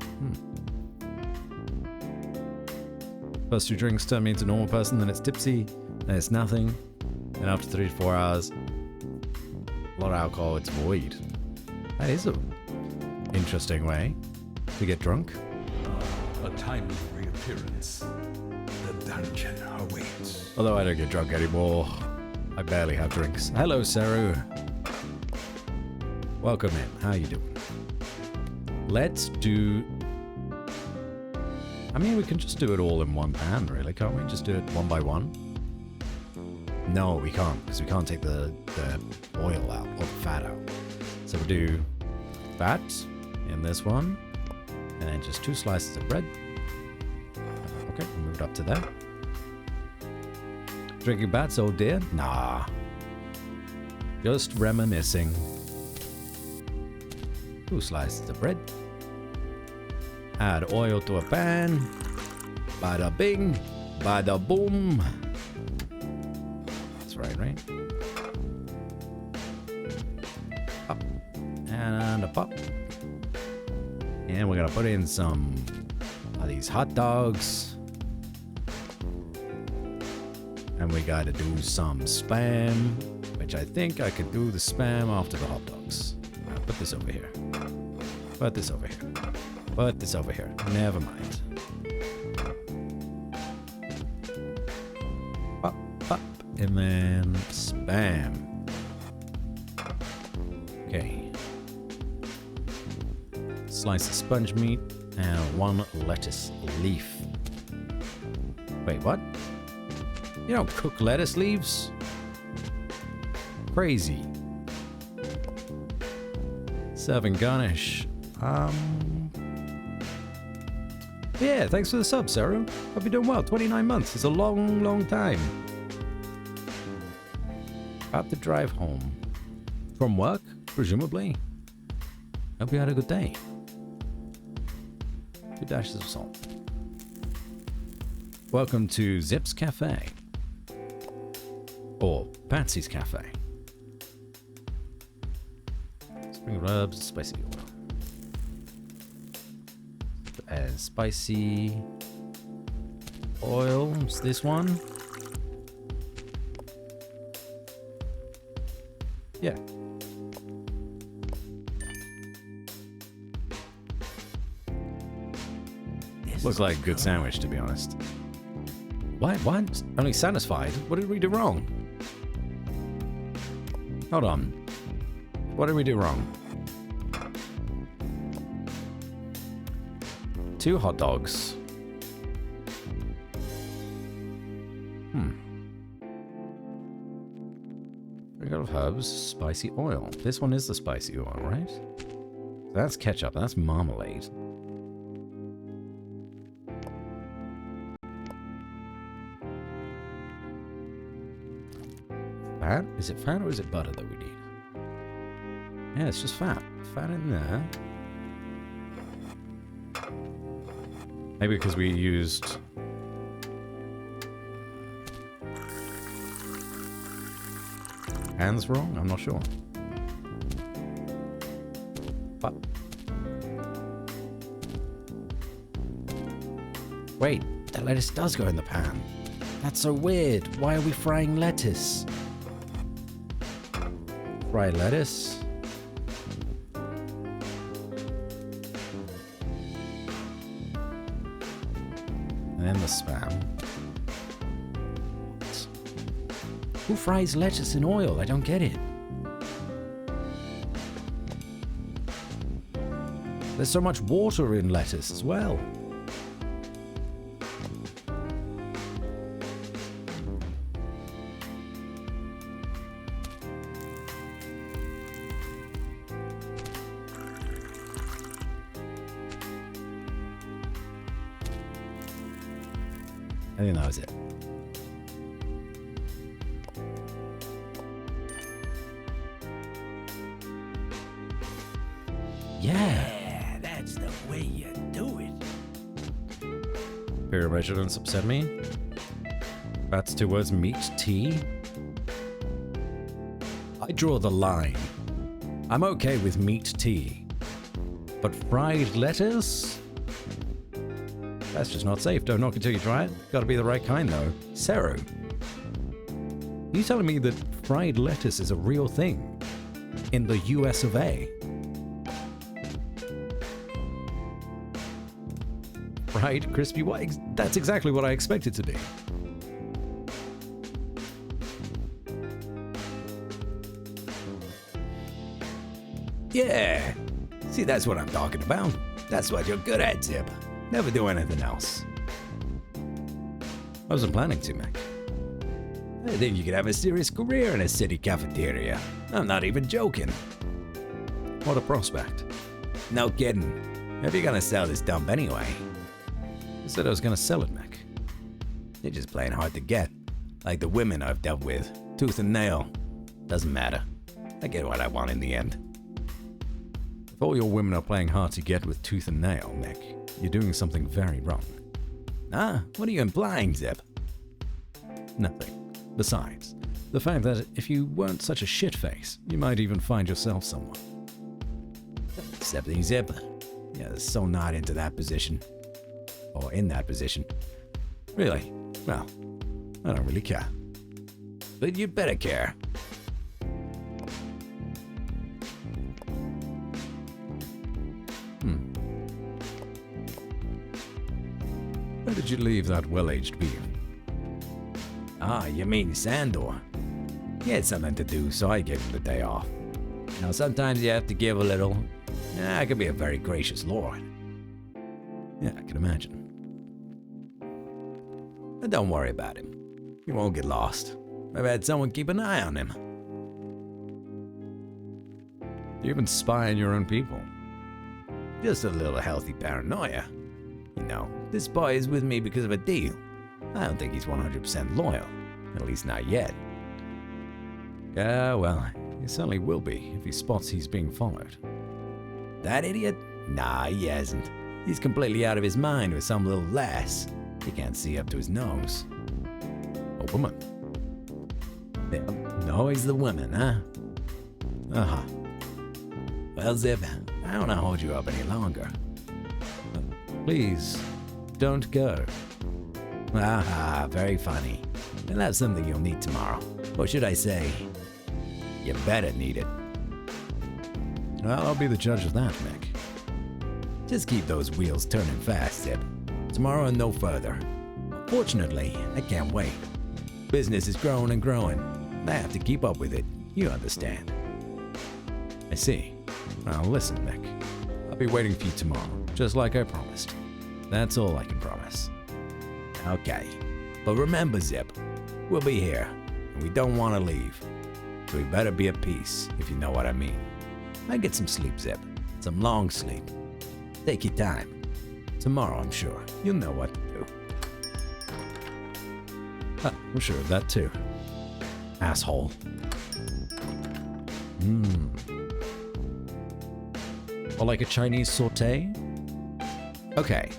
First 2 drinks turn me into a normal person, then it's tipsy, then it's nothing. And after 3 to 4 hours, a lot of alcohol, it's void. That is an interesting way to get drunk. A timely reappearance. The dungeon awaits. Although I don't get drunk anymore. I barely have drinks. Hello, Saru. Welcome in. How you doing? Let's do... I mean, we can just do it all in one pan, really, can't we? Just do it one by one. No, we can't, because we can't take the oil out, or the fat out. So we'll do fat in this one, and then just 2 slices of bread. Okay, we'll move it up to there. Drinking bats, oh dear? Nah. Just reminiscing. 2 slices of bread. Add oil to a pan. Bada bing, bada boom. That's right? Pop. And a pop. And we're gonna put in some of these hot dogs. And we gotta do some spam, which I think I could do the spam after the hot dogs. I'll put this over here. Put this over here. Put this over here. Never mind. Pop, pop, and then spam. Okay. Slice of sponge meat and 1 lettuce leaf. Wait, what? You don't cook lettuce leaves? Crazy. Serving garnish. Yeah, thanks for the sub, Sarah. Hope you're doing well. 29 months is a long, long time. About to drive home. From work, presumably. Hope you had a good day. 2 dashes of salt. Welcome to Zip's Cafe. Or Patsy's Cafe. Spring rubs, spicy oil. And spicy oil. Is this one? Yeah. Looks like a good sandwich, to be honest. What? Only satisfied? What did we do wrong? Hold on. What did we do wrong? 2 hot dogs. Bring out of herbs, spicy oil. This one is the spicy oil, right? That's ketchup, that's marmalade. Fat? Is it fat or is it butter that we need? Yeah, it's just fat. Fat in there. Maybe because we used... hands wrong? I'm not sure. But... wait, the lettuce does go in the pan. That's so weird. Why are we frying lettuce? Fry lettuce. And then the spam. Who fries lettuce in oil? I don't get it. There's so much water in lettuce as well. think that was it. Yeah, that's the way you do it. Imperial residents upset me. That's two words, meat tea. I draw the line. I'm okay with meat tea. But fried lettuce? That's just not safe. Don't knock until you try it. Gotta be the right kind though. Seru. You telling me that fried lettuce is a real thing in the US of A? Fried, crispy, what? That's exactly what I expect it to be. Yeah. See, that's what I'm talking about. That's what you're good at, Zip. Never do anything else. I wasn't planning to, Mac. I think you could have a serious career in a city cafeteria. I'm not even joking. What a prospect. No kidding. If you're gonna sell this dump anyway, I said I was gonna sell it, Mac. you're just plain hard to get. Like the women I've dealt with. Tooth and nail. Doesn't matter. I get what I want in the end. If all your women are playing hard to get with tooth and nail, Nick, you're doing something very wrong. Ah, what are you implying, Zip? Nothing. Besides, the fact that if you weren't such a shitface, you might even find yourself someone. Excepting Zip. Yeah, so not into that position. Or in that position. Really? Well, I don't really care. But you'd better care. Where did you leave that well-aged beef? Ah, you mean Sandor? He had something to do, so I gave him the day off. Now, sometimes you have to give a little. I can be a very gracious lord. Yeah, I can imagine. But don't worry about him. He won't get lost. I've had someone keep an eye on him. You even spy on your own people. Just a little healthy paranoia. You know, this boy is with me because of a deal. I don't think he's 100% loyal. At least not yet. Yeah, well, he certainly will be if he spots he's being followed. That idiot? Nah, he hasn't. He's completely out of his mind with some little lass. He can't see up to his nose. A woman? Always the woman, huh? Uh-huh. Well, Zip, I don't want to hold you up any longer. Please, don't go. Aha, very funny. And that's something you'll need tomorrow. Or should I say, you better need it. Well, I'll be the judge of that, Mick. Just keep those wheels turning fast, Zip. Tomorrow and no further. Fortunately, I can't wait. Business is growing and growing. I have to keep up with it. You understand. I see. Well, listen, Mick. I'll be waiting for you tomorrow, just like I promised. That's all I can promise. Okay. But remember, Zip, we'll be here, and we don't want to leave. So we better be at peace, if you know what I mean. I get some sleep, Zip. Some long sleep. Take your time. Tomorrow, I'm sure, you'll know what to do. I'm sure of that too. Asshole. Or like a Chinese saute? Okay.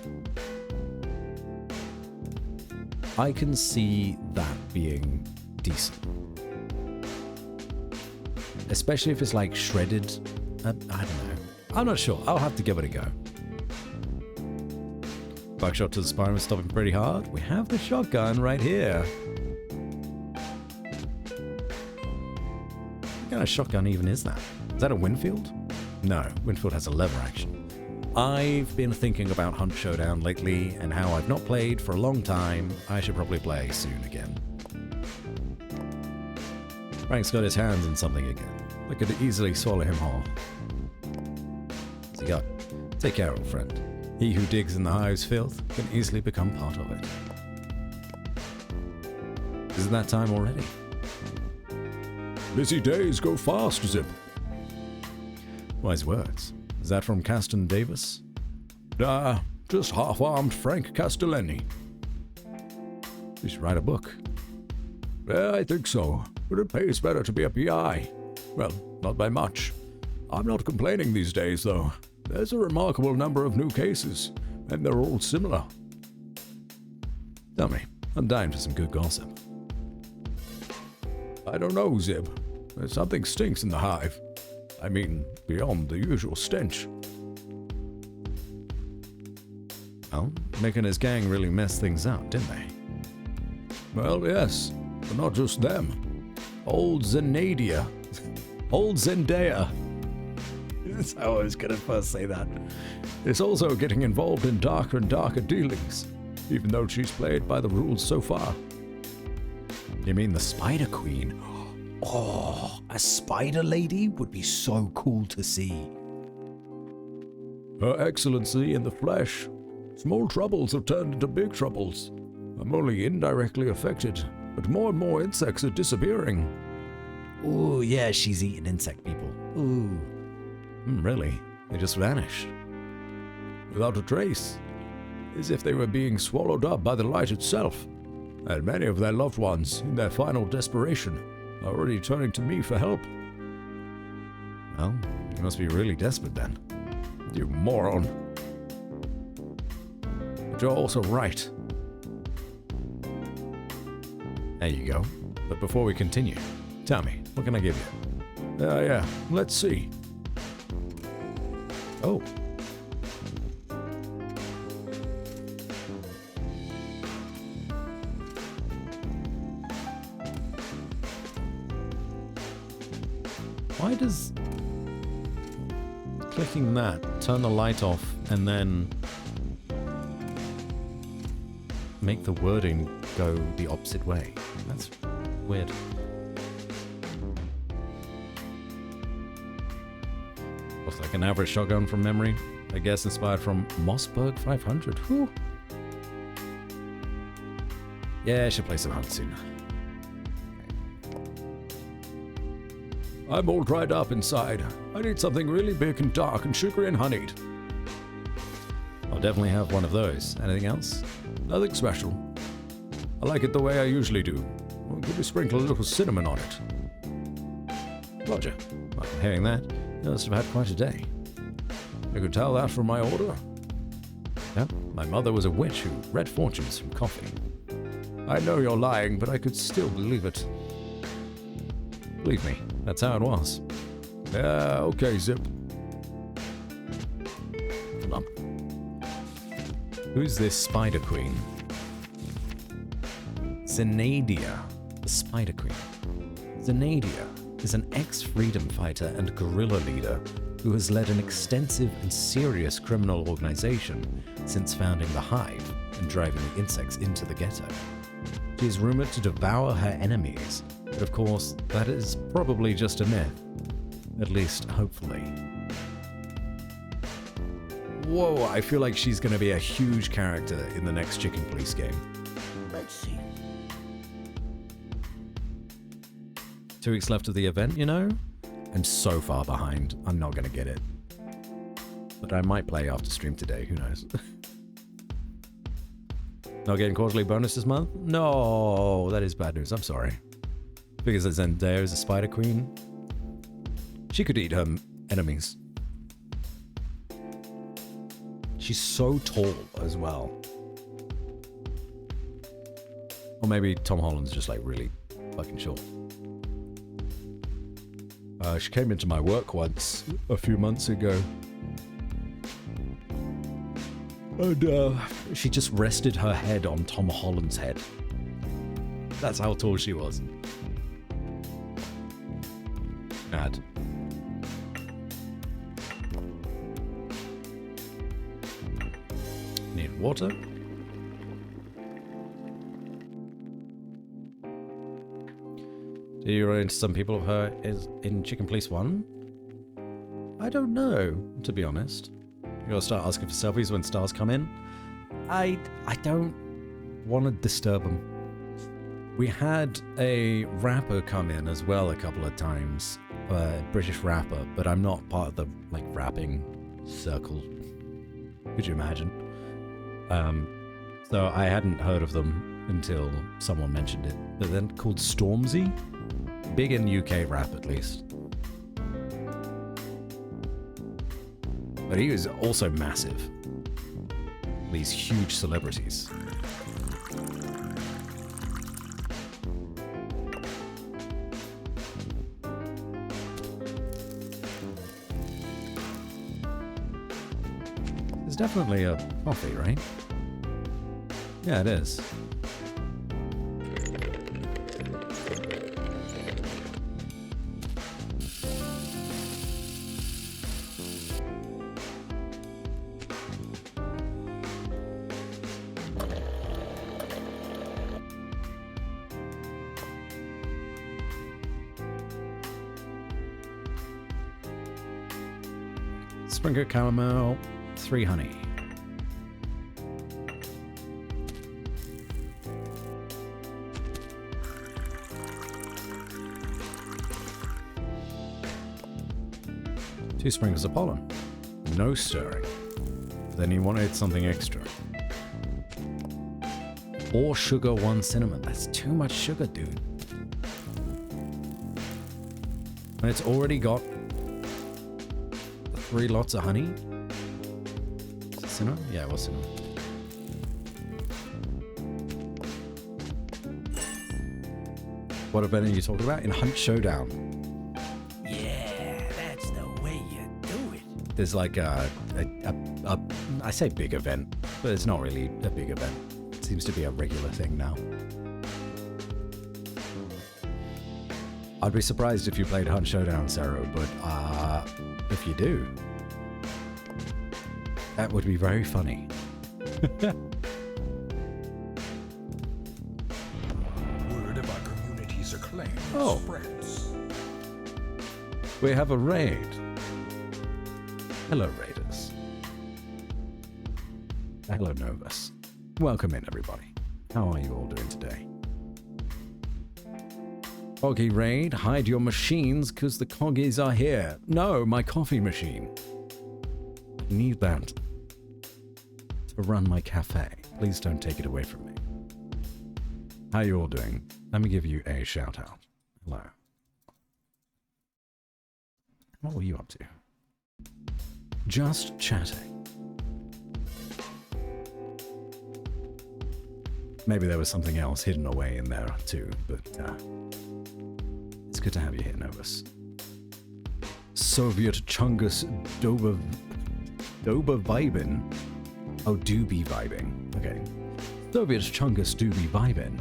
I can see that being decent. Especially if it's like shredded. I don't know. I'm not sure. I'll have to give it a go. Buckshot to the spine was stopping pretty hard. We have the shotgun right here. What kind of shotgun even is that? Is that a Winfield? No, Winfield has a lever action. I've been thinking about Hunt Showdown lately and how I've not played for a long time. I should probably play soon again. Frank's got his hands in something again. I could easily swallow him whole. What's he got? Take care, old friend. He who digs in the hive's filth can easily become part of it. Is it that time already? Busy days go fast, Zip. Wise words. Is that from Caston Davis? Just half-armed Frank Castellani. You should write a book. Yeah, I think so, but it pays better to be a PI. Well, not by much. I'm not complaining these days, though. There's a remarkable number of new cases, and they're all similar. Tell me, I'm dying for some good gossip. I don't know, Zib. Something stinks in the hive. I mean, beyond the usual stench. Well, Mick and his gang really messed things up, didn't they? Well, yes, but not just them. Old Zenadia. Old Zendaya. That's how I was gonna first say that. Is also getting involved in darker and darker dealings, even though she's played by the rules so far. You mean the Spider Queen? Oh, a spider lady would be so cool to see. Her Excellency in the flesh. Small troubles have turned into big troubles. I'm only indirectly affected, but more and more insects are disappearing. Ooh, yeah, she's eating insect people. Ooh. Really? They just vanished. Without a trace. As if they were being swallowed up by the light itself. And many of their loved ones, in their final desperation, are already turning to me for help. Well, you must be really desperate then. You moron. But you're also right. There you go. But before we continue, tell me, what can I give you? Yeah, let's see. Oh. Why does clicking that turn the light off and then make the wording go the opposite way? That's weird. Looks like an average shotgun from memory. I guess inspired from Mossberg 500. Whew. Yeah, I should play some hunt soon. I'm all dried up inside. I need something really big and dark and sugary and honeyed. I'll definitely have one of those. Anything else? Nothing special. I like it the way I usually do. Well, could you sprinkle a little cinnamon on it? Roger. Well, hearing that, you must have had quite a day. You could tell that from my order. Yeah, my mother was a witch who read fortunes from coffee. I know you're lying, but I could still believe it. Believe me, that's how it was. Yeah, okay, Zip. Hold on. Who's this Spider Queen? Zenadia, the Spider Queen. Zenadia is an ex-freedom fighter and guerrilla leader who has led an extensive and serious criminal organization since founding the Hive and driving the insects into the ghetto. She is rumored to devour her enemies, but of course, that is probably just a myth. At least, hopefully. Whoa, I feel like she's going to be a huge character in the next Chicken Police game. Let's see. 2 weeks left of the event, you know? I'm so far behind, I'm not going to get it. But I might play after stream today, who knows? Not getting quarterly bonus this month? No, that is bad news, I'm sorry. Because Zendaya is a Spider Queen. She could eat her enemies. She's so tall as well. Or maybe Tom Holland's just like really fucking short. She came into my work once, a few months ago. And she just rested her head on Tom Holland's head. That's how tall she was. Mad. Need water? Do you run into some people of her in Chicken Police 1? I don't know, to be honest. You gotta start asking for selfies when stars come in. I don't want to disturb them. We had a rapper come in as well a couple of times, a British rapper, but I'm not part of the like rapping circle. Could you imagine? So I hadn't heard of them, until someone mentioned it. But then called Stormzy? Big in UK rap, at least. But he was also massive. These huge celebrities. There's definitely a coffee, right? Yeah, it is. Sprinkle caramel, 3 honey. Two sprinkles of pollen. No stirring. Then you wanted something extra. 4 sugar, 1 cinnamon. That's too much sugar, dude. And it's already got 3 lots of honey. Is it cinnamon? Yeah, it was cinnamon. What event are you talking about? In Hunt Showdown. Yeah, that's the way you do it. There's like a I say big event, but it's not really a big event. It seems to be a regular thing now. I'd be surprised if you played Hunt Showdown, Sarah, but if you do, that would be very funny. Word of our community's acclaim spreads. We have a raid. Hello, Raiders. Hello, Novus. Welcome in, everybody. How are you all doing today? Coggy raid, hide your machines, because the coggies are here. No, my coffee machine. I need that to run my cafe. Please don't take it away from me. How are you all doing? Let me give you a shout out. Hello. What were you up to? Just chatting. Maybe there was something else hidden away in there too, but it's good to have you here, Novus. Soviet Chungus Doba vibin. Oh, do be vibing. Okay. Soviet Chungus do be vibin.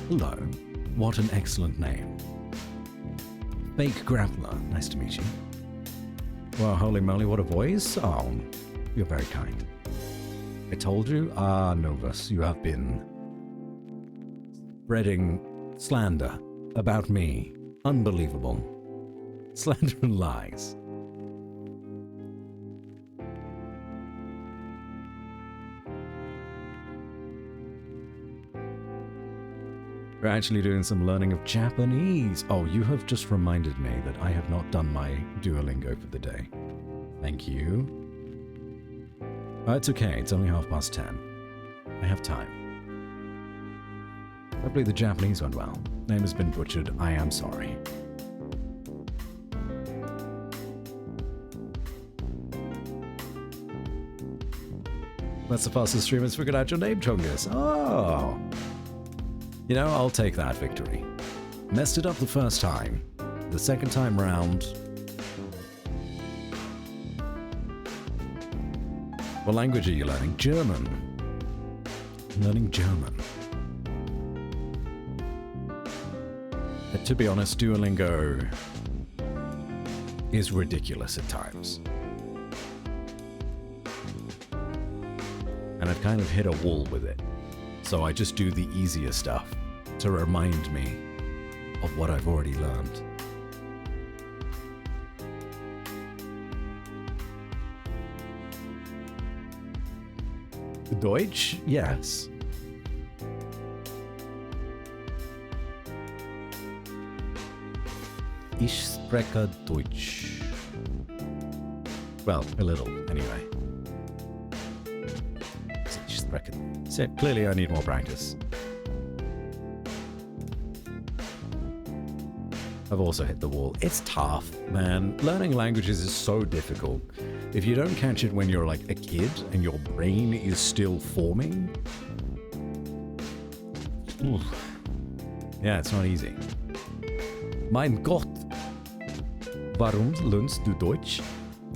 Hello. What an excellent name. Fake Grappler. Nice to meet you. Well, holy moly, what a voice. Oh, you're very kind. I told you, Novus, you have been spreading slander about me. Unbelievable. Slander and lies. We're actually doing some learning of Japanese. Oh, you have just reminded me that I have not done my Duolingo for the day. Thank you. It's okay, it's only 10:30. I have time. Hopefully the Japanese went well. Name has been butchered. I am sorry. That's the fastest stream that's figured out your name, Chungus. Oh! You know, I'll take that victory. Messed it up the first time. The second time round... What language are you learning? German. I'm learning German. But to be honest, Duolingo is ridiculous at times. And I've kind of hit a wall with it. So I just do the easier stuff to remind me of what I've already learned. Deutsch? Yes. Ich spreche Deutsch. Well, a little, anyway. Ich spreche. So clearly I need more practice. I've also hit the wall. It's tough, man. Learning languages is so difficult. If you don't catch it when you're like a kid and your brain is still forming, oof. Yeah, it's not easy. Mein Gott. Warum lernst du Deutsch?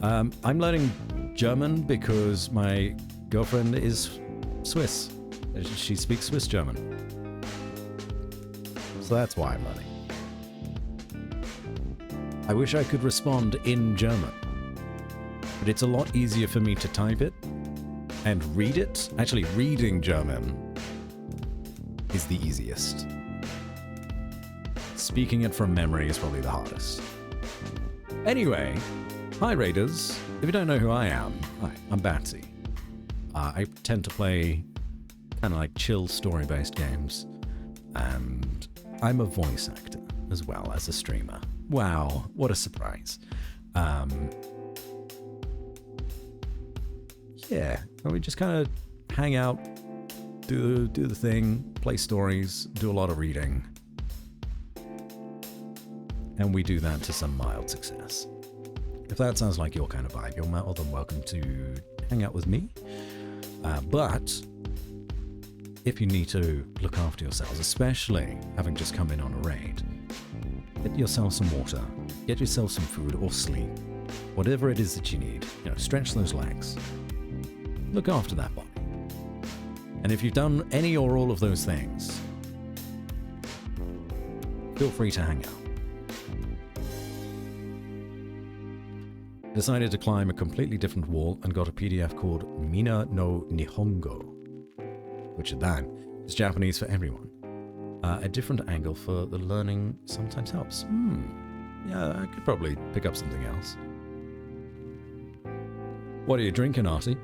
I'm learning German because my girlfriend is Swiss. She speaks Swiss German. So that's why I'm learning. I wish I could respond in German, but it's a lot easier for me to type it and read it. Actually, reading German is the easiest. Speaking it from memory is probably the hardest. Anyway, hi Raiders. If you don't know who I am, hi, I'm Batsy. I tend to play kind of like chill story-based games, and I'm a voice actor as well as a streamer. Wow, what a surprise. Yeah, we just kind of hang out, do the thing, play stories, do a lot of reading. And we do that to some mild success. If that sounds like your kind of vibe, you're more than welcome to hang out with me. But if you need to look after yourselves, especially having just come in on a raid, get yourself some water, get yourself some food or sleep, whatever it is that you need. You know, stretch those legs, look after that body. And if you've done any or all of those things, feel free to hang out. Decided to climb a completely different wall and got a PDF called Mina no Nihongo, which then is Japanese for everyone. A different angle for the learning sometimes helps. Yeah, I could probably pick up something else. What are you drinking, Artie?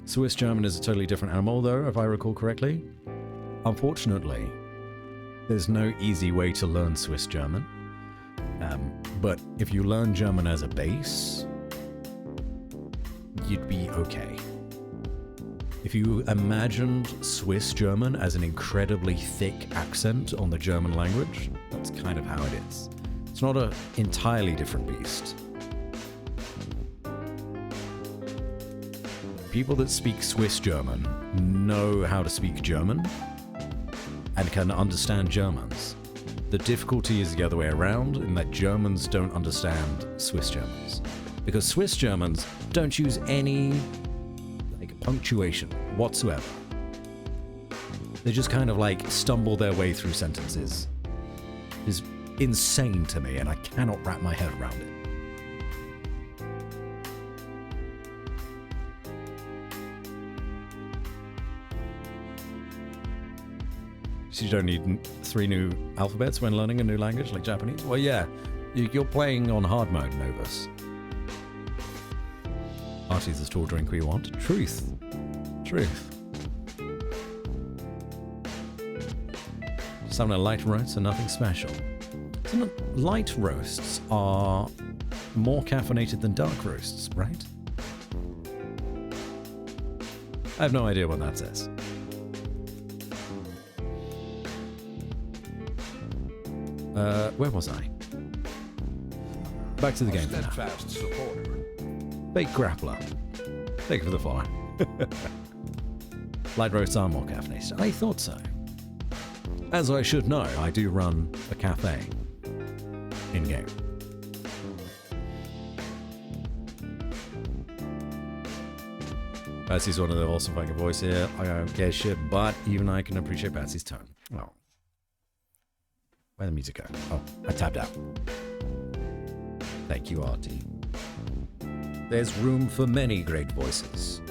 Swiss German is a totally different animal, though, if I recall correctly. Unfortunately, there's no easy way to learn Swiss German. But if you learn German as a base, you'd be okay. If you imagined Swiss German as an incredibly thick accent on the German language, that's kind of how it is. It's not an entirely different beast. People that speak Swiss German know how to speak German and can understand Germans. The difficulty is the other way around, in that Germans don't understand Swiss Germans. Because Swiss Germans don't use any punctuation whatsoever. They just kind of like stumble their way through sentences. It's insane to me, and I cannot wrap my head around it. So you don't need 3 new alphabets when learning a new language like Japanese? Well, yeah, you're playing on hard mode, Novus. Artie's the tall drink we want. Truth. Truth. Just having a light roast and nothing special. Light roasts are more caffeinated than dark roasts, right? I have no idea what that says. Where was I? Back to the game for now. Steadfast supporter. Baked grappler. Thank you for the follow. Light roasts are more caffeinated. I thought so. As I should know, I do run a cafe in-game. Batsy's one of the awesome fucking voice here. I don't care shit, but even I can appreciate Batsy's tone. Oh. Where'd the music go? Oh, I tapped out. Thank you, Artie. There's room for many great voices.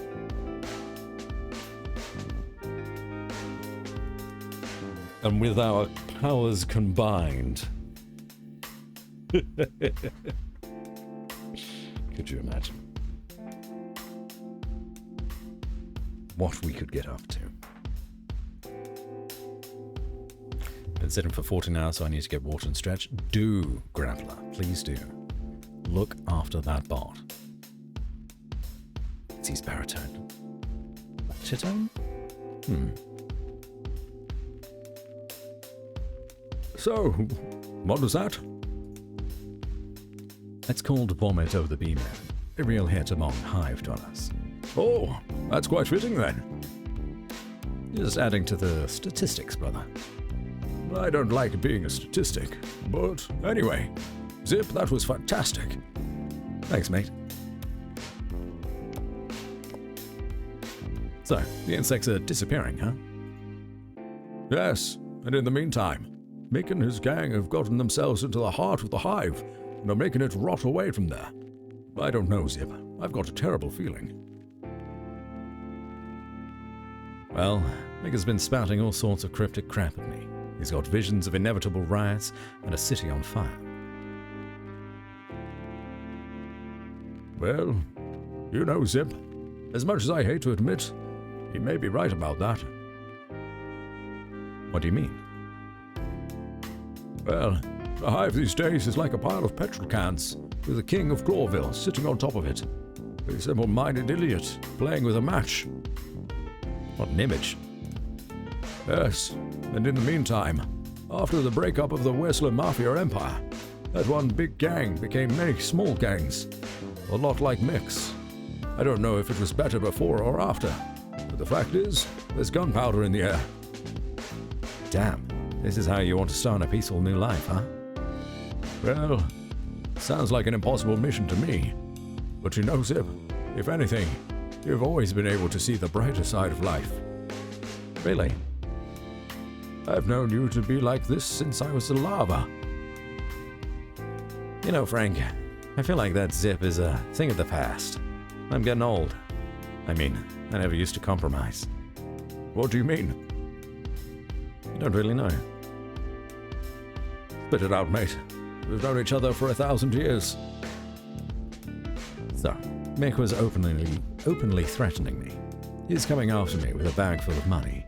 And with our powers combined... Could you imagine what we could get up to? Been sitting for 14 hours, so I need to get water and stretch. Do, Grappler, please do. Look after that bot. It's his baritone. Chitone? So, what was that? It's called Vomit Over the Beam, a real hit among hive dwellers. Oh, that's quite fitting then. Just adding to the statistics, brother. I don't like being a statistic, but anyway, Zip, that was fantastic. Thanks, mate. So, the insects are disappearing, huh? Yes, and in the meantime, Mick and his gang have gotten themselves into the heart of the hive and are making it rot away from there. I don't know, Zip. I've got a terrible feeling. Well, Mick has been spouting all sorts of cryptic crap at me. He's got visions of inevitable riots and a city on fire. Well, you know, Zip, as much as I hate to admit, he may be right about that. What do you mean? Well, the hive these days is like a pile of petrol cans, with the king of Clawville sitting on top of it. A simple-minded idiot playing with a match. What an image. Yes, and in the meantime, after the breakup of the Whistler Mafia Empire, that one big gang became many small gangs, a lot like Mick's. I don't know if it was better before or after, but the fact is, there's gunpowder in the air. Damn, this is how you want to start a peaceful new life, huh? Well, sounds like an impossible mission to me. But you know, Zip, if anything, you've always been able to see the brighter side of life. Really? I've known you to be like this since I was a larva. You know, Frank, I feel like that Zip is a thing of the past. I'm getting old. I mean, I never used to compromise. What do you mean? I don't really know. Spit it out, mate. We've known each other for 1,000 years. So, Mick was openly threatening me. He's coming after me with a bag full of money.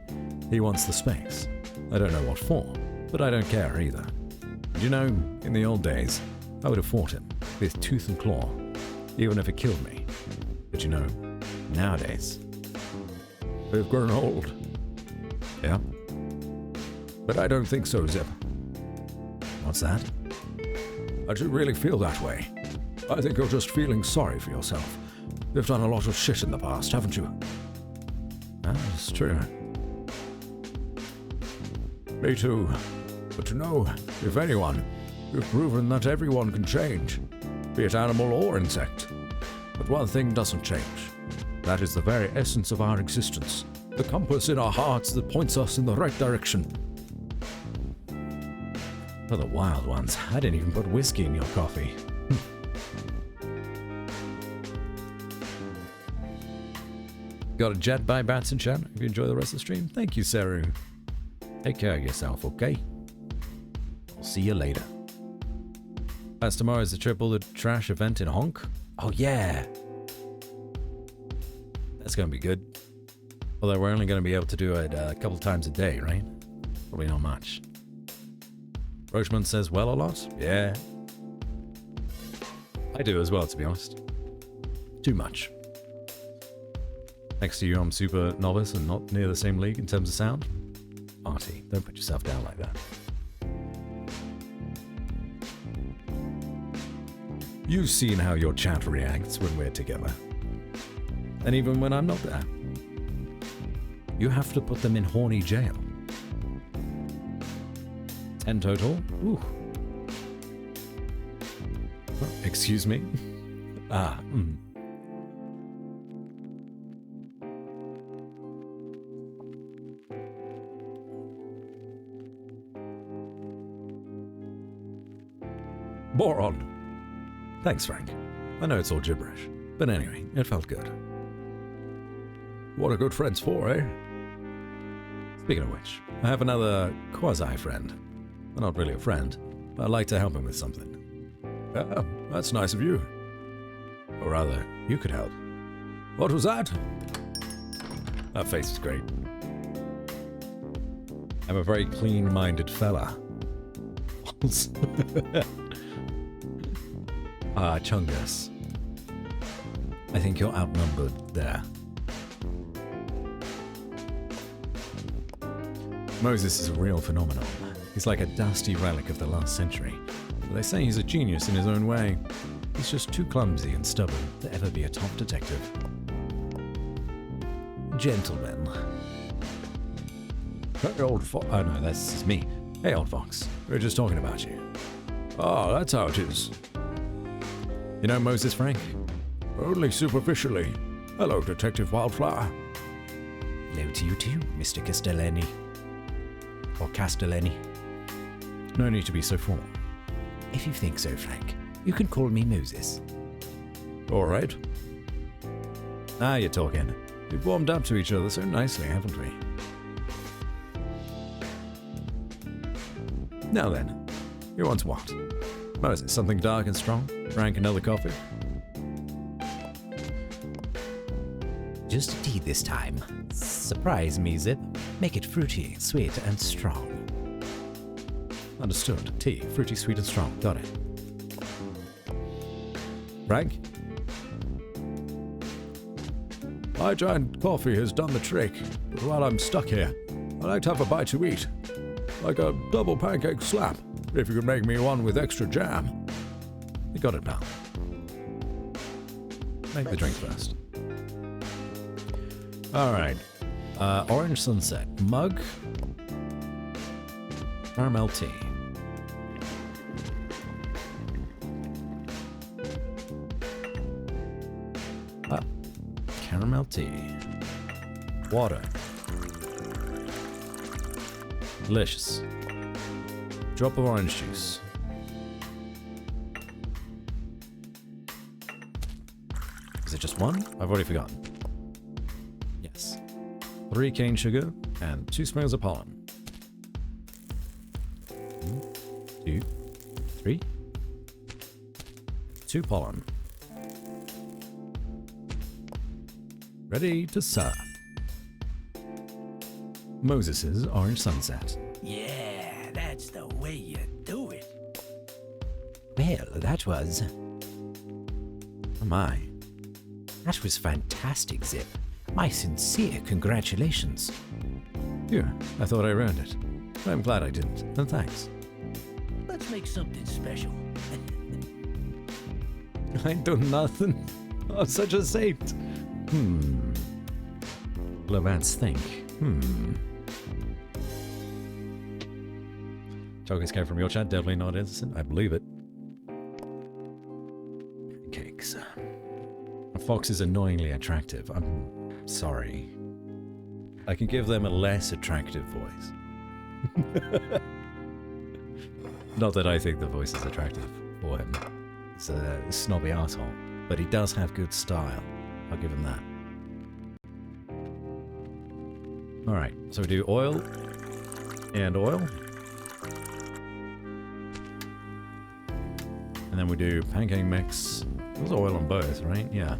He wants the space. I don't know what for, but I don't care either. And you know, in the old days, I would have fought him with tooth and claw, even if it killed me. But you know, nowadays, we've grown old. Yeah? But I don't think so, Zip. What's that? I do really feel that way. I think you're just feeling sorry for yourself. You've done a lot of shit in the past, haven't you? That's true. Me too. But you know, if anyone, you've proven that everyone can change, be it animal or insect. But one thing doesn't change. That is the very essence of our existence. The compass in our hearts that points us in the right direction. For the wild ones, I didn't even put whiskey in your coffee. Got a jet by Bats and Chat. If you enjoy the rest of the stream, thank you, Saru. Take care of yourself, okay? I'll see you later. As tomorrow is the Triple the Trash event in Honk. Oh yeah! That's gonna be good. Although we're only gonna be able to do it a couple times a day, right? Probably not much. Roachman says, well, a lot? Yeah. I do as well, to be honest. Too much. Next to you, I'm super novice and not near the same league in terms of sound. Artie, don't put yourself down like that. You've seen how your chat reacts when we're together. And even when I'm not there. You have to put them in horny jail. 10 total? Ooh. Oh, excuse me? Moron. Thanks, Frank. I know it's all gibberish, but anyway, it felt good. What are good friends for, eh? Speaking of which, I have another quasi-friend. Well, not really a friend, but I'd like to help him with something. That's nice of you. Or rather, you could help. What was that? That face is great. I'm a very clean-minded fella. Chungus. I think you're outnumbered there. Moses is a real phenomenon. He's like a dusty relic of the last century. But they say he's a genius in his own way. He's just too clumsy and stubborn to ever be a top detective. Gentlemen. Hey, old fox. Oh no, that's me. Hey, old fox. We were just talking about you. Ah, that's how it is. You know Moses Frank? Only superficially. Hello, Detective Wildflower. Hello to you too, Mr. Castellani. Or Castellani. No need to be so formal. If you think so, Frank, you can call me Moses. All right. Now you're talking. We've warmed up to each other so nicely, haven't we? Now then, who wants what? Moses, something dark and strong? Frank, another coffee? Just a tea this time. Surprise me, Zip. Make it fruity, sweet, and strong. Understood. Tea, fruity, sweet, and strong. Got it. Frank? My giant coffee has done the trick, but while I'm stuck here, I'd like to have a bite to eat. Like a double pancake slap, if you could make me one with extra jam. You got it, pal. Make the drink first. Alright. Orange Sunset. Mug. Caramel tea. Caramel tea. Water. Delicious. Drop of orange juice. Is it just one? I've already forgotten. Yes. 3 cane sugar and 2 smells of pollen. 1, 2, 3. 2 pollen. Ready to serve. Moses's Orange Sunset. Yeah, that's the way you do it. Well, that was... Oh my. That was fantastic, Zip. My sincere congratulations. Phew, I thought I ruined it. I'm glad I didn't, and thanks. Let's make something special. I ain't done nothing. I'm such a saint. Let's think. Tokens came from your chat, definitely not innocent. I believe it. Cakes. A fox is annoyingly attractive. I'm sorry. I can give them a less attractive voice. Not that I think the voice is attractive for him. He's a snobby asshole. But he does have good style. I'll give him that. Alright, so we do oil and oil. And then we do pancake mix. There's oil on both, right? Yeah.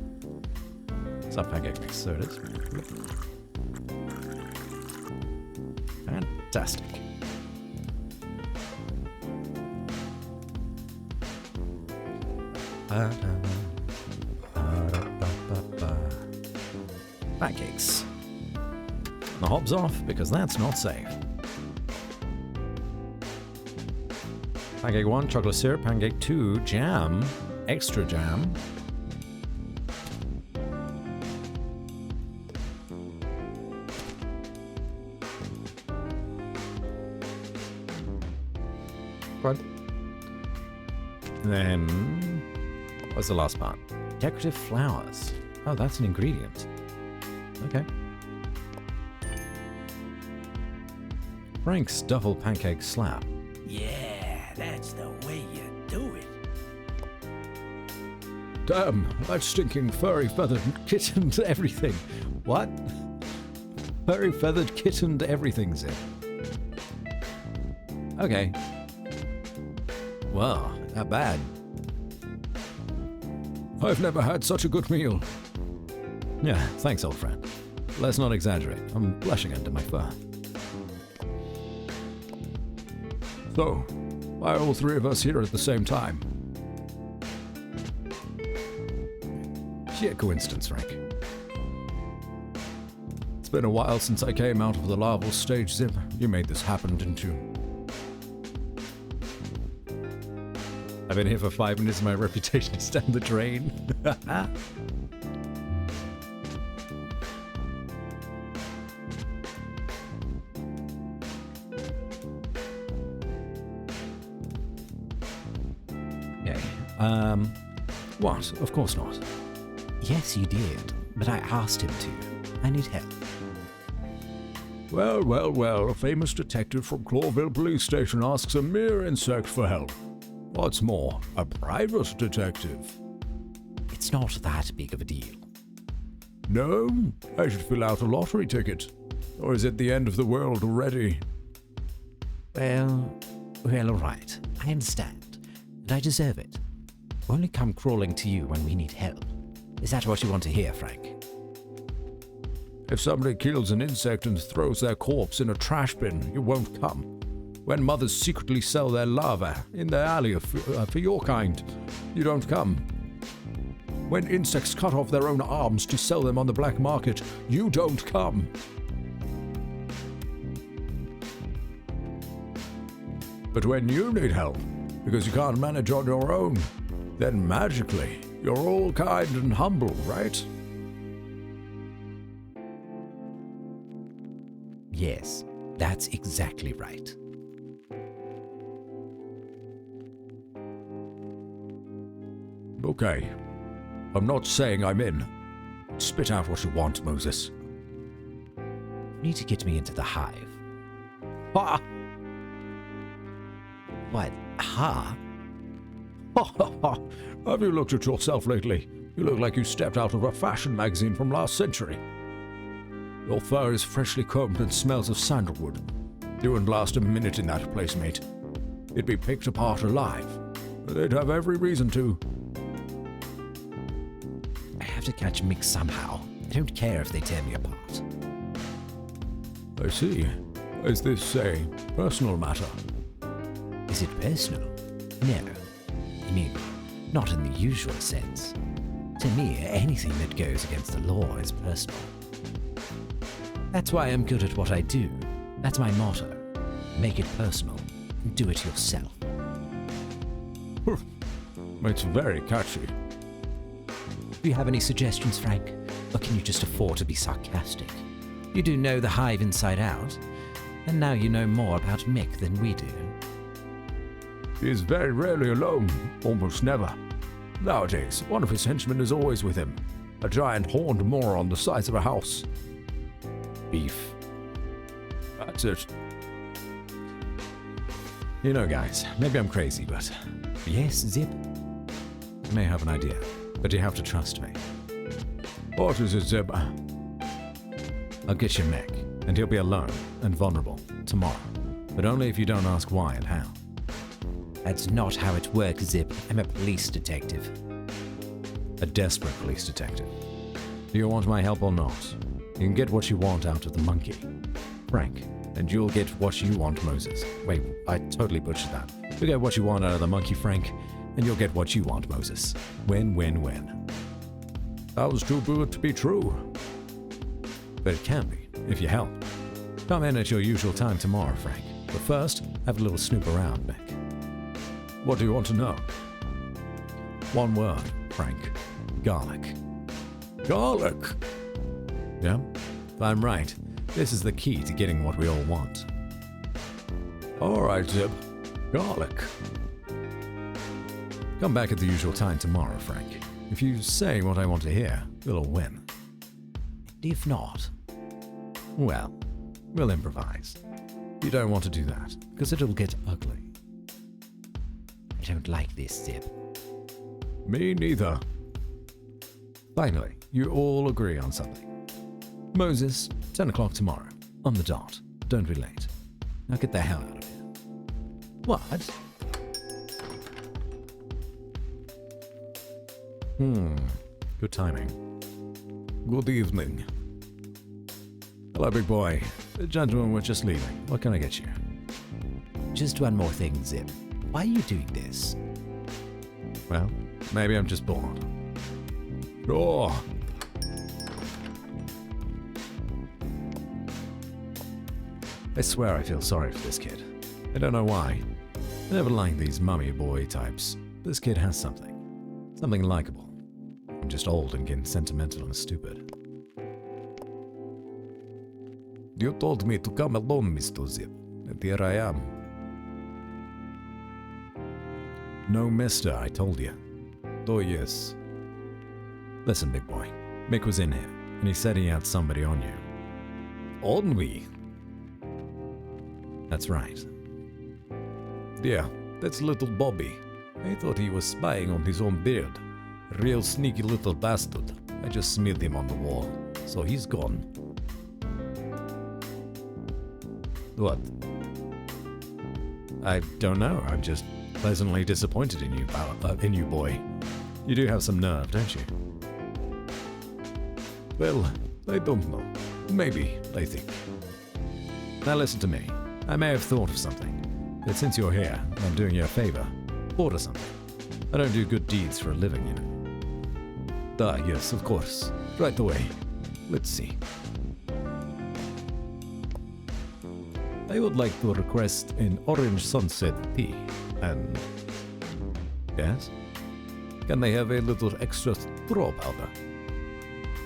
It's not pancake mix, there it is. Fantastic. Pancakes. The hob's off because that's not safe. Pancake 1, chocolate syrup. Pancake 2, jam. Extra jam. What? Then, what's the last part? Decorative flowers. Oh, that's an ingredient. Okay. Frank's double pancake slap. Yeah, that's the way you do it. Damn, that stinking furry feathered kittened everything. What? Furry feathered kittened everything, Zip. Okay. Well, not bad. I've never had such a good meal. Yeah, thanks, old friend. Let's not exaggerate. I'm blushing under my fur. So, why are all three of us here at the same time? Sheer coincidence, Frank. It's been a while since I came out of the larval stage, Zip. You made this happen, didn't you? I've been here for 5 minutes and my reputation is down the drain. Okay. What? Of course not. Yes, you did, but I asked him to. I need help. Well, well, well, a famous detective from Clawville police station asks a mere insect for help. What's more, a private detective. It's not that big of a deal. No, I should fill out a lottery ticket. Or is it the end of the world already? Well, all right. I understand. And I deserve it. We only come crawling to you when we need help. Is that what you want to hear, Frank? If somebody kills an insect and throws their corpse in a trash bin, you won't come. When mothers secretly sell their larvae in the alley for your kind, you don't come. When insects cut off their own arms to sell them on the black market, you don't come. But when you need help, because you can't manage on your own, then magically, you're all kind and humble, right? Yes, that's exactly right. Okay. I'm not saying I'm in. Spit out what you want, Moses. You need to get me into the hive. Ha! What? Ha? Ha ha ha! Have you looked at yourself lately? You look like you stepped out of a fashion magazine from last century. Your fur is freshly combed and smells of sandalwood. You wouldn't last a minute in that place, mate. You'd be picked apart alive. They'd have every reason to. I have to catch Mick somehow. I don't care if they tear me apart. I see. Is this a personal matter? Is it personal? No. I mean, not in the usual sense. To me, anything that goes against the law is personal. That's why I'm good at what I do. That's my motto. Make it personal. Do it yourself. It's very catchy. Do you have any suggestions, Frank? Or can you just afford to be sarcastic? You do know the hive inside out, and now you know more about Mick than we do. He is very rarely alone, almost never. Nowadays, one of his henchmen is always with him. A giant horned moron the size of a house. Beef. That's it. You know, guys, maybe I'm crazy, but Yes, Zip? I may have an idea. But you have to trust me. What is it, Zeb? I'll get you Mick, and he'll be alone and vulnerable tomorrow. But only if you don't ask why and how. That's not how it works, Zip. I'm a police detective. A desperate police detective. Do you want my help or not? You can get what you want out of the monkey, Frank, and you'll get what you want, Moses. Wait, I totally butchered that. You'll get what you want out of the monkey, Frank, and you'll get what you want, Moses. Win, win, win. Sounds too good to be true. But it can be, if you help. Come in at your usual time tomorrow, Frank. But first, have a little snoop around, Mick. What do you want to know? One word, Frank. Garlic. Garlic! Yeah? If I'm right, this is the key to getting what we all want. Alright, Zeb. Garlic. Come back at the usual time tomorrow, Frank. If you say what I want to hear, we'll win. And if not, Well, we'll improvise. You don't want to do that, because it'll get ugly. I don't like this, Zip. Me neither. Finally, you all agree on something. Moses, 10 o'clock tomorrow, on the dot. Don't be late. Now get the hell out of here. What? Good timing. Good evening. Hello, big boy. The gentlemen were just leaving. What can I get you? Just one more thing, Zip. Why are you doing this? Well, maybe I'm just bored. Sure. I swear I feel sorry for this kid. I don't know why. I never liked these mummy boy types. this kid has something. Something likable. I'm just old and getting sentimental and stupid. You told me to come alone, Mr. Zip, and here I am. No, mister, I told you. Oh, yes. Listen, big boy. Mick was in here, and he said he had somebody on you. On me? That's right. Yeah, that's little Bobby. I thought he was spying on his own beard. Real sneaky little bastard. I just smeared him on the wall, so he's gone. What? I don't know. I'm just pleasantly disappointed in you, boy. You do have some nerve, don't you? Well, I don't know. Maybe, I think. Now listen to me. I may have thought of something, but since you're here, I'm doing you a favor. Order something. I don't do good deeds for a living, you know. Ah, yes, of course. Right away. Let's see. I would like to request an orange sunset tea, and... Yes? Can they have a little extra straw powder?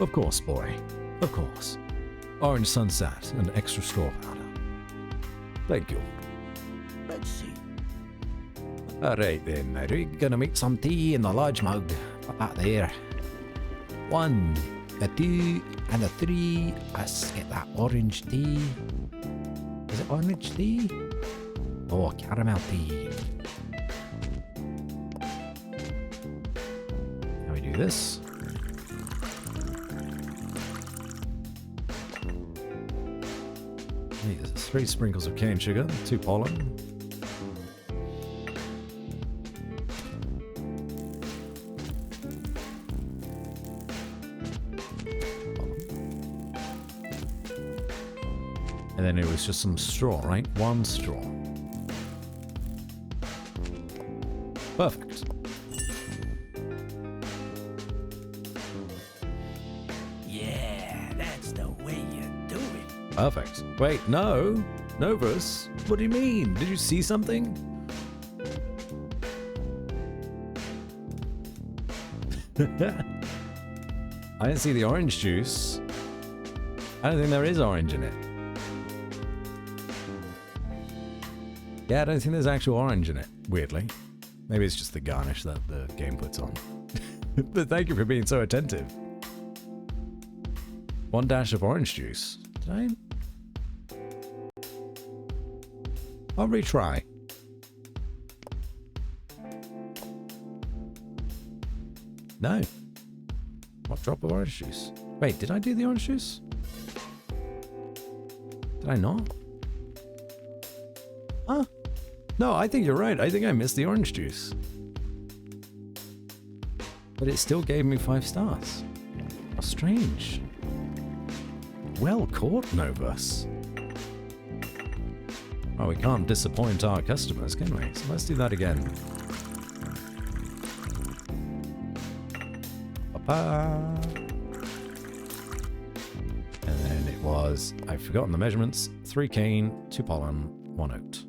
Of course, boy. Of course. Orange sunset and extra straw powder. Thank you. Let's see. Alright then, are we gonna make some tea in the large mug? Put that there. 1, a 2, and a 3. Let's get that orange tea. Is it orange tea? Oh, caramel tea. Now we do this. There's 3 sprinkles of cane sugar, 2 pollen. And then it was just some straw, right? 1 straw. Perfect. Yeah, that's the way you do it. Perfect. Wait, no. Novus, what do you mean? Did you see something? I didn't see the orange juice. I don't think there is orange in it. Yeah, I don't think there's actual orange in it, weirdly. Maybe it's just the garnish that the game puts on. But thank you for being so attentive. 1 dash of orange juice. Did I? I'll retry. No. What drop of orange juice? Wait, did I do the orange juice? Did I not? Huh? No, I think you're right. I think I missed the orange juice. But it still gave me 5 stars. How strange. Well caught, Novus. Well, we can't disappoint our customers, can we? So let's do that again. Pa-pa. And then it was, I've forgotten the measurements, 3 cane, 2 pollen, 1 oat.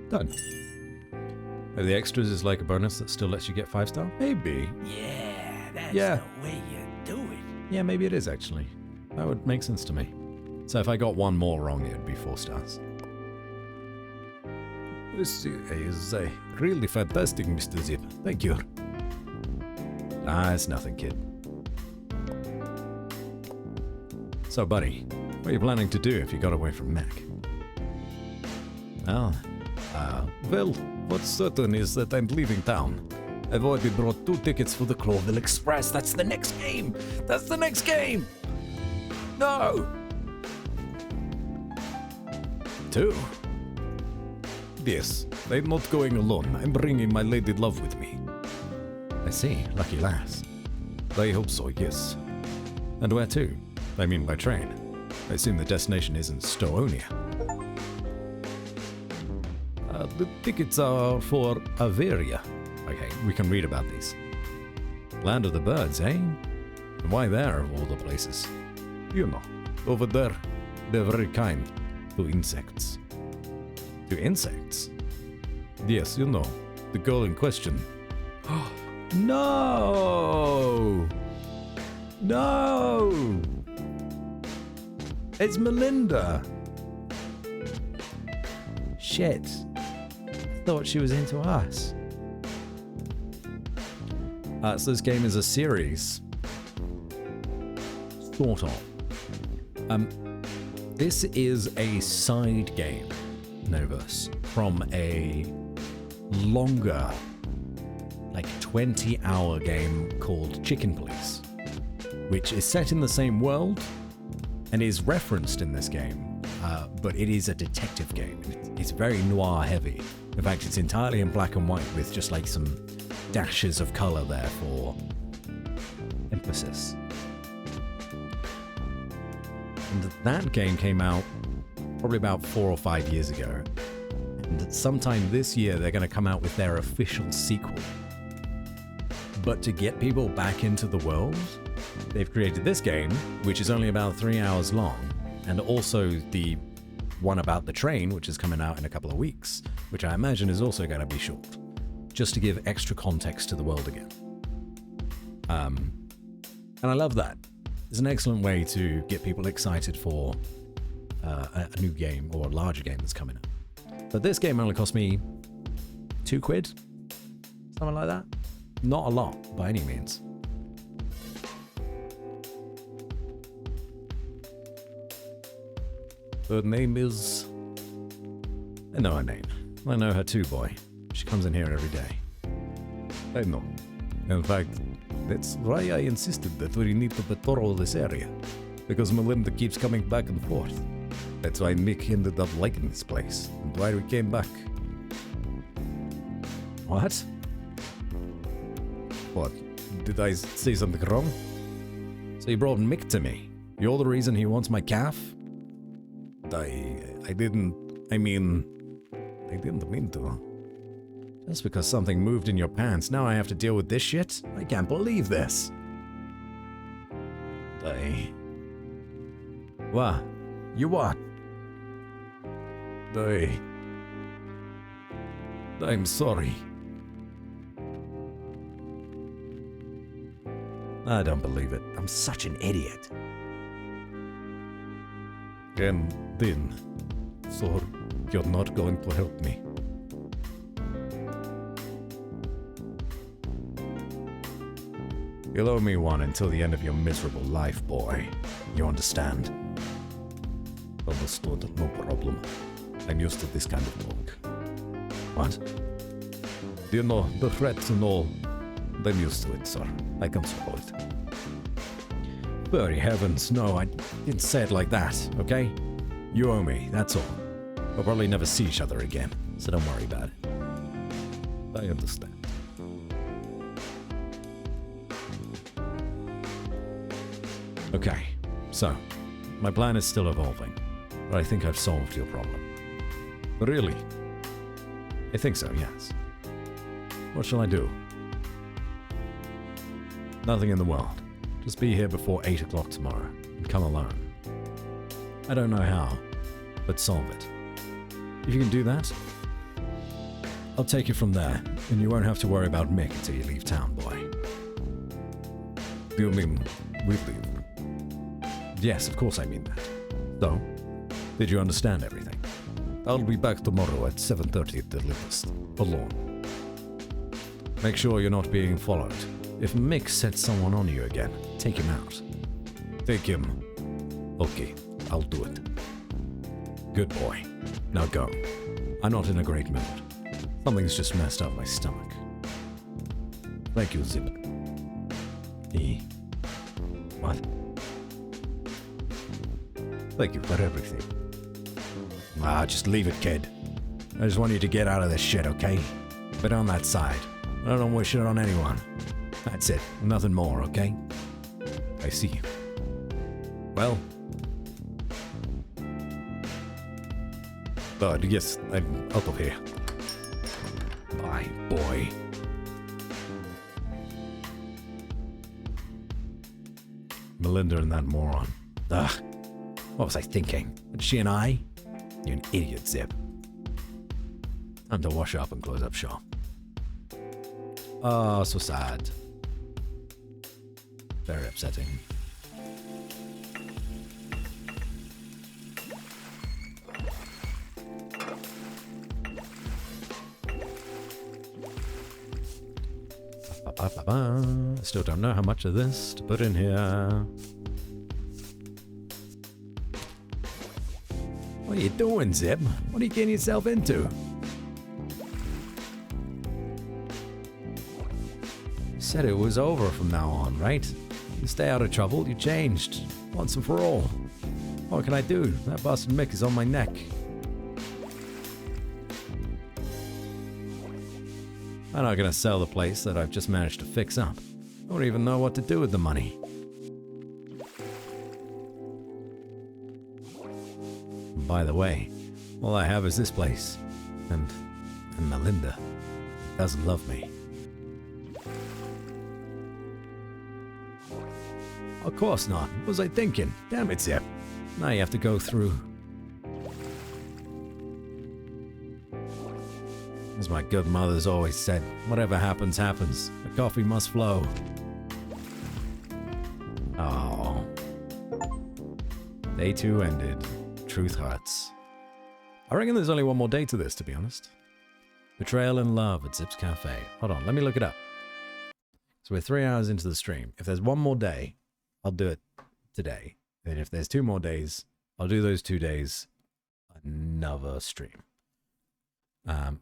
Done. Maybe the extras is like a bonus that still lets you get 5-star? Maybe. Yeah, that's Yeah. the way you do it. Yeah, maybe it is actually. That would make sense to me. So if I got 1 more wrong, it would be 4 stars. This is really fantastic, Mr. Zip. Thank you. Ah, it's nothing, kid. So, buddy, what are you planning to do if you got away from Mac? Well, what's certain is that I'm leaving town. I've already brought 2 tickets for the Clawville Express. That's the next game! That's the next game! No! 2? Yes, I'm not going alone. I'm bringing my lady love with me. I see. Lucky lass. I hope so, yes. And where to? I mean by train. I assume the destination isn't Stowonia. The tickets are for Averia. Okay, we can read about these. Land of the birds, eh? And why there, of all the places? You know, over there, they're very kind to insects. To insects? Yes, you know, the girl in question. No! No! It's Melinda! Shit. Thought she was into us. So this game is a series. Sort of. This is a side game, Novus, from a longer, like 20-hour game called Chicken Police, which is set in the same world and is referenced in this game, but it is a detective game. It's very noir heavy. In fact, it's entirely in black and white with just like some dashes of color there for emphasis. And that game came out probably about 4 or 5 years ago. And sometime this year, they're going to come out with their official sequel. But to get people back into the world, they've created this game, which is only about 3 hours long, and also the one about the train, which is coming out in a couple of weeks, which I imagine is also going to be short, just to give extra context to the world again. And I love that. It's an excellent way to get people excited for a new game or a larger game that's coming out. But this game only cost me £2, something like that. Not a lot by any means. Her name is... I know her name. I know her too, boy. She comes in here every day. I know. In fact, that's why I insisted that we need to patrol this area. Because Melinda keeps coming back and forth. That's why Mick ended up liking this place, and why we came back. What? What? Did I say something wrong? So you brought Mick to me. You're the reason he wants my calf? I didn't mean to. Just because something moved in your pants, now I have to deal with this shit? I can't believe this. What? You what? I'm sorry. I don't believe it. I'm such an idiot. And then, so you're not going to help me? You'll owe me one until the end of your miserable life, boy. You understand? Understood, no problem. I'm used to this kind of talk. What? You know, the threats and all. I'm used to it, sir. I can swallow it. Very heavens, no, I didn't say it like that, okay? You owe me, that's all. We'll probably never see each other again, so don't worry about it. I understand. Okay, so, my plan is still evolving, but I think I've solved your problem. Really? I think so, yes. What shall I do? Nothing in the world. Just be here before 8 o'clock tomorrow, and come alone. I don't know how, but solve it. If you can do that, I'll take it from there, and you won't have to worry about Mick until you leave town, boy. You mean we leave? Yes, of course I mean that. So, did you understand everything? I'll be back tomorrow at 7:30 at the latest, alone. Make sure you're not being followed. If Mick sets someone on you again, take him out. Take him. Okay, I'll do it. Good boy. Now go. I'm not in a great mood. Something's just messed up my stomach. Thank you, Zip. What? Thank you for everything. Just leave it, kid. I just want you to get out of this shit, okay? But on that side. I don't wish it on anyone. That's it. Nothing more, okay? I see. Well. Yes, I'm out of here. Bye, boy. Melinda and that moron. Ugh. What was I thinking? And she and I? You're an idiot, Zip. Time to wash up and close up shop. Oh, so sad. Very upsetting. Still don't know how much of this to put in here. What are you doing, Zip? What are you getting yourself into? You said it was over from now on, right? You stay out of trouble, you changed. Once and for all. What can I do? That bastard Mick is on my neck. I'm not gonna sell the place that I've just managed to fix up. I don't even know what to do with the money. By the way, all I have is this place. And Melinda doesn't love me. Of course not. What was I thinking? Damn it, Zip. Now you have to go through. As my good mother's always said, whatever happens, happens. The coffee must flow. Oh. Day 2 ended. Truth hurts. I reckon there's only one more day to this, to be honest. Betrayal and Love at Zip's Cafe. Hold on, let me look it up. So we're 3 hours into the stream. If there's one more day, I'll do it today. And if there's 2 more days, I'll do those 2 days another stream.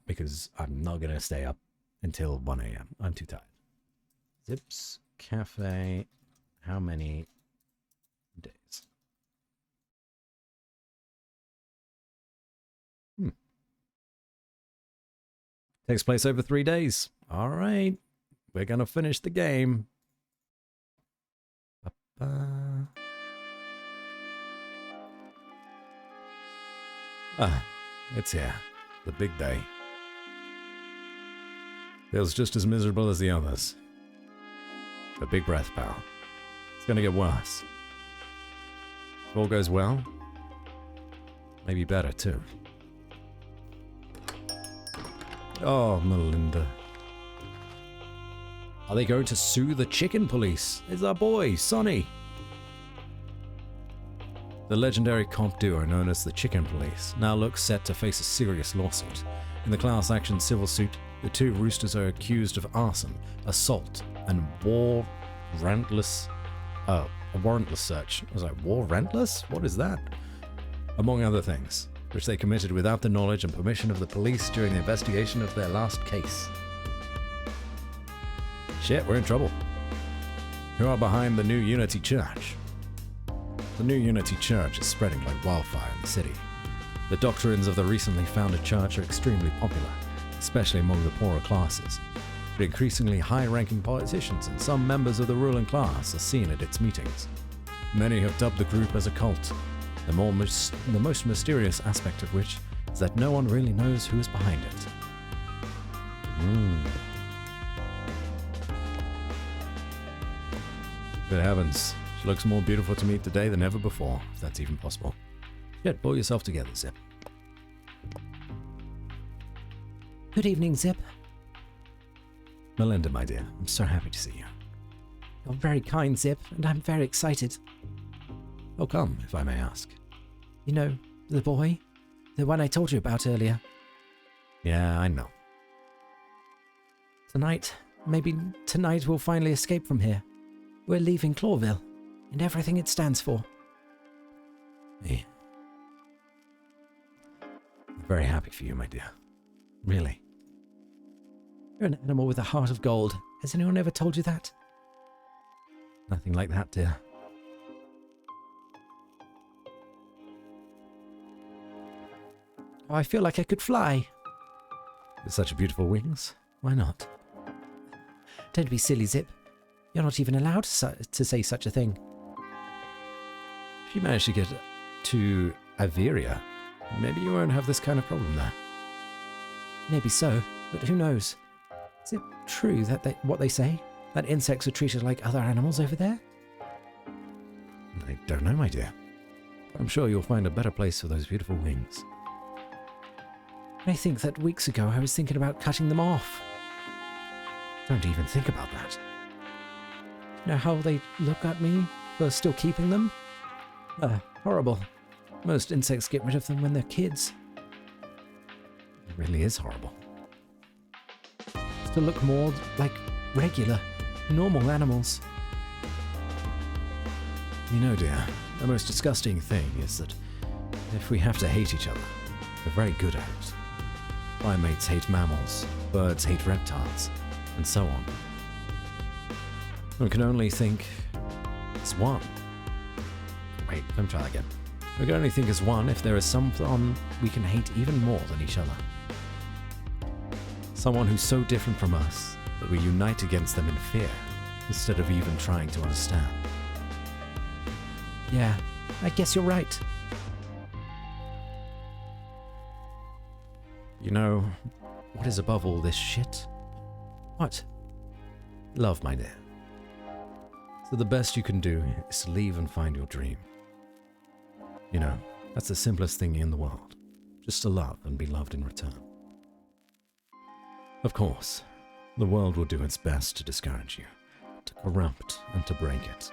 Because I'm not going to stay up until 1 a.m. I'm too tired. Zip's Cafe. How many days? Takes place over 3 days. All right. We're going to finish the game. It's here. The big day. Feels just as miserable as the others. A big breath, pal. It's gonna get worse. If all goes well, maybe better too. Oh, Melinda. Are they going to sue the chicken police? It's our boy, Sonny. The legendary cop duo known as the Chicken Police now looks set to face a serious lawsuit. In the class action civil suit, the 2 roosters are accused of arson, assault, and warrantless search. I was like, warrantless? What is that? Among other things, which they committed without the knowledge and permission of the police during the investigation of their last case. Shit, we're in trouble. Who are behind the new Unity Church? The new Unity Church is spreading like wildfire in the city. The doctrines of the recently founded church are extremely popular, especially among the poorer classes. But increasingly high-ranking politicians and some members of the ruling class are seen at its meetings. Many have dubbed the group as a cult, the most mysterious aspect of which is that no one really knows who is behind it. Good heavens. She looks more beautiful to me today than ever before, if that's even possible. Yet, pull yourself together, Zip. Good evening, Zip. Melinda, my dear, I'm so happy to see you. You're very kind, Zip, and I'm very excited. How come, if I may ask? You know, the boy? The one I told you about earlier. Yeah, I know. Maybe tonight we'll finally escape from here. We're leaving Clawville, and everything it stands for. Yeah. I'm very happy for you, my dear. Really. You're an animal with a heart of gold. Has anyone ever told you that? Nothing like that, dear. Oh, I feel like I could fly. With such beautiful wings, why not? Don't be silly, Zip. You're not even allowed to say such a thing. If you manage to get to Averia, maybe you won't have this kind of problem there. Maybe so, but who knows? Is it true that what they say? That insects are treated like other animals over there? I don't know, my dear. I'm sure you'll find a better place for those beautiful wings. I think that weeks ago I was thinking about cutting them off. Don't even think about that. You know how they look at me for still keeping them? Horrible. Most insects get rid of them when they're kids. It really is horrible. To look more like regular, normal animals. You know, dear, the most disgusting thing is that if we have to hate each other, we're very good at it. Primates hate mammals, birds hate reptiles, and so on. We can only think as one. Wait, let me try that again. We can only think as one if there is someone we can hate even more than each other. Someone who's so different from us that we unite against them in fear, instead of even trying to understand. Yeah, I guess you're right. You know, what is above all this shit? What? Love, my dear. So the best you can do is to leave and find your dream. You know, that's the simplest thing in the world. Just to love and be loved in return. Of course, the world will do its best to discourage you, to corrupt and to break it.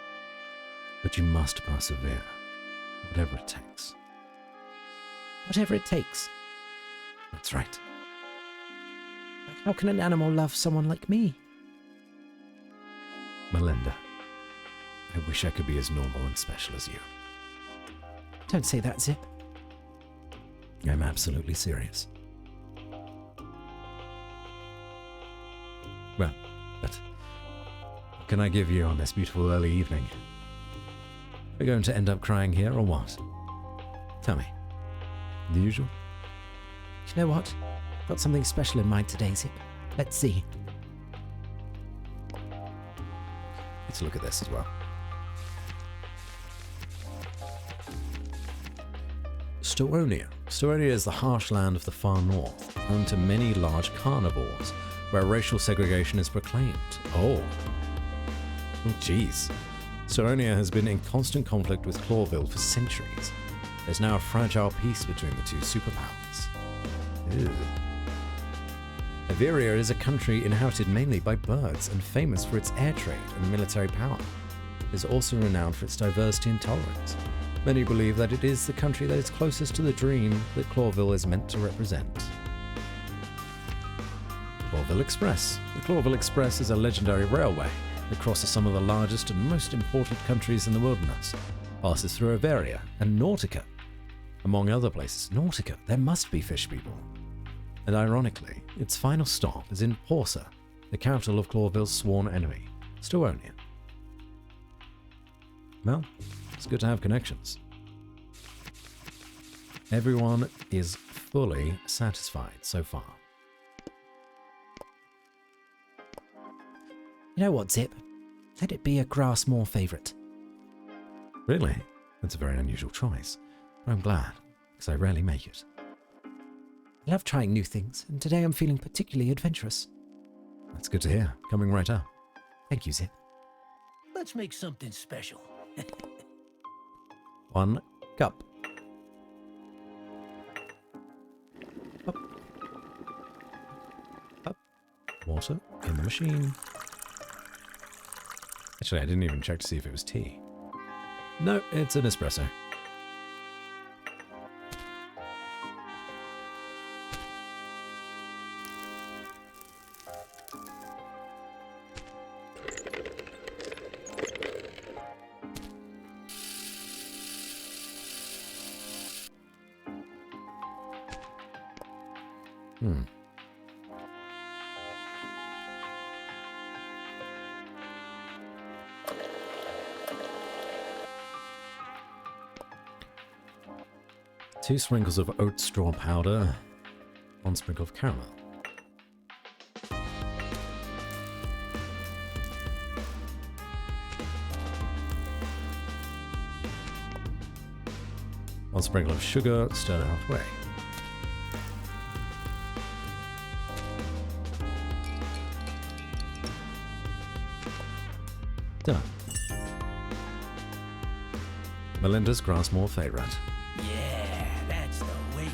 But you must persevere, whatever it takes. Whatever it takes? That's right. How can an animal love someone like me? Melinda, I wish I could be as normal and special as you. Don't say that, Zip. I'm absolutely serious. Well, but what can I give you on this beautiful early evening? We're going to end up crying here or what? Tell me. The usual? You know what? I've got something special in mind today, Zip. Let's see. Let's look at this as well. Stowonia. Stowonia is the harsh land of the far north, home to many large carnivores, where racial segregation is proclaimed. Oh, jeez. Stowonia has been in constant conflict with Clawville for centuries. There's now a fragile peace between the two superpowers. Ew. Iberia is a country inhabited mainly by birds and famous for its air trade and military power. It is also renowned for its diversity and tolerance. Many believe that it is the country that is closest to the dream that Clawville is meant to represent. Clawville Express. The Clawville Express is a legendary railway that crosses some of the largest and most important countries in the wilderness, passes through Iberia and Nautica. Among other places, Nautica, there must be fish people. And ironically, its final stop is in Porsa, the capital of Clawville's sworn enemy, Stowonia. Well, it's good to have connections. Everyone is fully satisfied so far. You know what, Zip? Let it be a Grassmore favourite. Really? That's a very unusual choice. But I'm glad, because I rarely make it. I love trying new things, and today I'm feeling particularly adventurous. That's good to hear. Coming right up. Thank you, Zip. Let's make something special. 1 cup. Up. Up. Water in the machine. Actually, I didn't even check to see if it was tea. No, it's an espresso. Two sprinkles of oat straw powder, 1 sprinkle of caramel. One sprinkle of sugar, stirred halfway. Done. Melinda's Grassmore favourite. Yeah, that's the way you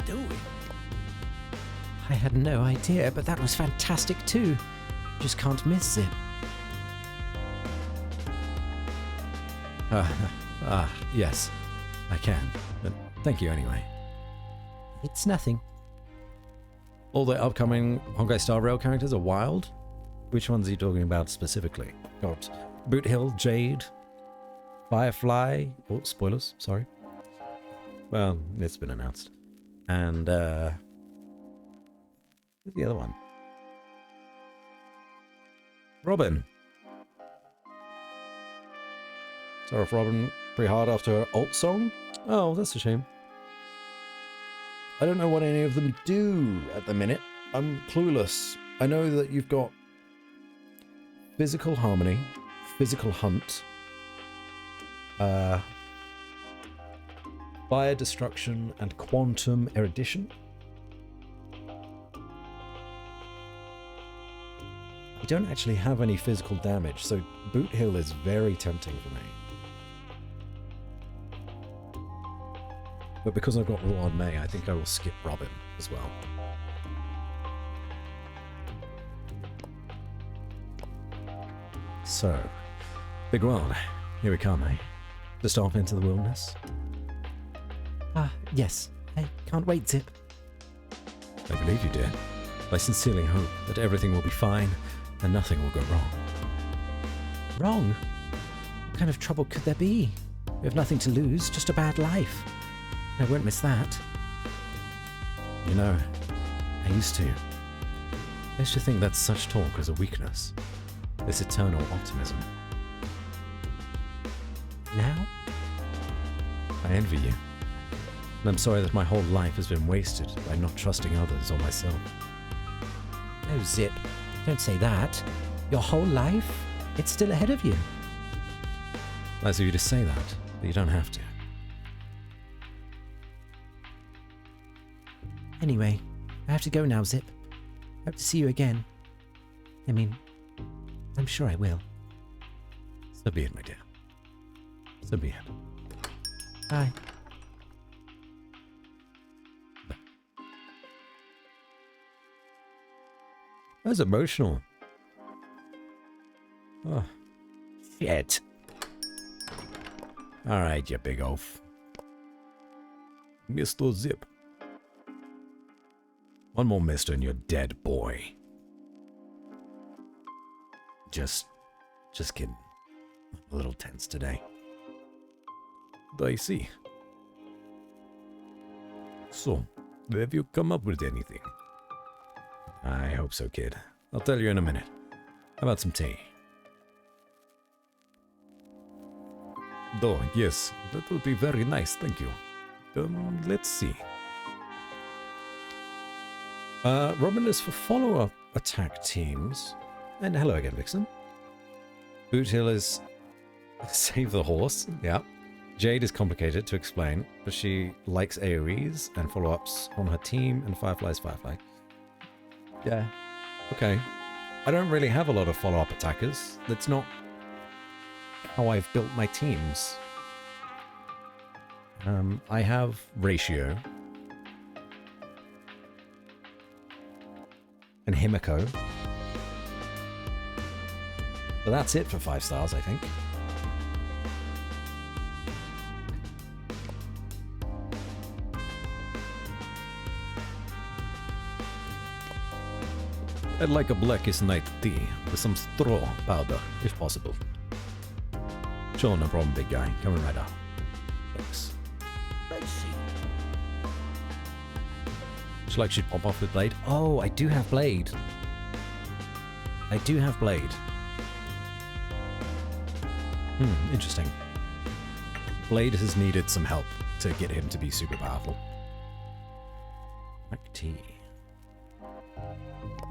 do it. I had no idea, but that was fantastic too. Just can't miss Zip. Yes, I can. But thank you anyway. It's nothing. All the upcoming Honkai Star Rail characters are wild? Which ones are you talking about specifically? Got Boot Hill, Jade, Firefly. Oh, spoilers, sorry. Well, it's been announced. And, who's the other one? Robin. Start off Robin pretty hard after her alt song? Oh, that's a shame. I don't know what any of them do at the minute. I'm clueless. I know that you've got Physical Harmony, Physical Hunt, Fire Destruction, and Quantum Erudition. I don't actually have any physical damage, so Boot Hill is very tempting for me. But because I've got Raw on May, I think I will skip Robin as well. So, big world, here we come, eh? Just off into the wilderness. Yes. I can't wait, Zip. I believe you did. I sincerely hope that everything will be fine and nothing will go wrong. Wrong? What kind of trouble could there be? We have nothing to lose, just a bad life. I won't miss that. You know, I used to think that such talk was a weakness. This eternal optimism. Now? I envy you. And I'm sorry that my whole life has been wasted by not trusting others or myself. No, Zip. Don't say that. Your whole life? It's still ahead of you. Nice of you to say that, but you don't have to. Anyway, I have to go now, Zip. Hope to see you again. I mean, I'm sure I will. So be it, my dear. So be it. Bye. That's emotional. Oh, shit. Alright, you big oaf. Mr. Zip. One more mister and you're dead, boy. Just kidding. I'm a little tense today. I see. So, have you come up with anything? I hope so, kid. I'll tell you in a minute. How about some tea? Oh, yes. That would be very nice, thank you. Let's see. Robin is for follow-up attack teams. And hello again, Vixen. Boot Hill is save the horse. Yeah. Jade is complicated to explain, but she likes AoEs and follow-ups on her team, and Firefly's Firefly. Yeah. Okay. I don't really have a lot of follow-up attackers. That's not how I've built my teams. I have Ratio. And Himiko. But that's it for 5 stars, I think. I'd like a blackest night tea with some straw powder, if possible. Sure, no problem, big guy. Coming right up. Thanks. Let's see. Would you like she'd pop off with Blade? Oh, I do have Blade. I do have Blade. Interesting. Blade has needed some help to get him to be super powerful. Black tea.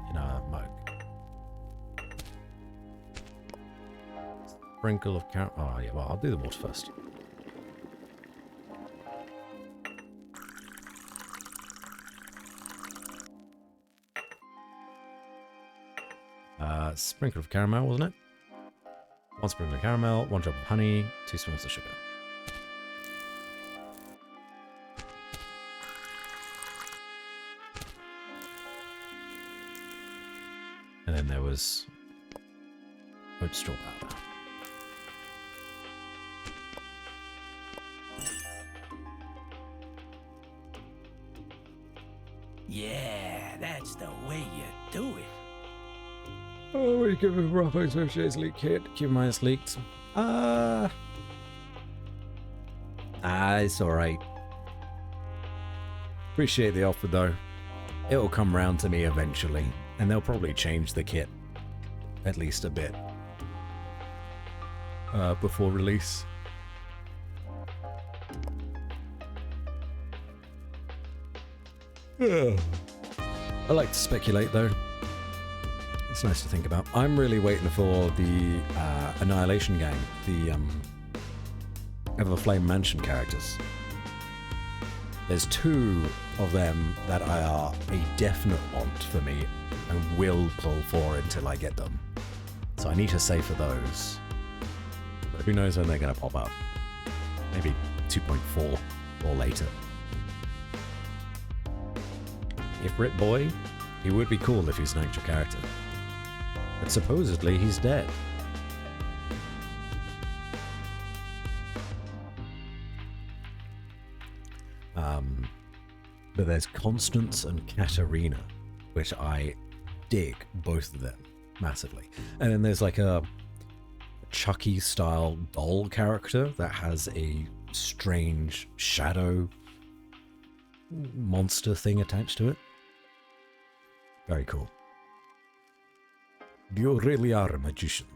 In a mug. Sprinkle of carrot. Oh, yeah, well, I'll do the water first. Sprinkle of caramel, wasn't it? 1 sprinkle of caramel, 1 drop of honey, 2 spoons of sugar. And then there was oat straw powder. Yeah, that's the way you do it. Oh, we give him rough associates leak kit. Keep mine leaked. It's alright. Appreciate the offer though. It'll come round to me eventually, and they'll probably change the kit at least a bit before release. I like to speculate though. It's nice to think about. I'm really waiting for the Annihilation Gang, the Everflame Mansion characters. There's 2 of them that are a definite want for me and will pull for until I get them. So I need to save for those. But who knows when they're going to pop up. Maybe 2.4 or later. If Rip Boy, he would be cool if he's an actual character. But supposedly he's dead. But there's Constance and Katarina, which I dig both of them massively. And then there's like a Chucky style doll character that has a strange shadow monster thing attached to it. Very cool. You really are a magician.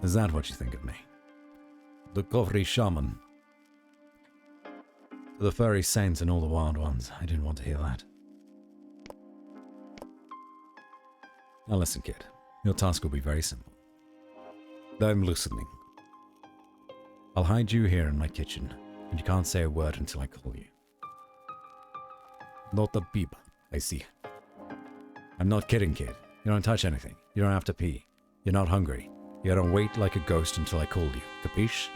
Is that what you think of me? The Kovri shaman. The furry saints and all the wild ones. I didn't want to hear that. Now listen, kid. Your task will be very simple. I'm listening. I'll hide you here in my kitchen, and you can't say a word until I call you. Not a peep, I see. I'm not kidding, kid. You don't touch anything. You don't have to pee. You're not hungry. You don't wait like a ghost until I call you. Capiche?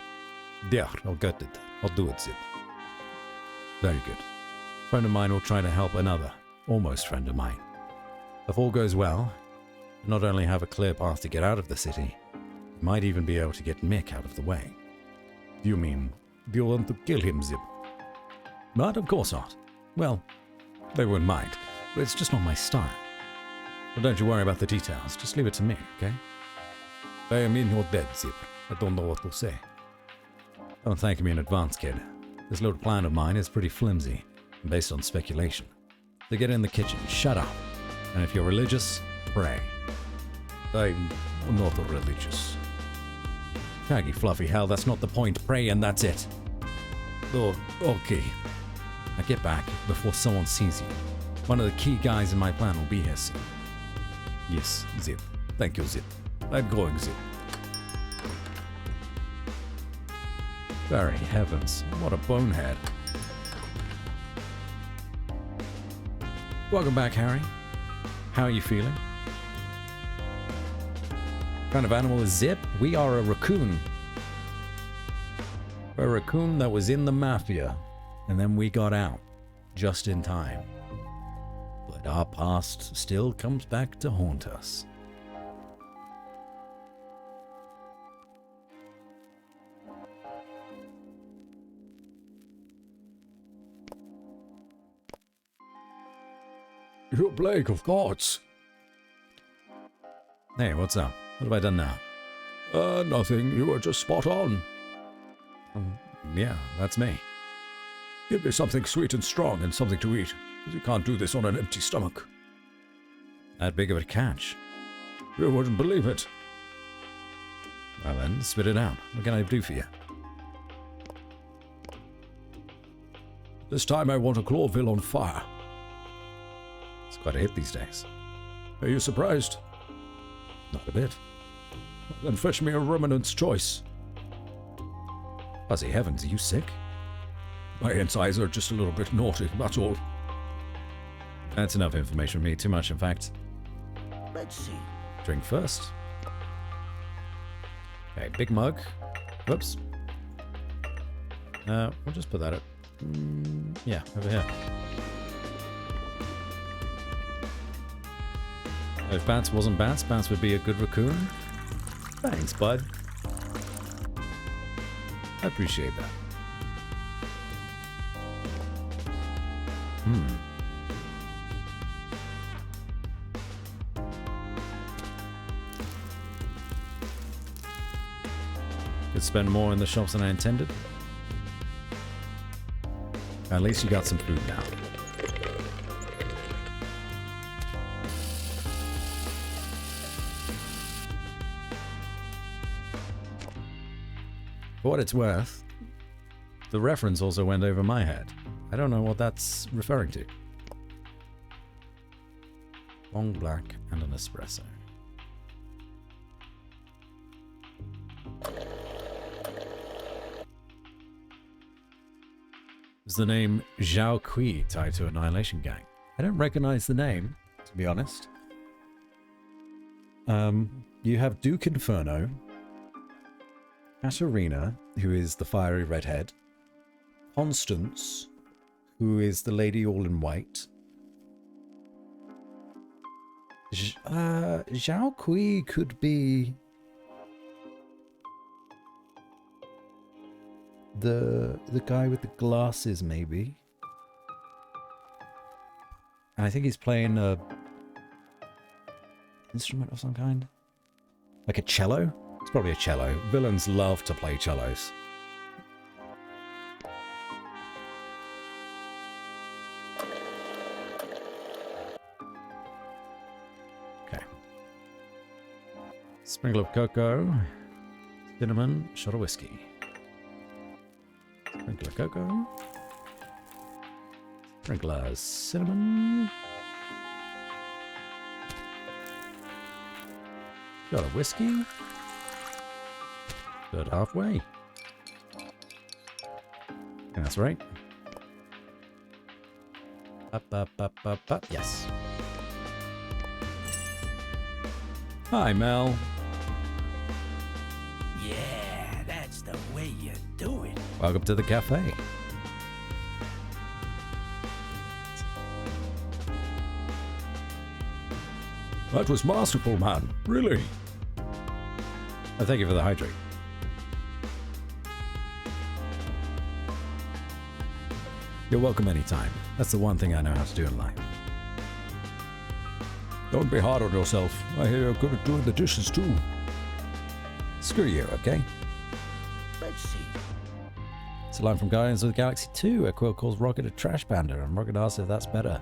Yeah, I'll get it. I'll do it, Zip. Very good. A friend of mine will try to help another, almost friend of mine. If all goes well, you'll not only have a clear path to get out of the city, you might even be able to get Mick out of the way. You mean, do you want to kill him, Zip? But of course not. Well, they wouldn't mind, but it's just not my style. But don't you worry about the details, just leave it to me, okay? I am in your debt, Zip. I don't know what to say. Don't thank me in advance, kid. This little plan of mine is pretty flimsy, and based on speculation. So get in the kitchen, shut up, and if you're religious, pray. I'm not religious. Shaggy fluffy hell, that's not the point. Pray and that's it. Oh, okay. Now get back before someone sees you. One of the key guys in my plan will be here soon. Yes, Zip. Thank you, Zip. I'm going, Zip. Very heavens, what a bonehead. Welcome back, Harry. How are you feeling? What kind of animal is Zip? We are a raccoon. We're a raccoon that was in the mafia, and then we got out, just in time. But our past still comes back to haunt us. You plague of thoughts. Hey, what's up? What have I done now? Nothing. You were just spot on. Yeah, that's me. Give me something sweet and strong and something to eat. You can't do this on an empty stomach. That big of a catch. You wouldn't believe it. Well then, spit it out. What can I do for you? This time I want a Clawville on fire. It's quite a hit these days. Are you surprised? Not a bit. Then fetch me a Remnant's Choice. Fuzzy heavens, are you sick? My insides are just a little bit naughty, that's all. That's enough information for me. Too much, in fact. Let's see. Drink first. Okay, big mug. Whoops. We'll just put that up. Yeah, over here. If Bats wasn't Bats, Bats would be a good raccoon. Thanks, bud. I appreciate that. Could spend more in the shops than I intended. At least you got some food now. For what it's worth, the reference also went over my head. I don't know what that's referring to. Long black and an espresso. Is the name Zhao Kui tied to Annihilation Gang? I don't recognize the name, to be honest. You have Duke Inferno, Katarina, who is the fiery redhead, Constance, who is the lady all in white. Zhao Kui could be the guy with the glasses, maybe. And I think he's playing a instrument of some kind, like a cello. It's probably a cello. Villains love to play cellos. Okay. Sprinkle of cocoa, cinnamon, shot of whiskey. Sprinkle of cocoa. Sprinkle of cinnamon. Shot of whiskey. Good halfway. And that's right. Up. Yes. Hi, Mel. Yeah, that's the way you do it. Welcome to the cafe. That was masterful, man. Really. Oh, thank you for the hydrate. You're welcome anytime. That's the one thing I know how to do in life. Don't be hard on yourself. I hear you're good at doing the dishes too. Screw you, okay? Let's see. It's a line from Guardians of the Galaxy 2, where Quill calls Rocket a trash panda, and Rocket asks if that's better.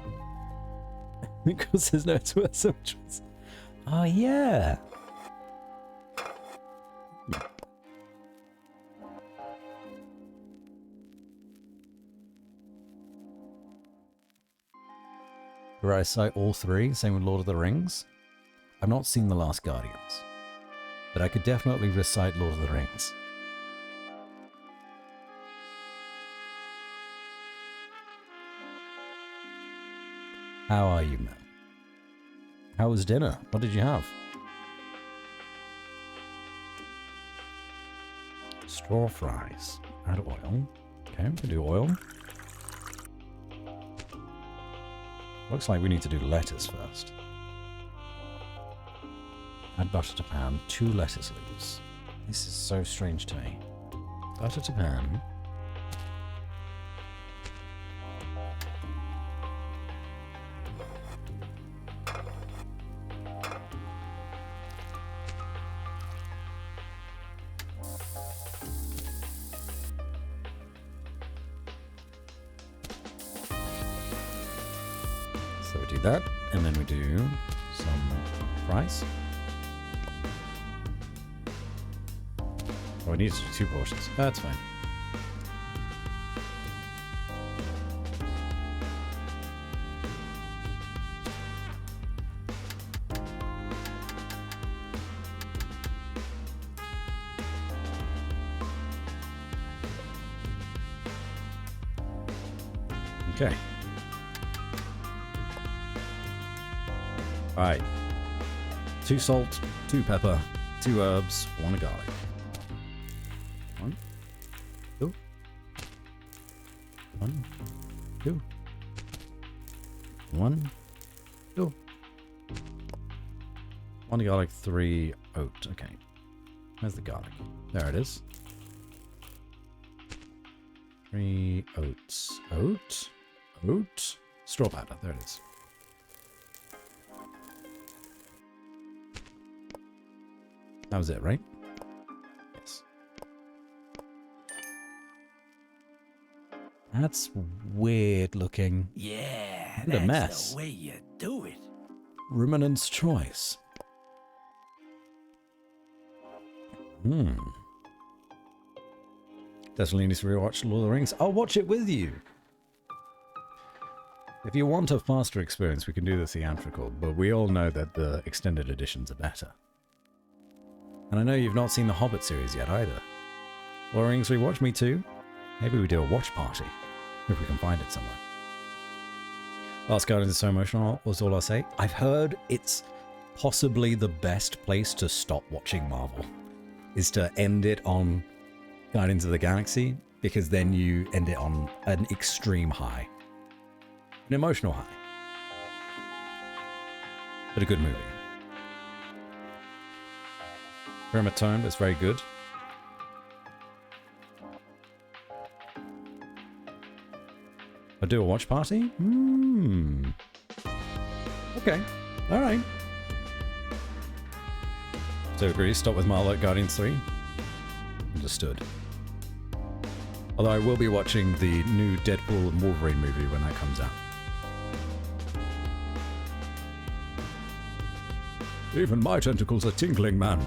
Because there's no choice. Oh, yeah. Where I cite all three, same with Lord of the Rings. I've not seen The Last Guardians, but I could definitely recite Lord of the Rings. How are you, Mel? How was dinner? What did you have? Straw fries. Add oil. Okay, we can do oil. Looks like we need to do lettuce first. Add butter to pan, 2 lettuce leaves. This is so strange to me. Butter to pan. So we do that, and then we do some fries. Oh, I need to do 2 portions. That's fine. Okay. Alright. 2 salt, 2 pepper, 2 herbs, 1 garlic. 1, 2. 1, 2. 1, 2. 1 garlic, 3 oat. Okay. Where's the garlic? There it is. 3 oats. Oat? Oat? Straw powder. There it is. That was it, right? Yes. That's weird looking. Yeah, What a that's mess. the way you do it. Ruminant's choice. Definitely need to rewatch Lord of the Rings. I'll watch it with you. If you want a faster experience, we can do the theatrical, but we all know that the extended editions are better. And I know you've not seen the Hobbit series yet either. Lord of the Rings rewatch, me too. Maybe we do a watch party, if we can find it somewhere. Last Guardians is so emotional, was all I'll say. I've heard it's possibly the best place to stop watching Marvel, is to end it on Guardians of the Galaxy, because then you end it on an extreme high. An emotional high. But a good movie. Very monotone, but it's very good. I'll do a watch party? Okay. Alright. So agree, stop with Marvel at Guardians 3? Understood. Although I will be watching the new Deadpool and Wolverine movie when that comes out. Even my tentacles are tingling, man.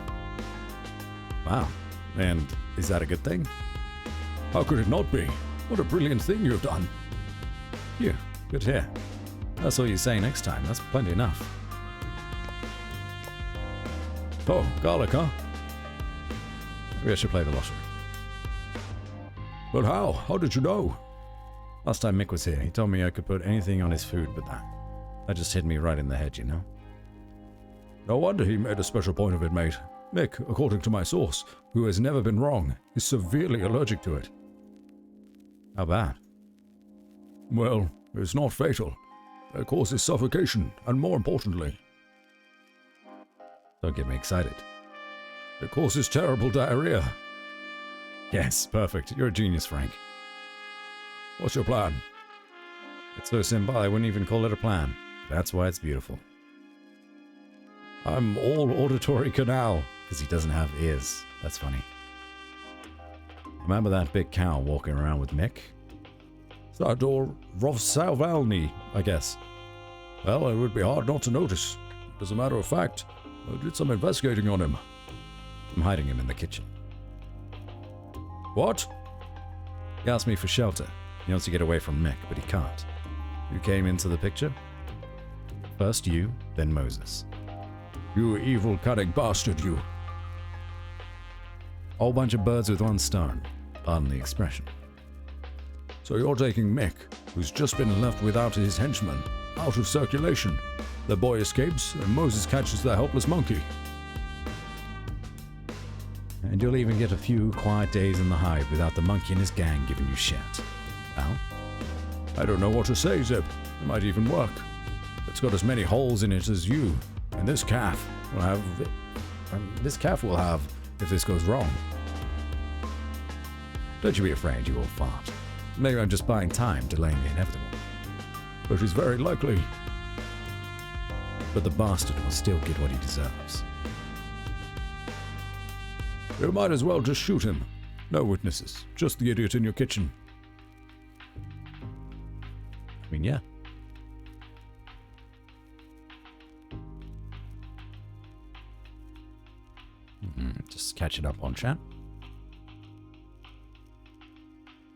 Wow. And is that a good thing? How could it not be? What a brilliant thing you've done. Phew, good to hear. That's all you say next time. That's plenty enough. Oh, garlic, huh? Maybe I should play the lottery. But how? How did you know? Last time Mick was here, he told me I could put anything on his food but that. That just hit me right in the head, you know? No wonder he made a special point of it, mate. Mick, according to my source, who has never been wrong, is severely allergic to it. How bad? Well, it's not fatal. It causes suffocation, and more importantly, Don't get me excited. it causes terrible diarrhea. Yes, perfect. You're a genius, Frank. What's your plan? It's so simple, I wouldn't even call it a plan. That's why it's beautiful. I'm all auditory canal, because he doesn't have ears. That's funny. Remember that big cow walking around with Mick? Sador Rovsalvalny, I guess. Well, it would be hard not to notice. As a matter of fact, I did some investigating on him. I'm hiding him in the kitchen. What? He asked me for shelter. He wants to get away from Mick, but he can't. Who came into the picture? First you, then Moses. You evil, cunning bastard, you. Whole bunch of birds with one stone. Pardon the expression. So you're taking Mick, who's just been left without his henchman, out of circulation. The boy escapes, and Moses catches the helpless monkey. And you'll even get a few quiet days in the hive without the monkey and his gang giving you shit. Well, I don't know what to say, Zip. It might even work. It's got as many holes in it as you, and this calf will have... if this goes wrong. Don't you be afraid, you old fart. Maybe I'm just buying time, delaying the inevitable. But it's very likely. But the bastard will still get what he deserves. You might as well just shoot him. No witnesses, just the idiot in your kitchen. I mean, yeah. Just catching up on chat.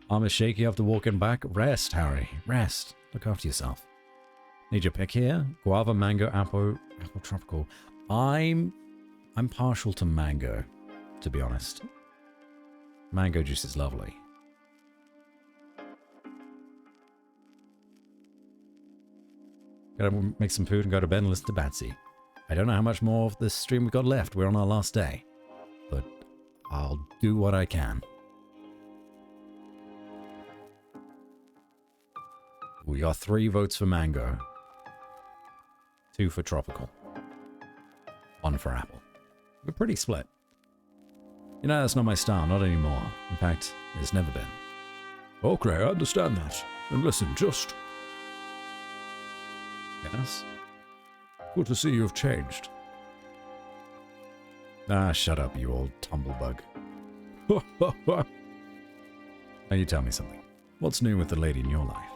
Arm is shaky after walking back. Rest, Harry. Rest. Look after yourself. Need your pick here. Guava, mango, apple tropical. I'm partial to mango, to be honest. Mango juice is lovely. Gotta make some food and go to bed and listen to Batsy. I don't know how much more of this stream we've got left. We're on our last day. But I'll do what I can. We got 3 votes for mango. 2 for tropical. One for apple. We're pretty split. You know, that's not my style, not anymore. In fact, it's never been. Okay, I understand that. And listen, just Yes? good to see you've changed. Ah, shut up, you old tumblebug. Now you tell me something. What's new with the lady in your life?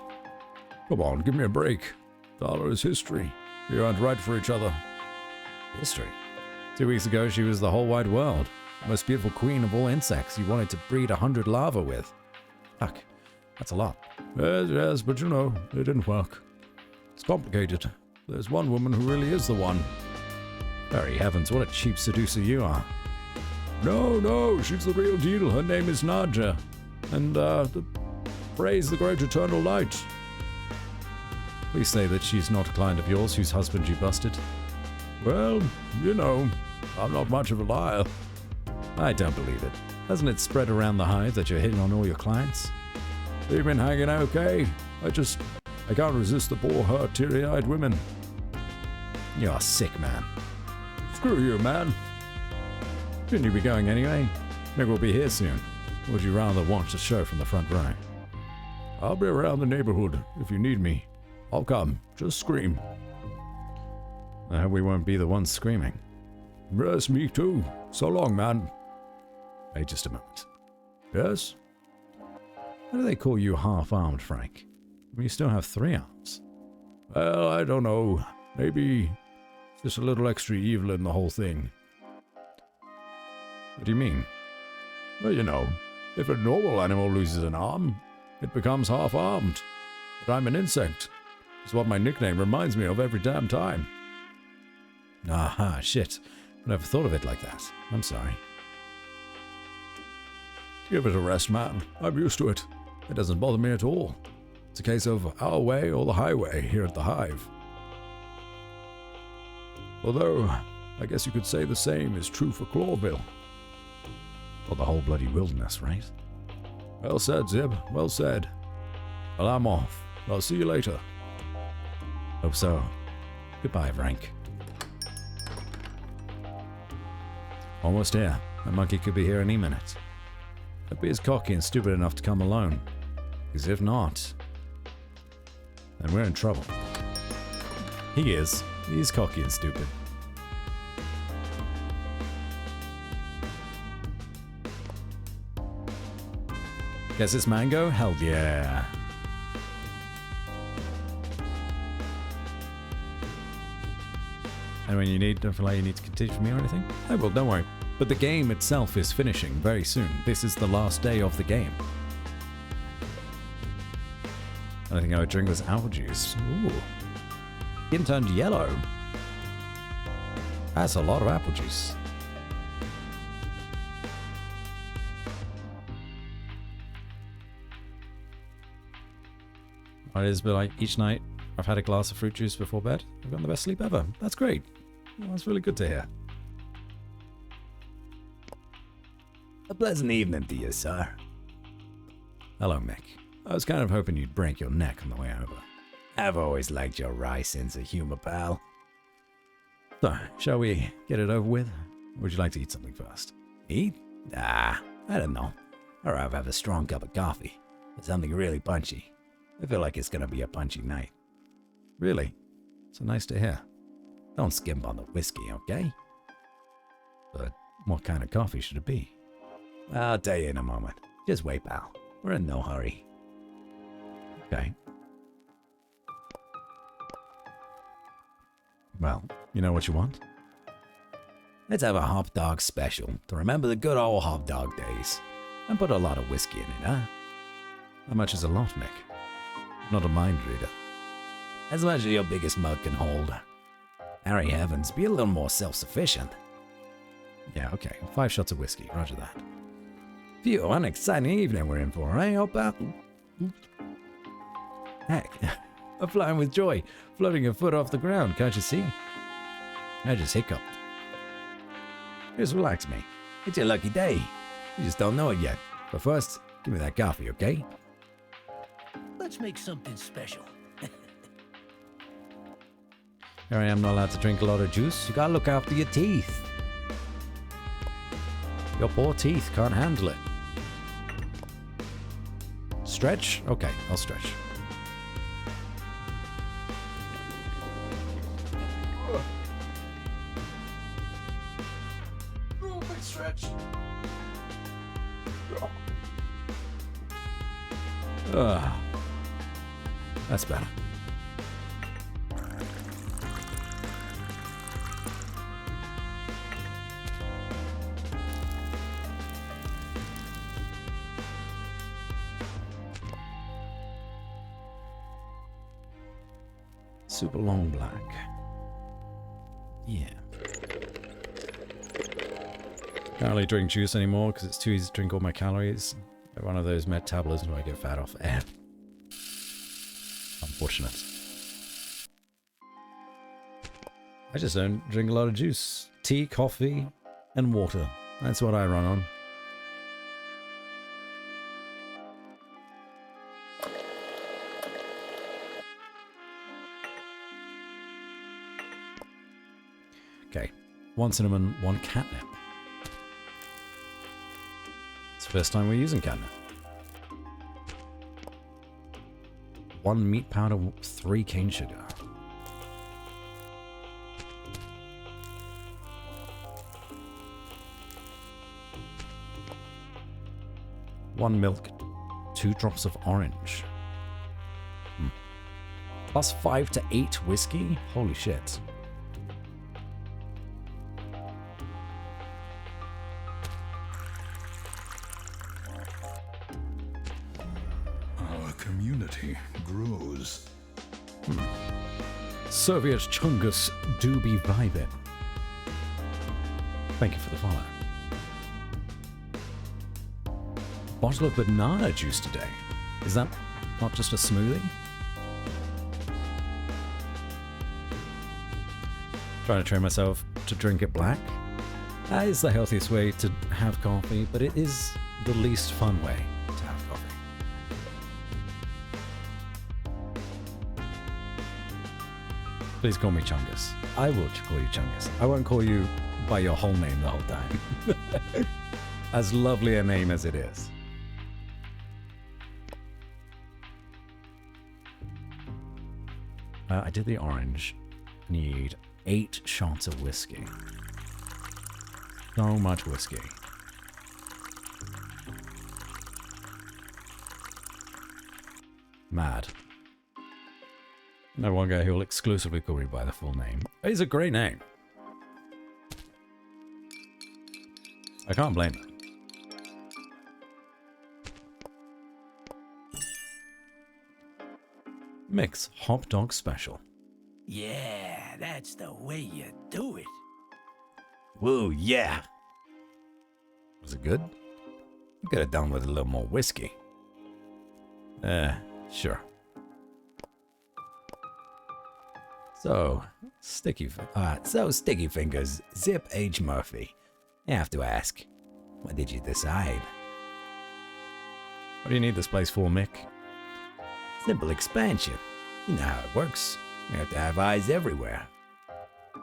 Come on, give me a break. Dollar is history. We aren't right for each other. History. 2 weeks ago, she was the whole wide world. The most beautiful queen of all insects you wanted to breed 100 larvae with. Fuck. That's a lot. Yes, but you know, it didn't work. It's complicated. There's one woman who really is the one. Very heavens, what a cheap seducer you are. No, she's the real deal. Her name is Nadja. And, praise the great eternal light. Please say that she's not a client of yours whose husband you busted. Well, you know, I'm not much of a liar. I don't believe it. Hasn't it spread around the hive that you're hitting on all your clients? They've been hanging okay. I can't resist the poor, hurt, teary-eyed women. You're a sick man. Screw you, man. Shouldn't you be going anyway? Maybe we'll be here soon. Or would you rather watch the show from the front row? I'll be around the neighborhood if you need me. I'll come. Just scream. I hope we won't be the ones screaming. Yes, me too. So long, man. Wait just a moment. Yes? Why do they call you half-armed, Frank? I mean, you still have 3 arms. Well, I don't know. Maybe just a little extra evil in the whole thing. What do you mean? Well, you know, if a normal animal loses an arm, it becomes half-armed. But I'm an insect. It's what my nickname reminds me of every damn time. Aha, shit. I never thought of it like that. I'm sorry. Give it a rest, man. I'm used to it. It doesn't bother me at all. It's a case of our way or the highway here at the Hive. Although, I guess you could say the same is true for Clawville. Or the whole bloody wilderness, right? Well said, Zib. Well said. Well, I'm off. I'll see you later. Hope so. Goodbye, Frank. Almost here. That monkey could be here any minute. Hope he is cocky and stupid enough to come alone. Because if not, then we're in trouble. He is. He's cocky and stupid. Guess it's mango? Hell yeah. And when you need, don't feel like you need to continue for me or anything? I will, don't worry. But the game itself is finishing very soon. This is the last day of the game. I think I would drink this apple juice. Ooh. Skin turned yellow. That's a lot of apple juice. It is, but like each night I've had a glass of fruit juice before bed. I've gotten the best sleep ever. That's great. Well, that's really good to hear. A pleasant evening to you, sir. Hello, Mick. I was kind of hoping you'd break your neck on the way over. I've always liked your wry sense of humor, pal. So, shall we get it over with? Or would you like to eat something first? Eat? I don't know. Or I'll have a strong cup of coffee. Or something really punchy. I feel like it's gonna be a punchy night. Really? So nice to hear. Don't skimp on the whiskey, okay? But what kind of coffee should it be? I'll tell you in a moment. Just wait, pal. We're in no hurry. Okay. Well, you know what you want? Let's have a hot dog special to remember the good old hot dog days. And put a lot of whiskey in it, huh? How much is a lot, Mick? Not a mind reader. As much as your biggest mug can hold. Harry Heavens, be a little more self-sufficient. Yeah, okay. 5 shots of whiskey. Roger that. Phew, what an exciting evening we're in for, eh, old pal? Heck, I'm flying with joy, floating a foot off the ground, can't you see? I just hiccuped. Just relax, mate. It's your lucky day. You just don't know it yet. But first, give me that coffee, okay? Let's make something special. Here I am, not allowed to drink a lot of juice. You gotta look after your teeth. Your poor teeth can't handle it. Stretch? Okay, I'll stretch. Oh, big stretch. That's better. Super long black. Yeah. Can't really drink juice anymore because it's too easy to drink all my calories. One of those metabolisms where I get fat off air. Unfortunate. I just don't drink a lot of juice. Tea, coffee, and water. That's what I run on. Okay. 1 cinnamon, 1 catnip. It's the first time we're using catnip. 1 meat powder, 3 cane sugar. One milk, 2 drops of orange. Plus 5 to 8 whiskey? Holy shit. Our community grows. Soviet Chungus do be vibing. Thank you for the follow. Bottle of banana juice today. Is that not just a smoothie? Trying to train myself to drink it black. That is the healthiest way to have coffee, but it is the least fun way to have coffee. Please call me Chungus. I will call you Chungus. I won't call you by your whole name the whole time. As lovely a name as it is. I did the orange. Need 8 shots of whiskey. So much whiskey. Mad. I know one guy who will exclusively call me by the full name. It's a great name. I can't blame him. Mix hot dog special. Yeah, that's the way you do it. Woo, yeah. Was it good? You could have done with a little more whiskey. Sure. So, sticky fingers, Zip H. Murphy. I have to ask, what did you decide? What do you need this place for, Mick? Simple expansion. You know how it works. We have to have eyes everywhere.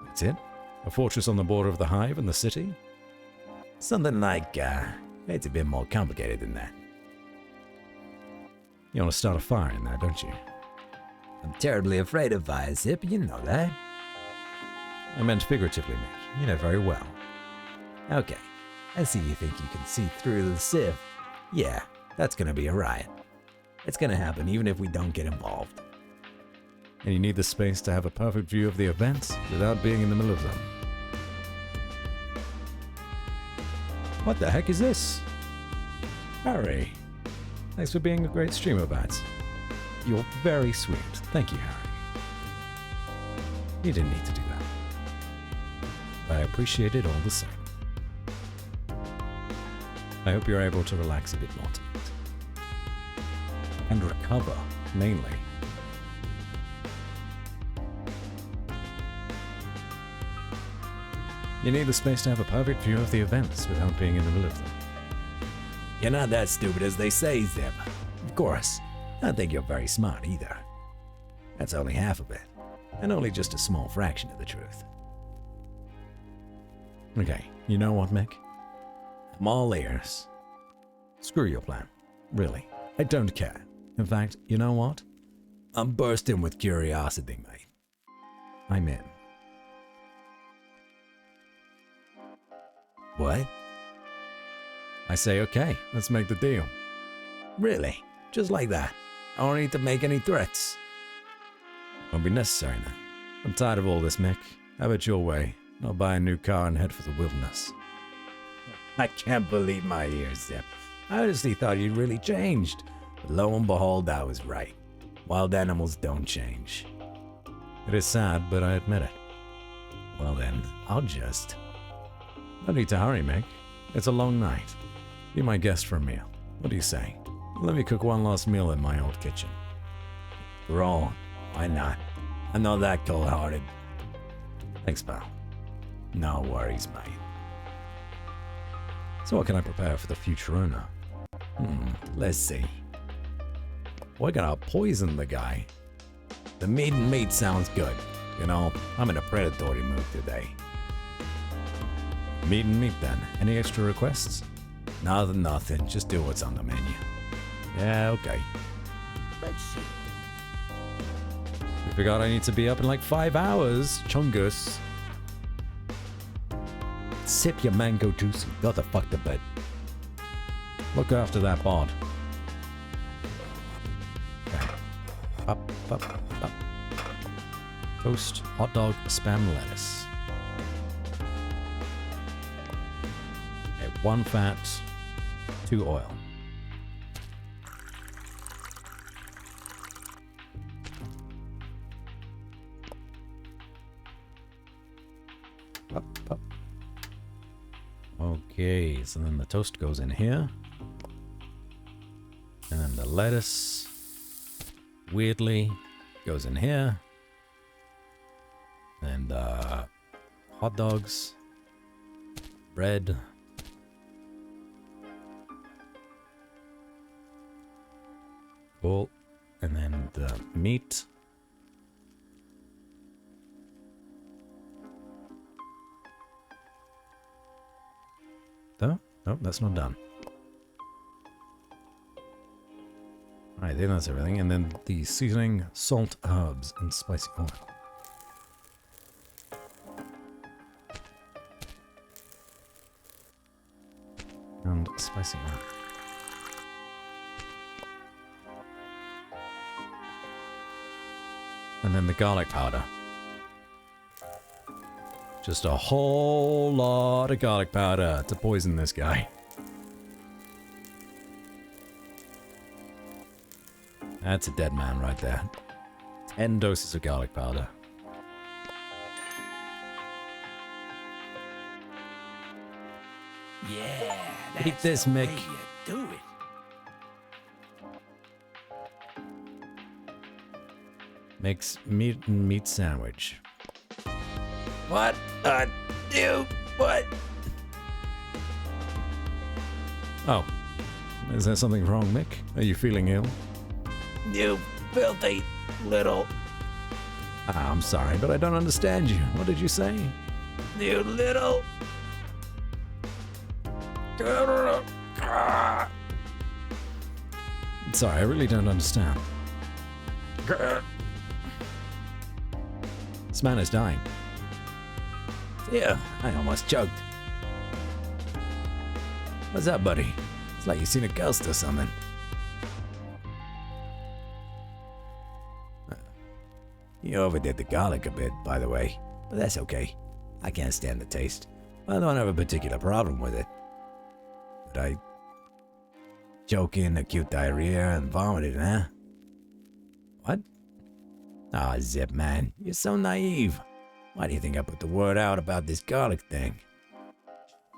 That's it? A fortress on the border of the hive and the city? Something like, it's a bit more complicated than that. You want to start a fire in there, don't you? I'm terribly afraid of fire, Zip, you know that. I meant figuratively, Mick. You know very well. Okay, I see you think you can see through the sieve. Yeah, that's gonna be a riot. It's gonna happen even if we don't get involved. And you need the space to have a perfect view of the events without being in the middle of them. What the heck is this? Harry. Thanks for being a great streamer, Bats. You're very sweet. Thank you, Harry. You didn't need to do that. But I appreciate it all the same. I hope you're able to relax a bit more tonight. And recover, mainly. You need the space to have a perfect view of the events without being in the middle of them. You're not that stupid as they say, Zip. Of course, I don't think you're very smart either. That's only half of it. and only just a small fraction of the truth. Okay, you know what, Mick? I'm all ears. Screw your plan. Really. I don't care. In fact, you know what? I'm bursting with curiosity, mate. I'm in. What? I say, okay, let's make the deal. Really? Just like that? I don't need to make any threats. Won't be necessary now. I'm tired of all this, Mick. Have it your way. I'll buy a new car and head for the wilderness. I can't believe my ears, Zip. I honestly thought you'd really changed. But lo and behold, I was right. Wild animals don't change. It is sad, but I admit it. Well then, I'll just... No need to hurry, Mick. It's a long night. Be my guest for a meal. What do you say? Let me cook one last meal in my old kitchen. Roll. Why not? I'm not that cold-hearted. Thanks, pal. No worries, mate. So what can I prepare for the future owner? Let's see. We're gonna poison the guy. The meat sounds good. You know, I'm in a predatory mood today. Meat and meat then. Any extra requests? Nothing. Just do what's on the menu. Yeah, okay. Let's see. I forgot I need to be up in like 5 hours, Chungus. Sip your mango juice and go the fuck to bed. Look after that bod. Okay. Up. Toast, hot dog, spam, lettuce. Okay, 1 fat, 2 oil. Up. Okay, so then the toast goes in here. And then the lettuce, weirdly, goes in here. And hot dogs, bread. Cool. And then the meat. Nope, that's not done. Alright, then that's everything. And then the seasoning, salt, herbs, and spicy oil. And spicy oil. And then the garlic powder. Just a whole lot of garlic powder to poison this guy. That's a dead man right there. 10 doses of garlic powder. Yeah, Eat that's this, the Mick. way you do it. Makes meat and meat sandwich. What? What? Oh. Is there something wrong, Mick? Are you feeling ill? You filthy little... Ah, I'm sorry, but I don't understand you. What did you say? You little... Sorry, I really don't understand. This man is dying. Yeah, I almost choked. What's up, buddy? It's like you seen a ghost or something. You overdid the garlic a bit, by the way, but that's okay. I can't stand the taste. I don't have a particular problem with it. But I choke in acute diarrhea and vomited, huh? What? Ah, Zip, man, you're so naive. Why do you think I put the word out about this garlic thing?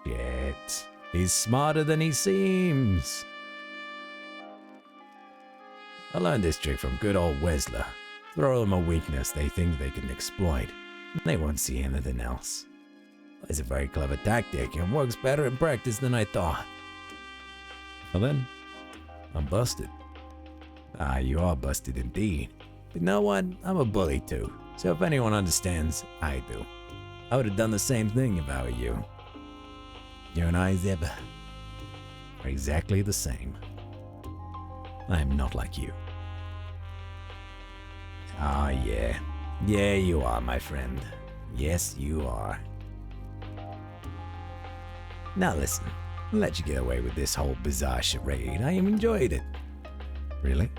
Shit. He's smarter than he seems. I learned this trick from good old Wesler. Throw them a weakness they think they can exploit. They won't see anything else. It's a very clever tactic and works better in practice than I thought. Well then, I'm busted. Ah, you are busted indeed. But you know what? I'm a bully too. So if anyone understands, I do. I would have done the same thing if I were you. You and I, Zeb, are exactly the same. I am not like you. Ah, yeah. Yeah, you are, my friend. Yes, you are. Now listen, I'll let you get away with this whole bizarre charade. I enjoyed it. Really?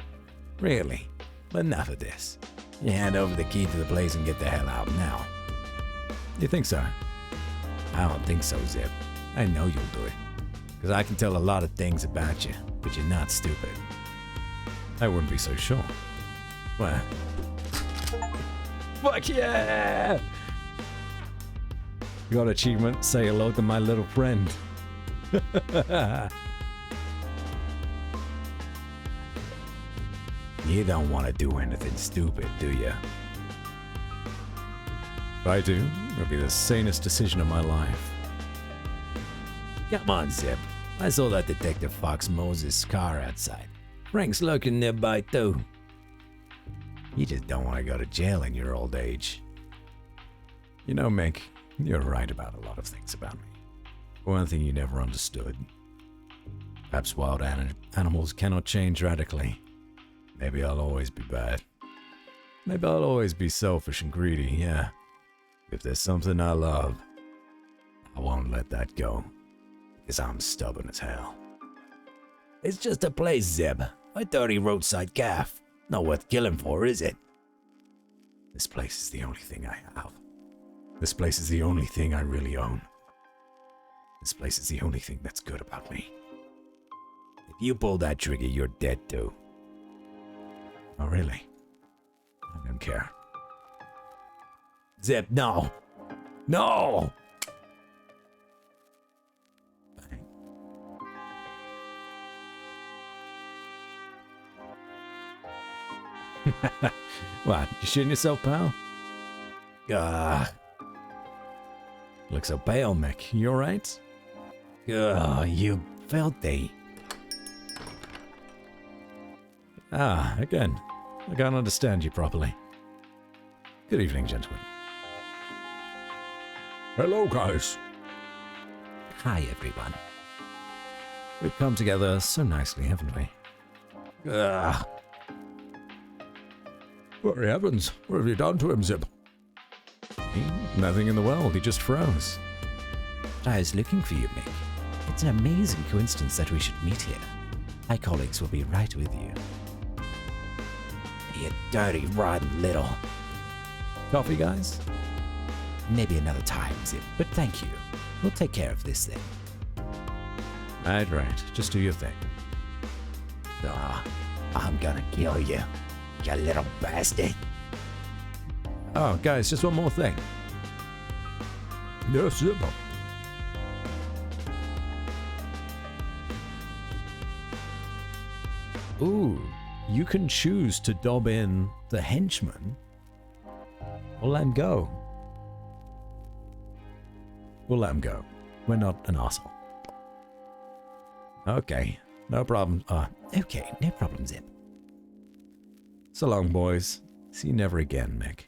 Really. But enough of this. You hand over the key to the place and get the hell out now. You think so? I don't think so, Zip. I know you'll do it. Because I can tell a lot of things about you, but you're not stupid. I wouldn't be so sure. What? Fuck yeah! Got achievement, say hello to my little friend. You don't want to do anything stupid, do you? If I do, it'll be the sanest decision of my life. Come on, Zip. I saw that Detective Fox Moses' car outside. Frank's lurking nearby, too. You just don't want to go to jail in your old age. You know, Mick, you're right about a lot of things about me. One thing you never understood. Perhaps wild animals cannot change radically. Maybe I'll always be bad. Maybe I'll always be selfish and greedy, yeah. If there's something I love, I won't let that go. Because I'm stubborn as hell. It's just a place, Zeb. A dirty roadside calf. Not worth killing for, is it? This place is the only thing I have. This place is the only thing I really own. This place is the only thing that's good about me. If you pull that trigger, you're dead too. Oh, really? I don't care. Zeb, no! No! What, you shitting yourself, pal? Look so pale, Mick. You alright? You filthy. Again. I can't understand you properly. Good evening, gentlemen. Hello, guys. Hi, everyone. We've come together so nicely, haven't we? Good heavens, what have you done to him, Zip? Nothing in the world, he just froze. I was looking for you, Mick. It's an amazing coincidence that we should meet here. My colleagues will be right with you. You dirty, rotten little. Coffee, guys? Maybe another time, Zip, but thank you. We'll take care of this thing. Right. Just do your thing. I'm gonna kill you, you little bastard. Oh, guys, just one more thing. Yes, Zip. Ooh, you can choose to dob in the henchman or let him go. We'll let him go. We're not an arsehole. Okay, no problem. Okay, no problem, Zip. So long, boys. See you never again, Mick.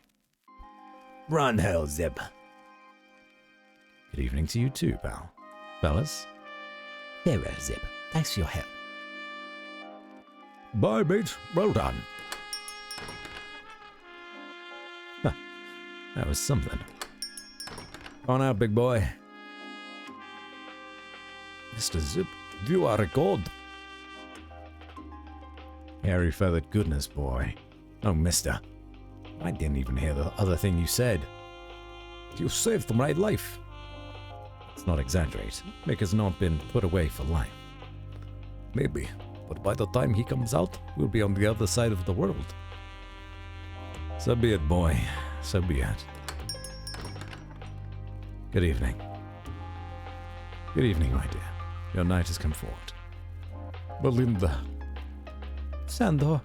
Run, hell, Zip. Good evening to you too, pal. Fellas? Farewell, Zip. Thanks for your help. Bye, mate. Well done. That was something. On out, big boy. Mr. Zip, you are a god. Hairy-feathered goodness, boy. Oh, mister. I didn't even hear the other thing you said. You saved my life. Let's not exaggerate. Mick has not been put away for life. Maybe, but by the time he comes out, we'll be on the other side of the world. So be it, boy. So be it. Good evening. Good evening, my dear. Your night has come forward. Belinda. Sandor.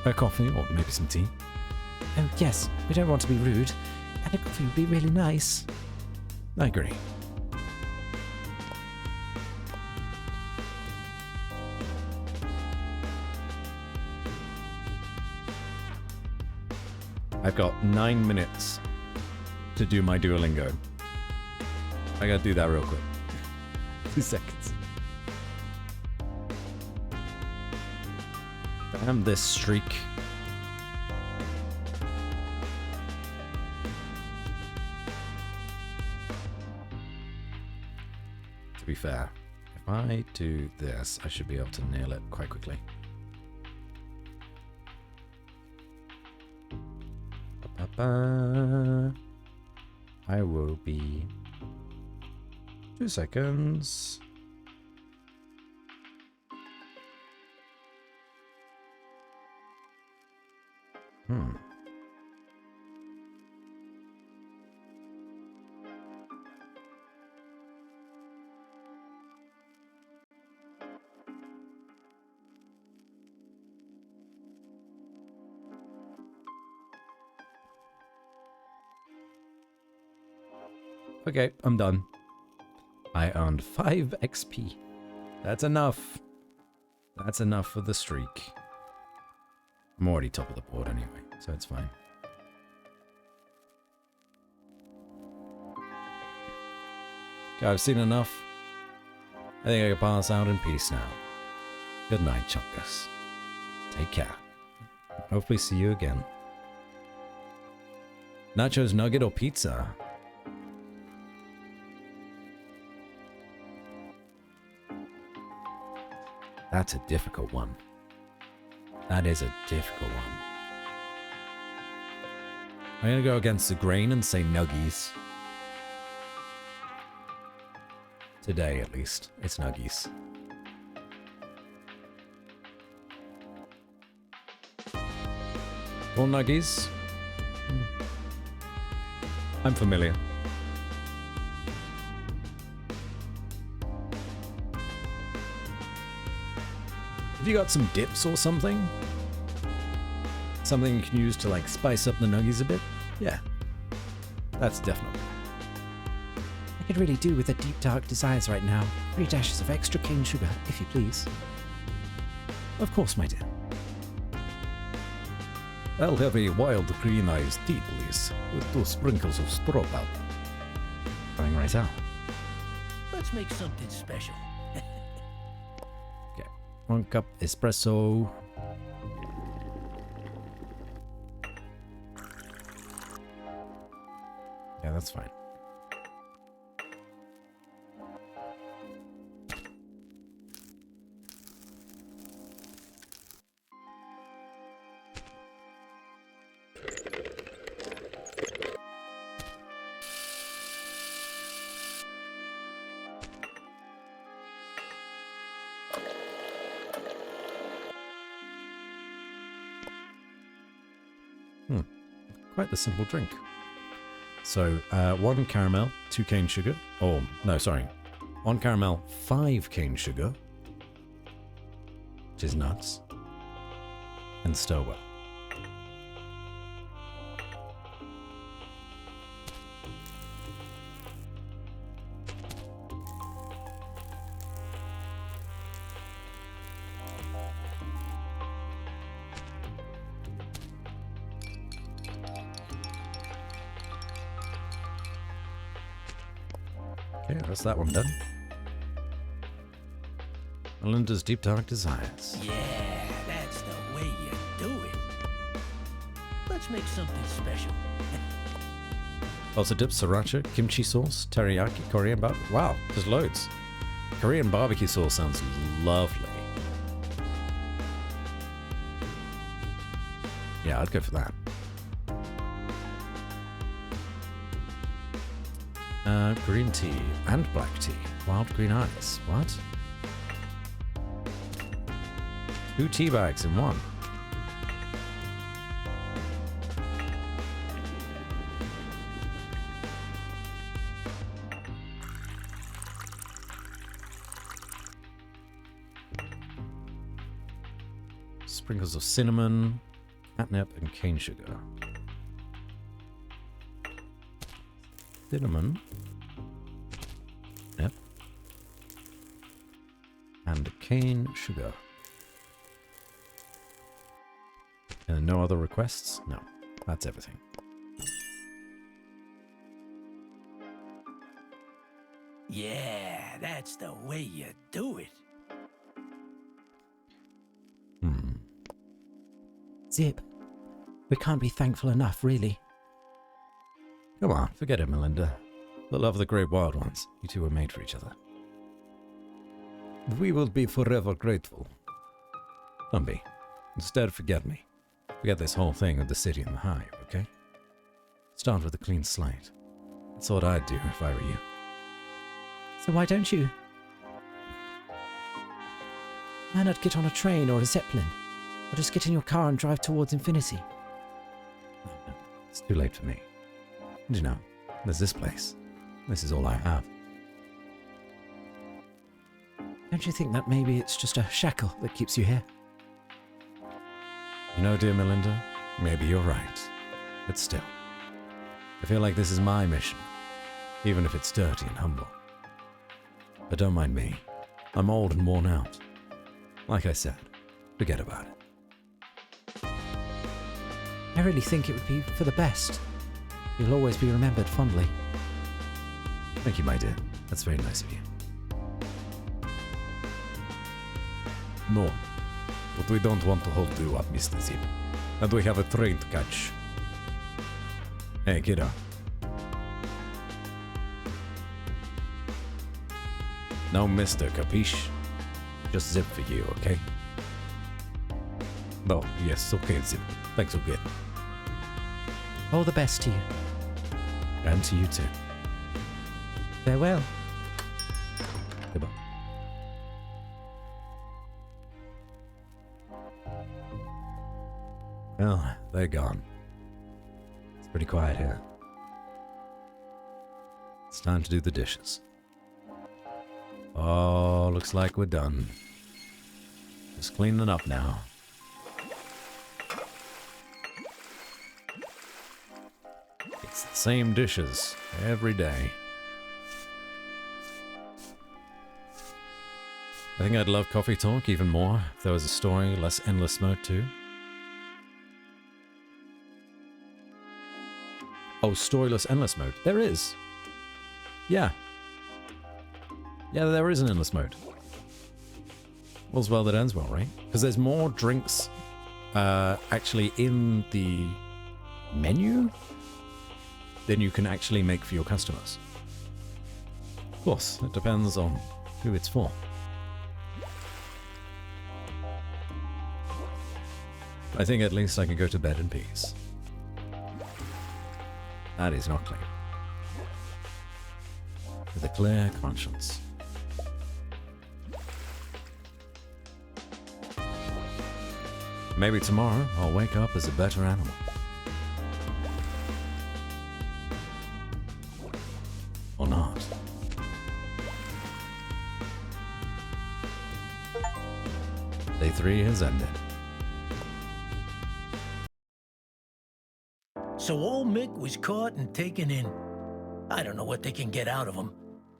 A coffee or maybe some tea? Oh, yes. We don't want to be rude. And a coffee would be really nice. I agree. I've got 9 minutes to do my Duolingo. I gotta do that real quick. 2 seconds. Damn this streak. To be fair, if I do this, I should be able to nail it quite quickly. I will be 2 seconds. Okay, I'm done. I earned 5 XP. That's enough. That's enough for the streak. I'm already top of the board anyway, so it's fine. Okay, I've seen enough. I think I can pass out in peace now. Good night, Chungus. Take care. Hopefully see you again. Nachos, nugget, or pizza? That's a difficult one. That is a difficult one. I'm gonna go against the grain and say nuggies. Today, at least, it's nuggies. All nuggies? I'm familiar. Have you got some dips or something? Something you can use to like spice up the nuggies a bit? Yeah. That's definitely. I could really do with a deep dark desires right now. 3 dashes of extra cane sugar, if you please. Of course, my dear. I'll have a wild green iced tea, please, with 2 sprinkles of straw powder. Going right out. Let's make something special. Okay. 1 cup espresso. Yeah, that's fine. Quite the simple drink. So, 1 caramel, 2 cane sugar. Oh, no, sorry. 1 caramel, 5 cane sugar. Which is nuts. And stir well. Okay, that's that one done. Melinda's Deep Dark Desires. Yeah, that's the way you do it. Let's make something special. Also dip, sriracha, kimchi sauce, teriyaki, Korean barbecue. Wow, there's loads. Korean barbecue sauce sounds lovely. Yeah, I'd go for that. Green tea and black tea. Wild green ice. What? 2 tea bags in 1. Sprinkles of cinnamon, catnip, and cane sugar. Cinnamon. Yep. And cane sugar. And no other requests? No. That's everything. Yeah, that's the way you do it. Zip, we can't be thankful enough, really. Come on, forget it, Melinda. The love of the great wild ones. You two were made for each other. We will be forever grateful. Don't be. Instead, forget me. Forget this whole thing of the city and the hive, okay? Start with a clean slate. That's what I'd do if I were you. So why don't you? Why not get on a train or a zeppelin? Or just get in your car and drive towards infinity? No, it's too late for me. And you know, there's this place. This is all I have. Don't you think that maybe it's just a shackle that keeps you here? You know, dear Melinda, maybe you're right. But still, I feel like this is my mission, even if it's dirty and humble. But don't mind me. I'm old and worn out. Like I said, forget about it. I really think it would be for the best. You'll always be remembered fondly. Thank you, my dear. That's very nice of you. No, but we don't want to hold you up, Mr. Zip. And we have a train to catch. Hey, kiddo. No, Mr. Capiche. Just Zip for you, okay? Oh, yes, okay, Zip. Thanks again. All the best to you. And to you too. Farewell. Goodbye. Well, they're gone. It's pretty quiet here. It's time to do the dishes. Oh, looks like we're done. Just cleaning up now. It's the same dishes every day. I think I'd love coffee talk even more if there was a story, less endless mode too. Oh, storyless endless mode. There is. Yeah. Yeah, there is an endless mode. All's well that ends well, right? Because there's more drinks actually in the menu than you can actually make for your customers. Of course, it depends on who it's for. I think at least I can go to bed in peace. That is not clear. With a clear conscience. Maybe tomorrow I'll wake up as a better animal. Or not. Day 3 has ended. So old Mick was caught and taken in. I don't know what they can get out of him,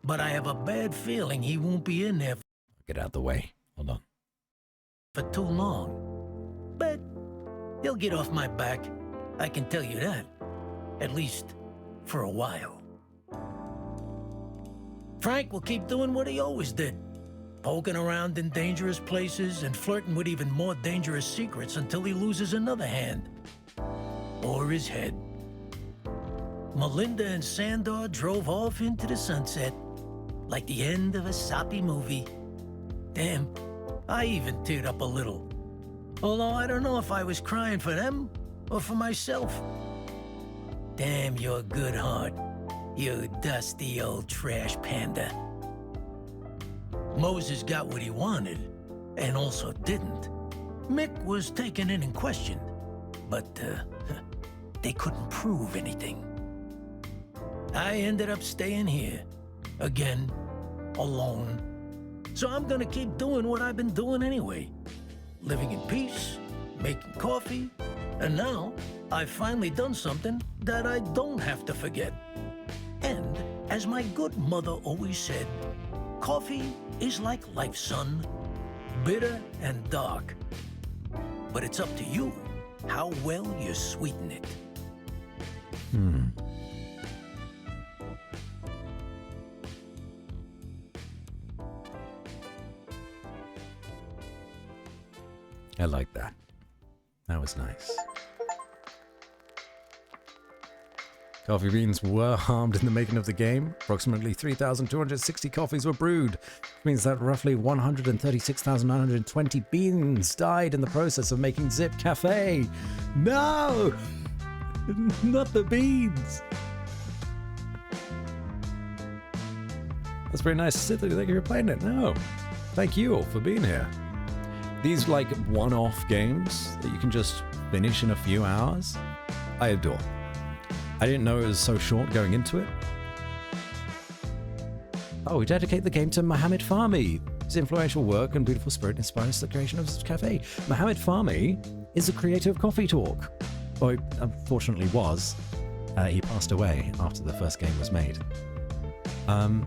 but I have a bad feeling he won't be in there Get out the way. Hold on. for too long. But he'll get off my back, I can tell you that. At least for a while. Frank will keep doing what he always did. Poking around in dangerous places and flirting with even more dangerous secrets until he loses another hand. Or his head. Melinda and Sandor drove off into the sunset, like the end of a soppy movie. Damn, I even teared up a little. Although I don't know if I was crying for them or for myself. Damn your good heart, you dusty old trash panda. Moses got what he wanted, and also didn't. Mick was taken in and questioned, but they couldn't prove anything. I ended up staying here, again, alone. So I'm gonna keep doing what I've been doing anyway. Living in peace, making coffee, and now I've finally done something that I don't have to forget. And as my good mother always said, coffee is like life, son. Bitter and dark. But it's up to you how well you sweeten it. I like that. That was nice. Coffee beans were harmed in the making of the game. Approximately 3,260 coffees were brewed, which means that roughly 136,920 beans died in the process of making Zip Cafe. No! Not the beans! That's very nice to sit there. Thank you for playing it. No. Thank you all for being here. These, like, one-off games that you can just finish in a few hours, I adore. I didn't know it was so short going into it. Oh, we dedicate the game to Mohammed Fahmy. His influential work and beautiful spirit inspires the creation of this cafe. Mohammed Fahmy is the creator of Coffee Talk. Well, he unfortunately was. He passed away after the first game was made. No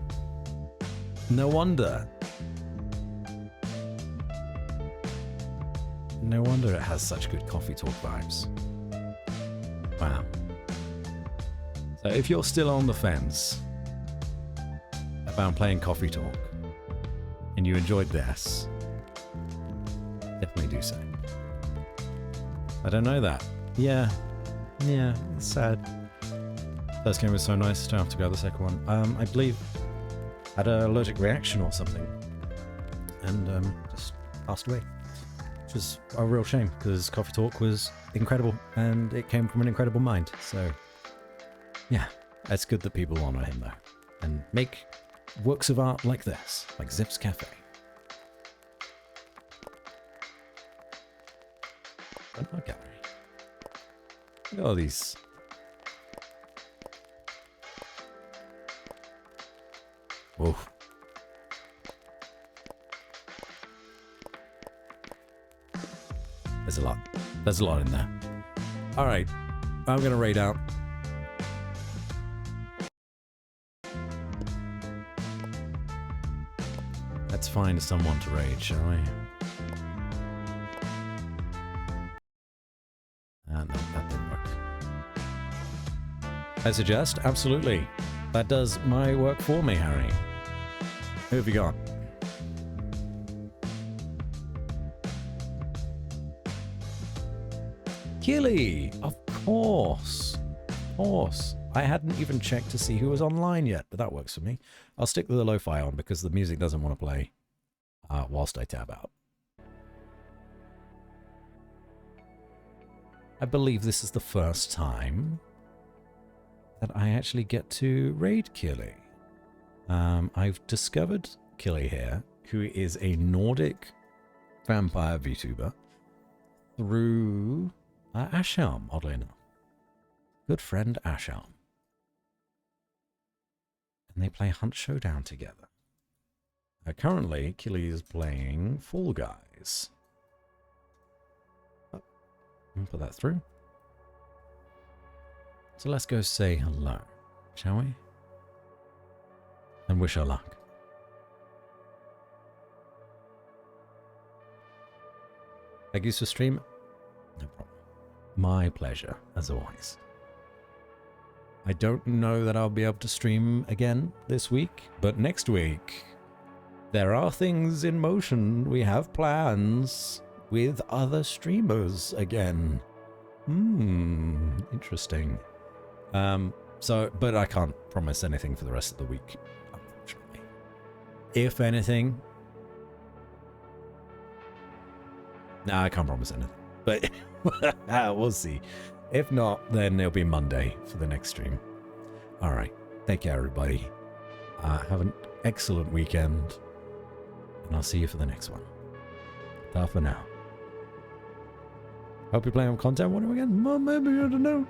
wonder. No wonder it has such good Coffee Talk vibes. Wow. So if you're still on the fence about playing Coffee Talk and you enjoyed this, definitely do so. I don't know that. Yeah, it's sad. First game was so nice to have to go the second one. I believe had an allergic reaction or something and just passed away. Which was a real shame because Coffee Talk was incredible and it came from an incredible mind. So yeah, it's good that people honor him though and make works of art like this, like Zip's Cafe. An art gallery. Look at all these. Whoa. There's a lot. There's a lot in there. All right, I'm gonna raid out. Let's find someone to raid, shall we? No, that didn't work. I suggest, absolutely. That does my work for me, Harry. Who have you got? Keely! Of course. Of course. I hadn't even checked to see who was online yet, but that works for me. I'll stick with the lo-fi on because the music doesn't want to play whilst I tab out. I believe this is the first time that I actually get to raid Keely. I've discovered Keely here, who is a Nordic vampire VTuber, through Asham, oddly enough. Good friend Asham. And they play Hunt Showdown together. Currently, Keely is playing Fall Guys. Oh, I'll put that through. So let's go say hello, shall we? And wish her luck. Thank you for stream. No problem. My pleasure, as always. I don't know that I'll be able to stream again this week, but next week there are things in motion. We have plans with other streamers again. Interesting. But I can't promise anything for the rest of the week, unfortunately. If anything, I can't promise anything, but we'll see. If not, then it'll be Monday for the next stream. All right. Take care, everybody. Have an excellent weekend, and I'll see you for the next one. Ta for now. Hope you're playing on content. What do we get? Maybe, I don't know.